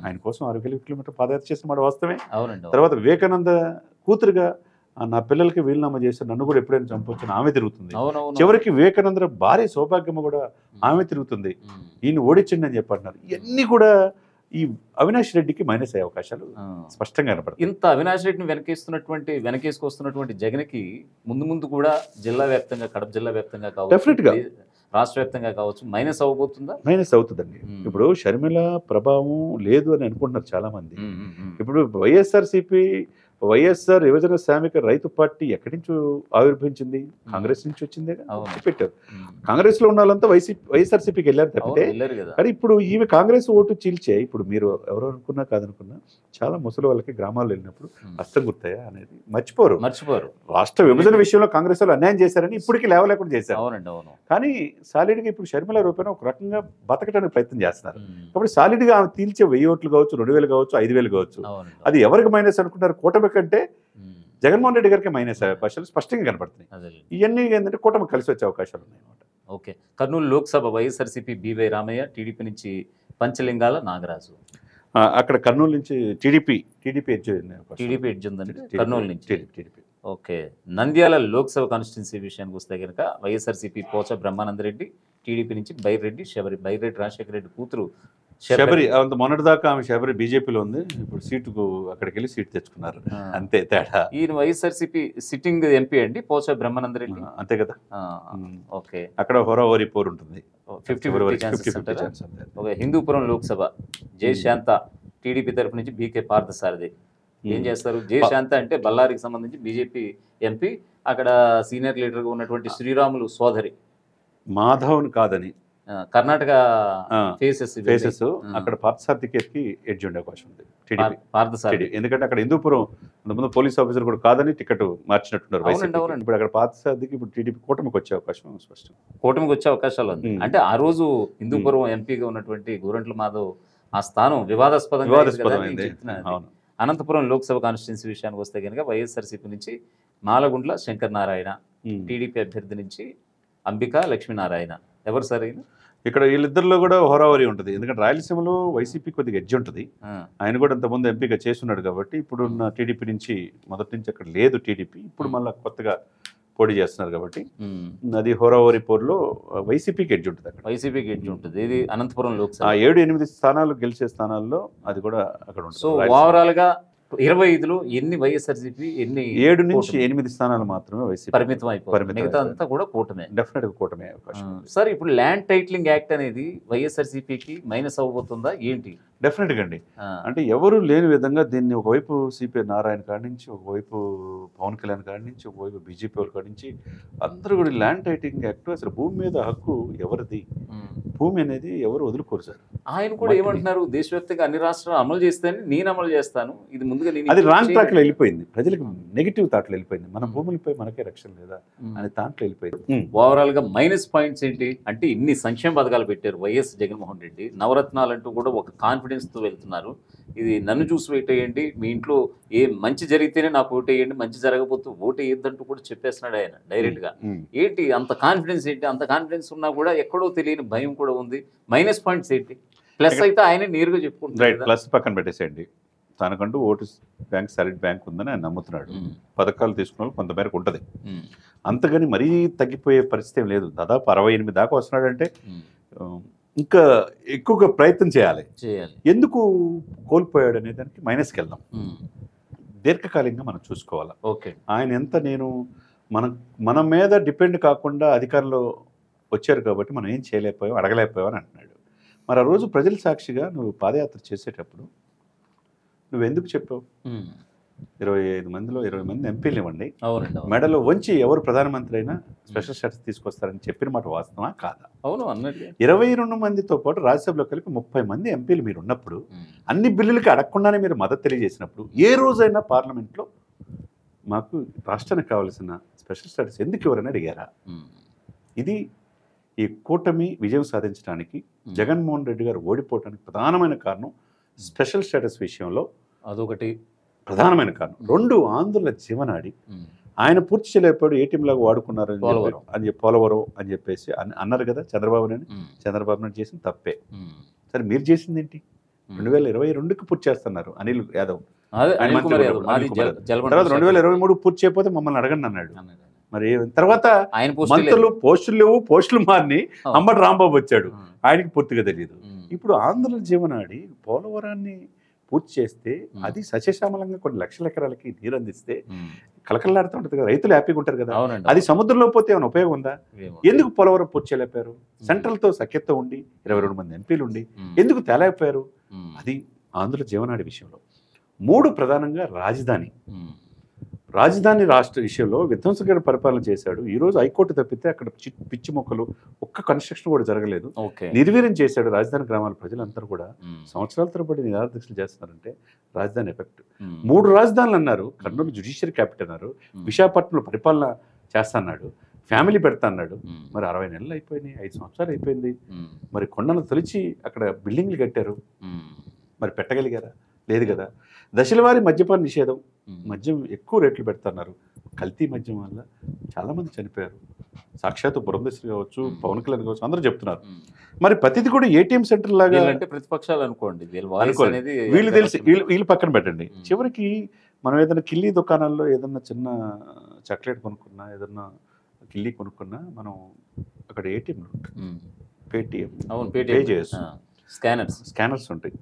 ఆయన కోసం 6 కిలోమీటర్ పాదయాత్ర చేసిన మాట వాస్తవమే. తర్వాత వివేకానంద కూతురుగా నా పిల్లలకి వీలునామా చేస్తే నన్ను కూడా ఎప్పుడైనా చంపొచ్చు ఆమె తిరుగుతుంది. చివరికి వివేకానంద భార్య సౌభాగ్యమ్మ కూడా ఆమె తిరుగుతుంది. ఈయన ఓడించండి అని చెప్పంటున్నారు. ఇవన్నీ కూడా ఈ అవినాష్ రెడ్డికి మైనస్ అయ్యే అవకాశాలు స్పష్టంగా కనపడతాయి. ఇంత అవినాష్ రెడ్డిని వెనకేసుకొస్తున్నటువంటి జగన్కి ముందు కూడా జిల్లా వ్యాప్తంగా, కడప జిల్లా వ్యాప్తంగా కావచ్చు, రాష్ట్ర వ్యాప్తంగా కావచ్చు, మైనస్ అవ్వబోతుందా? మైనస్ అవుతుందండి. ఇప్పుడు షర్మిల ప్రభావం లేదు అని అనుకుంటున్నారు చాలా మంది. ఇప్పుడు వైఎస్ఆర్ యువజన శ్రామిక రైతు పార్టీ ఎక్కడి నుంచి ఆవిర్భవించింది? కాంగ్రెస్ నుంచి వచ్చిందే పెట్టారు. కాంగ్రెస్ లో ఉన్న వాళ్ళంతా వైఎస్ఆర్సీపీకి వెళ్ళారు తప్పితే. కానీ ఇప్పుడు ఈమె కాంగ్రెస్ ఓటు చీల్చే, ఇప్పుడు మీరు ఎవరు అనుకున్నా కాదనుకున్నా చాలా ముసలి వాళ్ళకి గ్రామాల్లో వెళ్ళినప్పుడు హస్తం గుర్తాయా అనేది మర్చిపోరు. రాష్ట్ర విభజన విషయంలో కాంగ్రెస్ వాళ్ళు అన్యాయం చేశారని ఇప్పటికీ లేవలేకుండా చేశారు. కానీ సాలిడ్ గా ఇప్పుడు షర్మిల రూపాయన ఒక రకంగా బతకడానికి ప్రయత్నం చేస్తున్నారు. కాబట్టి సాలిడ్ గా ఆమె తీల్చే 1000 ఓట్లు కావచ్చు, 2000 కావచ్చు, 5000 కావచ్చు. అది ఎవరికి మైనస్ అనుకుంటారు? కూటమి కంటే జగన్మోహన్ రెడ్డి గారికి మైనస్ అయ్యే అవకాశాలు స్పష్టంగా కనపడుతున్నాయి. ఇవన్నీ ఏంటంటే కూటమి కలిసి వచ్చే అవకాశాలు ఉన్నాయి. Okay. Kurnool Lok Sabha YSRCP BY Ramaiah, TDP నుంచి పంచలింగాల నాగరాజు. అక్కడ కర్నూలు నుంచి టీడీపీ ఎడ్జ్ ఉందండి కర్నూలు నుంచి. ఓకే. నంద్యాల లోక్సభ కాన్స్టిట్యున్సీ విషయానికి వస్తే కనుక వైఎస్ఆర్సీపీ పోచ బ్రహ్మానందరెడ్డి, టీడీపీ నుంచి బైరెడ్డి బైరెడ్డి రాజశేఖర రెడ్డి కూతురు శబరి. మొన్నటిదాకా ఆమె శబరి బీజేపీలో ఉంది. ఇప్పుడు సీటుకు అక్కడికి వెళ్ళి సీట్ తెచ్చుకున్నారు, అంతే తేడా. ఈయన వైఎస్ఆర్సీపీ సిట్టింగ్ ఎంపీ అండి పోచ బ్రహ్మానందరెడ్డి, అంతే కదా. ఓకే. అక్కడ హోరావరి పోరు ఉంటుంది. 50-50 chances. Okay. Hindupur Lok Sabha Jayashanta TDP తరపు నుంచి బీకే పార్థసారథి ఏం చేస్తారు? జయశాంత అంటే బళ్ళారికి సంబంధించి బీజేపీ ఎంపీ, అక్కడ సీనియర్ లీడర్గా ఉన్నటువంటి శ్రీరాములు సోదరి. మాధవన్ కాదని కర్ణాటక ఫేసెస్ అక్కడ పార్థసారథికి ఎడ్జ్ ఉండే అవకాశం ఉంది టీడీపీ. ఎందుకంటే అక్కడ హిందూపురం ముందు పోలీస్ ఆఫీసర్ కూడా కాదని టికెట్ మార్చినట్టున్నారు. ఇప్పుడు అక్కడ పార్థసారథికి ఇప్పుడు టీడీపీ కూటమికి వచ్చే అవకాశం స్పష్టం. కూటమికి వచ్చే అవకాశాలు ఉంది. అంటే ఆ రోజు హిందూపురం ఎంపీగా ఉన్నటువంటి గోరంట్ల మాధవ్ ఆ స్థానం వివాదాస్పదమైంది. అనంతపురం లోక్సభ కాన్స్టిట్యున్సీ విషయానికి వస్తే కనుక వైఎస్ఆర్సీపీ నుంచి మాలగుండ్ల శంకర్ నారాయణ, టీడీపీ అభ్యర్థి నుంచి అంబికా లక్ష్మీనారాయణ. ఎవరు సరైన? ఇక్కడ వీళ్ళిద్దరిలో కూడా హోరావరి ఉంటుంది. ఎందుకంటే రాయలసీమలో వైసీపీ కొద్దిగా ఎడ్జ్ ఉంటుంది. ఆయన కూడా అంతకుముందు ఎంపీగా చేస్తున్నాడు కాబట్టి ఇప్పుడున్న టీడీపీ నుంచి మొదటి నుంచి అక్కడ లేదు టీడీపీ. ఇప్పుడు మళ్ళీ కొత్తగా పోటీ చేస్తున్నారు కాబట్టి అది హోరావరి పోర్లో వైసీపీకి ఎడ్జ్ ఉంటుంది. అక్కడ వైసీపీకి ఎడ్జ్ ఉంటుంది. ఇది అనంతపురం లోక్సభ 7-8 స్థానాలు గెలిచే స్థానాల్లో అది కూడా అక్కడ ఉంటుంది. సో ఓవరాల్ గా 25లో ఎన్ని వైఎస్ఆర్సీపీ ఎన్ని 7 నుంచి కూటమి? 8 స్థానాలు మాత్రమే వైసీపీ పరిమితం అయిపోతుంది, పరిమితం మిగతా అయిపోతుంది. అంతా కూడా కూటమే. డెఫినెట్గా కూటమి అవకాశం ఉంది. సార్ ఇప్పుడు ల్యాండ్ టైటిలింగ్ యాక్ట్ అనేది వైఎస్ఆర్సీపీకి మైనస్ అవ్వబోతుందా ఏంటి? డెఫినెట్గా అండి. ఆ, అంటే ఎవరు లేని విధంగా దీన్ని ఒకవైపు సిపిఐ నారాయణ కాడి నుంచి, ఒకవైపు పవన్ కళ్యాణ్ కాడి నుంచి, ఒకవైపు బీజేపీ వాళ్ళ కాడి నుంచి అందరూ కూడా ల్యాండ్ టైటిలింగ్ యాక్ట్ అసలు భూమి మీద హక్కు ఎవరిది, ఉమ్. భూమి అనేది ఎవరు వదులుకోరు సార్. ఆయన కూడా ఏమంటున్నారు, దేశవ్యాప్తంగా అన్ని రాష్ట్రాలు అమలు చేస్తాను, నేను అమలు చేస్తాను, ఇది ముందుగా నేను అది ఇది రాంగ్ ట్రాక్ లో చేయను. వెళ్ళిపోయింది, ప్రజలకు నెగిటివ్ థాట్లో వెళ్ళిపోయింది. మన భూములపై మనకే రక్షణ లేదా అనే దాంట్లో వెళ్ళిపోయింది. ఓవరాల్ గా మైనస్ పాయింట్స్ ఏంటి అంటే, ఇన్ని సంక్షేమ పథకాలు పెట్టారు వైఎస్ జగన్మోహన్ రెడ్డి, నవరత్నాలు అంటూ కూడా ఒక కాన్ఫిడెన్స్ తో వెళ్తున్నారు. ఇది నన్ను చూసి ఓటేయండి, మీ ఇంట్లో ఏ మంచి జరిగితేనే నాకు ఓటేయండి, మంచి జరగకపోతే ఓటేయద్దంటూ కూడా చెప్పేస్తున్నాడు ఆయన డైరెక్ట్ గా. ఏంటి అంత కాన్ఫిడెన్స్ ఏంటి? అంత కాన్ఫిడెన్స్ ఉన్నా కూడా ఎక్కడో తెలియని భయం కూడా ఉంది. మైనస్ పాయింట్స్ ఏంటి? ప్లస్ అయితే ఆయన నేరుగా చెప్పుకుంటారు రైట్, కదా. ప్లస్ పక్కన పెట్టేసేయండి. తనకంటూ ఓటు బ్యాంక్, సాలిడ్ బ్యాంక్ ఉందని ఆయన నమ్ముతున్నాడు. పథకాలు తీసుకున్న వాళ్ళు కొంతమేరకు ఉంటుంది, అంతగాని మరీ తగ్గిపోయే పరిస్థితి ఏం లేదు. దాదాపు 68 దాకా వస్తున్నాడంటే ఇంకా ఎక్కువగా ప్రయత్నం చేయాలి. ఎందుకు కోల్పోయాడు అనే దానికి మైనస్కి వెళ్దాం. దీర్ఘకాలికంగా మనం చూసుకోవాలి. ఓకే, ఆయన ఎంత మన మీద డిపెండ్ కాకుండా అధికారంలో వచ్చారు కాబట్టి మనం ఏం చేయలేకపోయాం, అడగలేకపోయాం అని అంటున్నాడు. మరి ఆ రోజు ప్రజల సాక్షిగా నువ్వు పాదయాత్ర చేసేటప్పుడు నువ్వు ఎందుకు చెప్పావు? 25 మందిలో 20 మంది ఎంపీలు ఇవ్వండి, మెడలో వంచి ఎవరు ప్రధానమంత్రి అయినా స్పెషల్ స్టేటస్ తీసుకొస్తారని చెప్పిన మాట వాస్తవా కాదా? అవును అన్నట్టు. 22 మందితో పాటు రాజ్యసభలో కలిపి 30 మంది ఎంపీలు మీరు ఉన్నప్పుడు, అన్ని బిల్లులకి అడగకుండానే మీరు మద్దతు తెలియజేసినప్పుడు, ఏ రోజైనా పార్లమెంట్లో మాకు రాష్ట్రానికి కావాల్సిన స్పెషల్ స్టేటస్ ఎందుకు ఎవరైనా అడిగారా? ఇది ఈ కూటమి విజయం సాధించడానికి, జగన్మోహన్ రెడ్డి గారు ఓడిపోవడానికి ప్రధానమైన కారణం స్పెషల్ స్టేటస్ విషయంలో. అదొకటి ప్రధానమైన కారణం. 2 ఆంధ్రుల జీవనాడి ఆయన పూర్తి చేయలేకపోయాడు, ఏటీఎం లాగా వాడుకున్నారు అని చెప్పి పోలవరం అని చెప్పేసి అన్నారు కదా చంద్రబాబు నాయుడు చేసిన తప్పే. సరే మీరు చేసింది ఏంటి? 2022కి పూర్తి చేస్తున్నారు అనిల్ యాదవ్, తర్వాత 2023 పూర్తి చేయకపోతే మమ్మల్ని అడగండి అన్నాడు. మరి తర్వాత మంత్రులు పోస్టులు లేవు, పోస్టులు మారిని అంబటి రాంబాబు వచ్చాడు, ఆయనకి పూర్తిగా తెలియదు. ఇప్పుడు ఆంధ్రుల జీవనాడి పోలవరాన్ని పూర్తి చేస్తే అది సస్యశ్యామలంగా కొన్ని లక్షల ఎకరాలకి నీరు అందిస్తే కలకల్లాడుతూ ఉంటుంది కదా, రైతులు హ్యాపీగా ఉంటారు కదా. అది సముద్రంలో పోతే ఏమైనా ఉపయోగం ఉందా? ఎందుకు పోలవరం పూర్తి చేయలేపారు? సెంట్రల్తో సఖ్యత ఉండి 22 మంది ఎంపీలు ఉండి ఎందుకు తేలేకపోయారు? అది ఆంధ్రుల జీవనాడి విషయంలో. 3 ప్రధానంగా రాజధాని రాష్ట్ర విషయంలో విధ్వంసకర పరిపాలన చేశాడు. ఈరోజు హైకోర్టు తప్పితే అక్కడ పిచ్చి మొక్కలు ఒక్క కన్స్ట్రక్షన్ కూడా జరగలేదు, నిర్వీర్యం చేశాడు. రాజధాని గ్రామాల ప్రజలందరూ కూడా సంవత్సరాల తరబడి నిరాదీక్షలు చేస్తున్నారంటే రాజధాని ఎఫెక్ట్. 3 రాజధానులు అన్నారు, కర్నూలు జ్యుడిషియరీ క్యాపిటల్ అన్నారు, విశాఖపట్నంలో పరిపాలన చేస్తా అన్నాడు, ఫ్యామిలీ పెడతా అన్నాడు. మరి 60 నెలలు అయిపోయినాయి, 5 సంవత్సరాలు అయిపోయింది. మరి కొండను తొలిచి అక్కడ బిల్డింగ్లు కట్టారు, మరి పెట్టగలిగారా? లేదు కదా. దశలవారీ మద్యపాన నిషేధం, మద్యం ఎక్కువ రేట్లు పెడుతున్నారు, కల్తీ మద్యం వల్ల చాలామంది చనిపోయారు. సాక్షాత్తు పురంధేశ్వరి కావచ్చు, పవన్ కళ్యాణ్ కావచ్చు, అందరూ చెప్తున్నారు. మరి ప్రతిది కూడా ఏటీఎం సెంటర్ లాగా అంటే ప్రతిపక్షాలు అనుకోండి, వీళ్ళు తెలిసి వీళ్ళు పక్కన పెట్టండి. చివరికి మనం ఏదైనా కిల్లీ దుకాణాల్లో ఏదన్నా చిన్న చాక్లెట్ కొనుక్కున్నా, ఏదన్నా కిల్లీ కొనుక్కున్నా, మనం అక్కడ ఏటీఎం పేటిఎం పే చేయొచ్చు, స్కానర్స్ ఉంటాయి.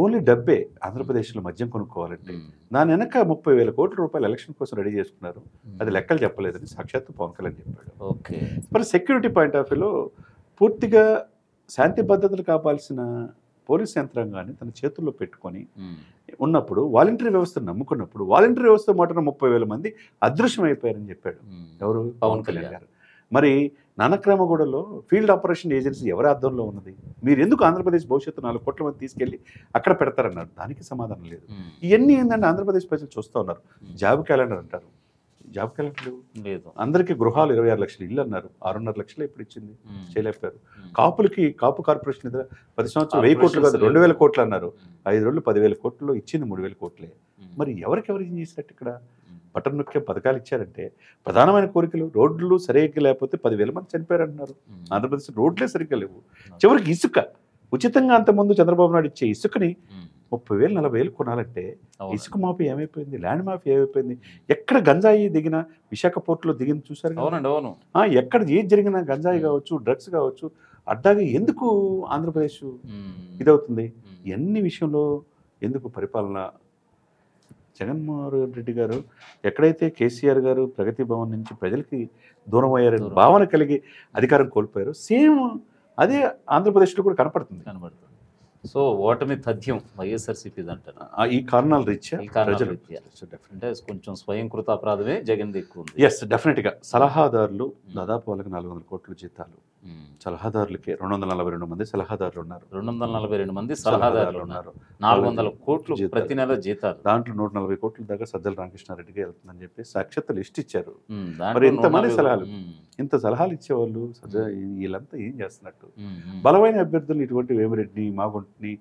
ఓన్లీ డబ్బే ఆంధ్రప్రదేశ్లో మద్యం కొనుక్కోవాలంటే. దాని వెనక 30,000 కోట్ల రూపాయలు ఎలక్షన్ కోసం రెడీ చేసుకున్నారు. అది లెక్కలు చెప్పలేదని సాక్షాత్తు పవన్ కళ్యాణ్ చెప్పాడు. ఓకే, మరి సెక్యూరిటీ పాయింట్ ఆఫ్ వ్యూలో పూర్తిగా శాంతి భద్రతలు కావాల్సిన పోలీస్ యంత్రాంగాన్ని తన చేతుల్లో పెట్టుకొని ఉన్నప్పుడు, వాలంటరీ వ్యవస్థను నమ్ముకున్నప్పుడు, వాలంటరీ వ్యవస్థ మాటన 30,000 మంది అదృశ్యం అయిపోయారని చెప్పాడు ఎవరు? పవన్ కళ్యాణ్ గారు. మరి నానక్రామగూడలో ఫీల్డ్ ఆపరేషన్ ఏజెన్సీ ఎవరి ఆధ్వర్యంలో ఉన్నది? మీరు ఎందుకు ఆంధ్రప్రదేశ్ భవిష్యత్తు 4 కోట్ల మంది తీసుకెళ్ళి అక్కడ పెడతారన్నారు? దానికి సమాధానం లేదు. ఇవన్నీ ఏంటంటే ఆంధ్రప్రదేశ్ ప్రజలు చూస్తూ ఉన్నారు. జాబ్ క్యాలెండర్ అంటారు, జాబ్ క్యాలెండర్ లేదు. అందరికీ గృహాలు 26 లక్షలు ఇల్లు అన్నారు, 6.5 లక్షలు ఇప్పుడు ఇచ్చింది, చేయలేకపోయారు. కాపులకి కాపు కార్పొరేషన్ 10 సంవత్సరాలు 1000 కోట్లు కాదు 2,000 కోట్లు అన్నారు, 5 రోజులు 10,000 కోట్లు ఇచ్చింది, 3,000 కోట్లే. మరి ఎవరికి ఏం చేసినట్టు? ఇక్కడ బటన్ నొక్కే పథకాలు ఇచ్చారంటే ప్రధానమైన కోరికలు రోడ్లు సరిగ్గా లేకపోతే 10,000 మంది చనిపోయారు అంటున్నారు. ఆంధ్రప్రదేశ్ రోడ్లే సరిగ్గా లేవు. చివరికి ఇసుక ఉచితంగా అంతకుముందు చంద్రబాబు నాయుడు ఇచ్చే ఇసుకని 30,000 40,000 కొనాలంటే ఇసుక మాఫీ ఏమైపోయింది? ల్యాండ్ మాఫీ ఏమైపోయింది? ఎక్కడ గంజాయి దిగినా, విశాఖ పోర్టులో దిగింది చూసారు. ఎక్కడ ఏది జరిగినా గంజాయి కావచ్చు, డ్రగ్స్ కావచ్చు, అడ్డాగా ఎందుకు ఆంధ్రప్రదేశ్ ఇదవుతుంది? ఎన్ని విషయంలో ఎందుకు పరిపాలన జగన్మోహన్ రెడ్డి గారు ఎక్కడైతే కేసీఆర్ గారు ప్రగతి భవన్ నుంచి ప్రజలకి దూరం అయ్యారని భావన కలిగి అధికారం కోల్పోయారు, సేమ్ అదే ఆంధ్రప్రదేశ్లో కూడా కనపడుతుంది. సో ఓటమి తథ్యం వైఎస్ఆర్సీపీ అంటారు. ఈ కారణాల రీత్యా ఈ కారణాల రీత్యా అంటే కొంచెం స్వయంకృత అపరాధమే జగన్ ఎక్కువ ఉంది. ఎస్, డెఫినెట్గా. సలహాదారులు దాదాపు వాళ్ళకి 400 కోట్ల జీతాలు, సలహాదారులకి 242 మంది సలహాదారులు ఉన్నారు. 242 మంది సలహాదారులు ఉన్నారు. 400 కోట్లు ప్రతి నెల జీతాలు. దాంట్లో 140 కోట్ల దాకా సజ్జల రామకృష్ణారెడ్డికి వెళ్తుందని చెప్పి సాక్షాత్ లిస్ట్ ఇచ్చారు. మరి ఇంతమంది సలహాలు, ఇంత సలహాలు ఇచ్చేవాళ్ళు వీళ్ళంతా ఏం చేస్తున్నట్టు? బలమైన అభ్యర్థులు ఇటువంటి వేమిరెడ్డి, మాగుంటిని,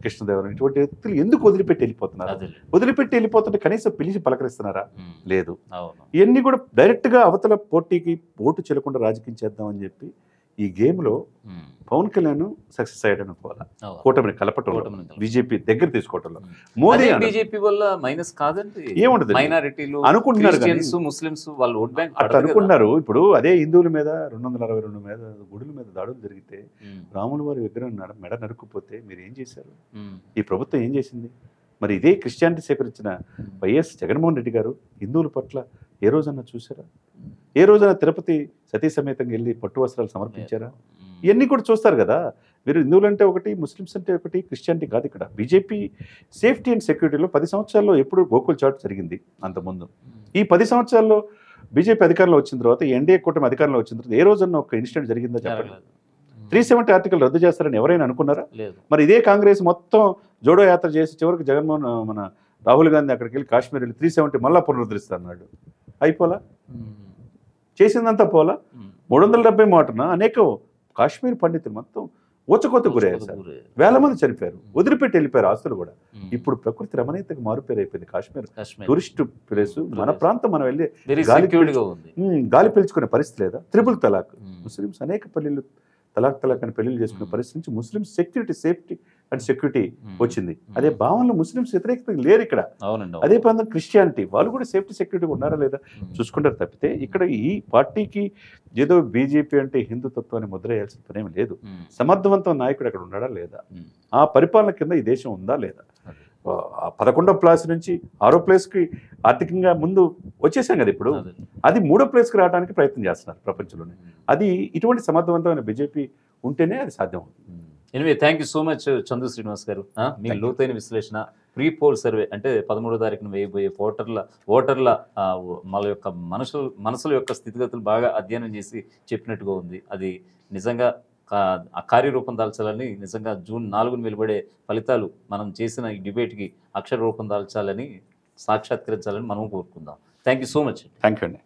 కృష్ణదేవరాయలు ఇటువంటి వ్యక్తులు ఎందుకు వదిలిపెట్టి వెళ్ళిపోతున్నారు? వదిలిపెట్టి వెళ్ళిపోతుంటే కనీసం పిలిచి పలకరిస్తున్నారా? లేదు. ఇవన్నీ కూడా డైరెక్ట్గా అవతల పోటీకి ఓటు చెల్లకుండా రాజకీయం చేద్దామని చెప్పి ఈ గేమ్లో పవన్ కళ్యాణ్ సక్సెస్ అయ్యాడని అనుకోవాలా. కూటమిని కలపటం, బీజేపీ దగ్గర తీసుకోవటంలో మోదీ బీజేపీ వల్ల మైనస్ కాదండి. ఏముండదు మైనారిటీలు అనుకుంటున్నారు, ముస్లిమ్స్ వాళ్ళు ఓట్ బ్యాంక్ అట్లా అనుకుంటున్నారు. ఇప్పుడు అదే హిందువుల మీద 262 మీద గుడుల మీద దాడులు జరిగితే రాముల వారి విగ్రహం మెడ నరుక్కుపోతే మీరు ఏం చేశారు? ఈ ప్రభుత్వం ఏం చేసింది? మరి ఇదే క్రిస్టియానిటీ సేకరించిన వైఎస్ జగన్మోహన్ రెడ్డి గారు హిందువుల పట్ల ఏ రోజన్నా చూసారా? ఏ రోజైనా తిరుపతి సతీ సమేతంగా వెళ్ళి పట్టు వస్త్రాలు సమర్పించారా? ఇవన్నీ కూడా చూస్తారు కదా. మీరు హిందువులు అంటే ఒకటి, ముస్లిమ్స్ అంటే ఒకటి, క్రిస్టియానిటీ కాదు. ఇక్కడ బీజేపీ సేఫ్టీ అండ్ సెక్యూరిటీలో 10 సంవత్సరాల్లో ఎప్పుడు గోకుల్ చాట్ జరిగింది. అంతకుముందు ఈ 10 సంవత్సరాల్లో బీజేపీ అధికారంలో వచ్చిన తర్వాత, ఎన్డీఏ కూటమి అధికారంలో వచ్చిన తర్వాత ఏ రోజన్నా ఒక ఇన్సిడెంట్ జరిగిందో చెప్పండి. 370 ఆర్టికల్ రద్దు చేస్తారని ఎవరైనా అనుకున్నారా? మరి ఇదే కాంగ్రెస్ మొత్తం జోడో యాత్ర చేసి చివరికి మన రాహుల్ గాంధీ అక్కడికి వెళ్ళి కాశ్మీర్ వెళ్ళి 370 మళ్ళా పునరుద్ధరిస్తా అన్నాడు. అయిపోలా? చేసిందంతా పోలా? 370 మాటన అనేక కాశ్మీర్ పండితులు మొత్తం ఊచకోత గురయ్యారు సార్. వేల మంది చనిపోయారు, వదిలిపెట్టి వెళ్ళిపోయారు ఆస్తులు కూడా. ఇప్పుడు ప్రకృతి రమణీయతకు మారుపేరు అయిపోయింది కాశ్మీర్. టూరిస్ట్ ప్లేస్, మన ప్రాంతం, మనం వెళ్ళి గాలి పీల్చుకునే పరిస్థితి లేదా? త్రిపుల్ తలాక్, ముస్లిమ్స్ అనేక పల్లెలు తలాక్ అని పెళ్లిళ్ళు చేసుకునే పరిస్థితి నుంచి ముస్లిమ్స్ సేఫ్టీ అండ్ సెక్యూరిటీ వచ్చింది. అదే భావనలో ముస్లిమ్స్ వ్యతిరేకత లేరు ఇక్కడ. అదే ప్రాంతం క్రిస్టియానిటీ, వాళ్ళు కూడా సేఫ్టీ సెక్యూరిటీ ఉన్నారా లేదా చూసుకుంటారు తప్పితే ఇక్కడ ఈ పార్టీకి ఏదో బీజేపీ అంటే హిందుత్వాన్ని ముద్ర వేయాల్సిన పనేమి లేదు. సమర్థవంతమైన నాయకుడు అక్కడ ఉన్నాడా లేదా? ఆ పరిపాలన కింద ఈ దేశం ఉందా లేదా? 11వ ప్లేస్ నుంచి 6వ ప్లేస్కి ఆర్థికంగా ముందు వచ్చేసాం కదా. ఇప్పుడు అది 3వ ప్లేస్కి రావడానికి ప్రయత్నం చేస్తున్నారు ప్రపంచంలోనే. అది ఇటువంటి సమర్థవంతమైన బీజేపీ ఉంటేనే అది సాధ్యం అవుతుంది. Anyway thank you so much Chandu Srinivas గారు. మీ లోతైన విశ్లేషణ, ప్రీ పోల్ సర్వే అంటే 13వ తారీఖున వేయబోయే ఓటర్ల వాళ్ళ యొక్క మనసుల యొక్క స్థితిగతులు బాగా అధ్యయనం చేసి చెప్పినట్టుగా ఉంది. అది నిజంగా కార్యరూపం దాల్చాలని, నిజంగా జూన్ 4న వెలువడే ఫలితాలు మనం చేసిన ఈ డిబేట్కి అక్షర రూపం దాల్చాలని, సాక్షాత్కరించాలని మనం కోరుకుందాం. Thank you so much. Thank you అండి.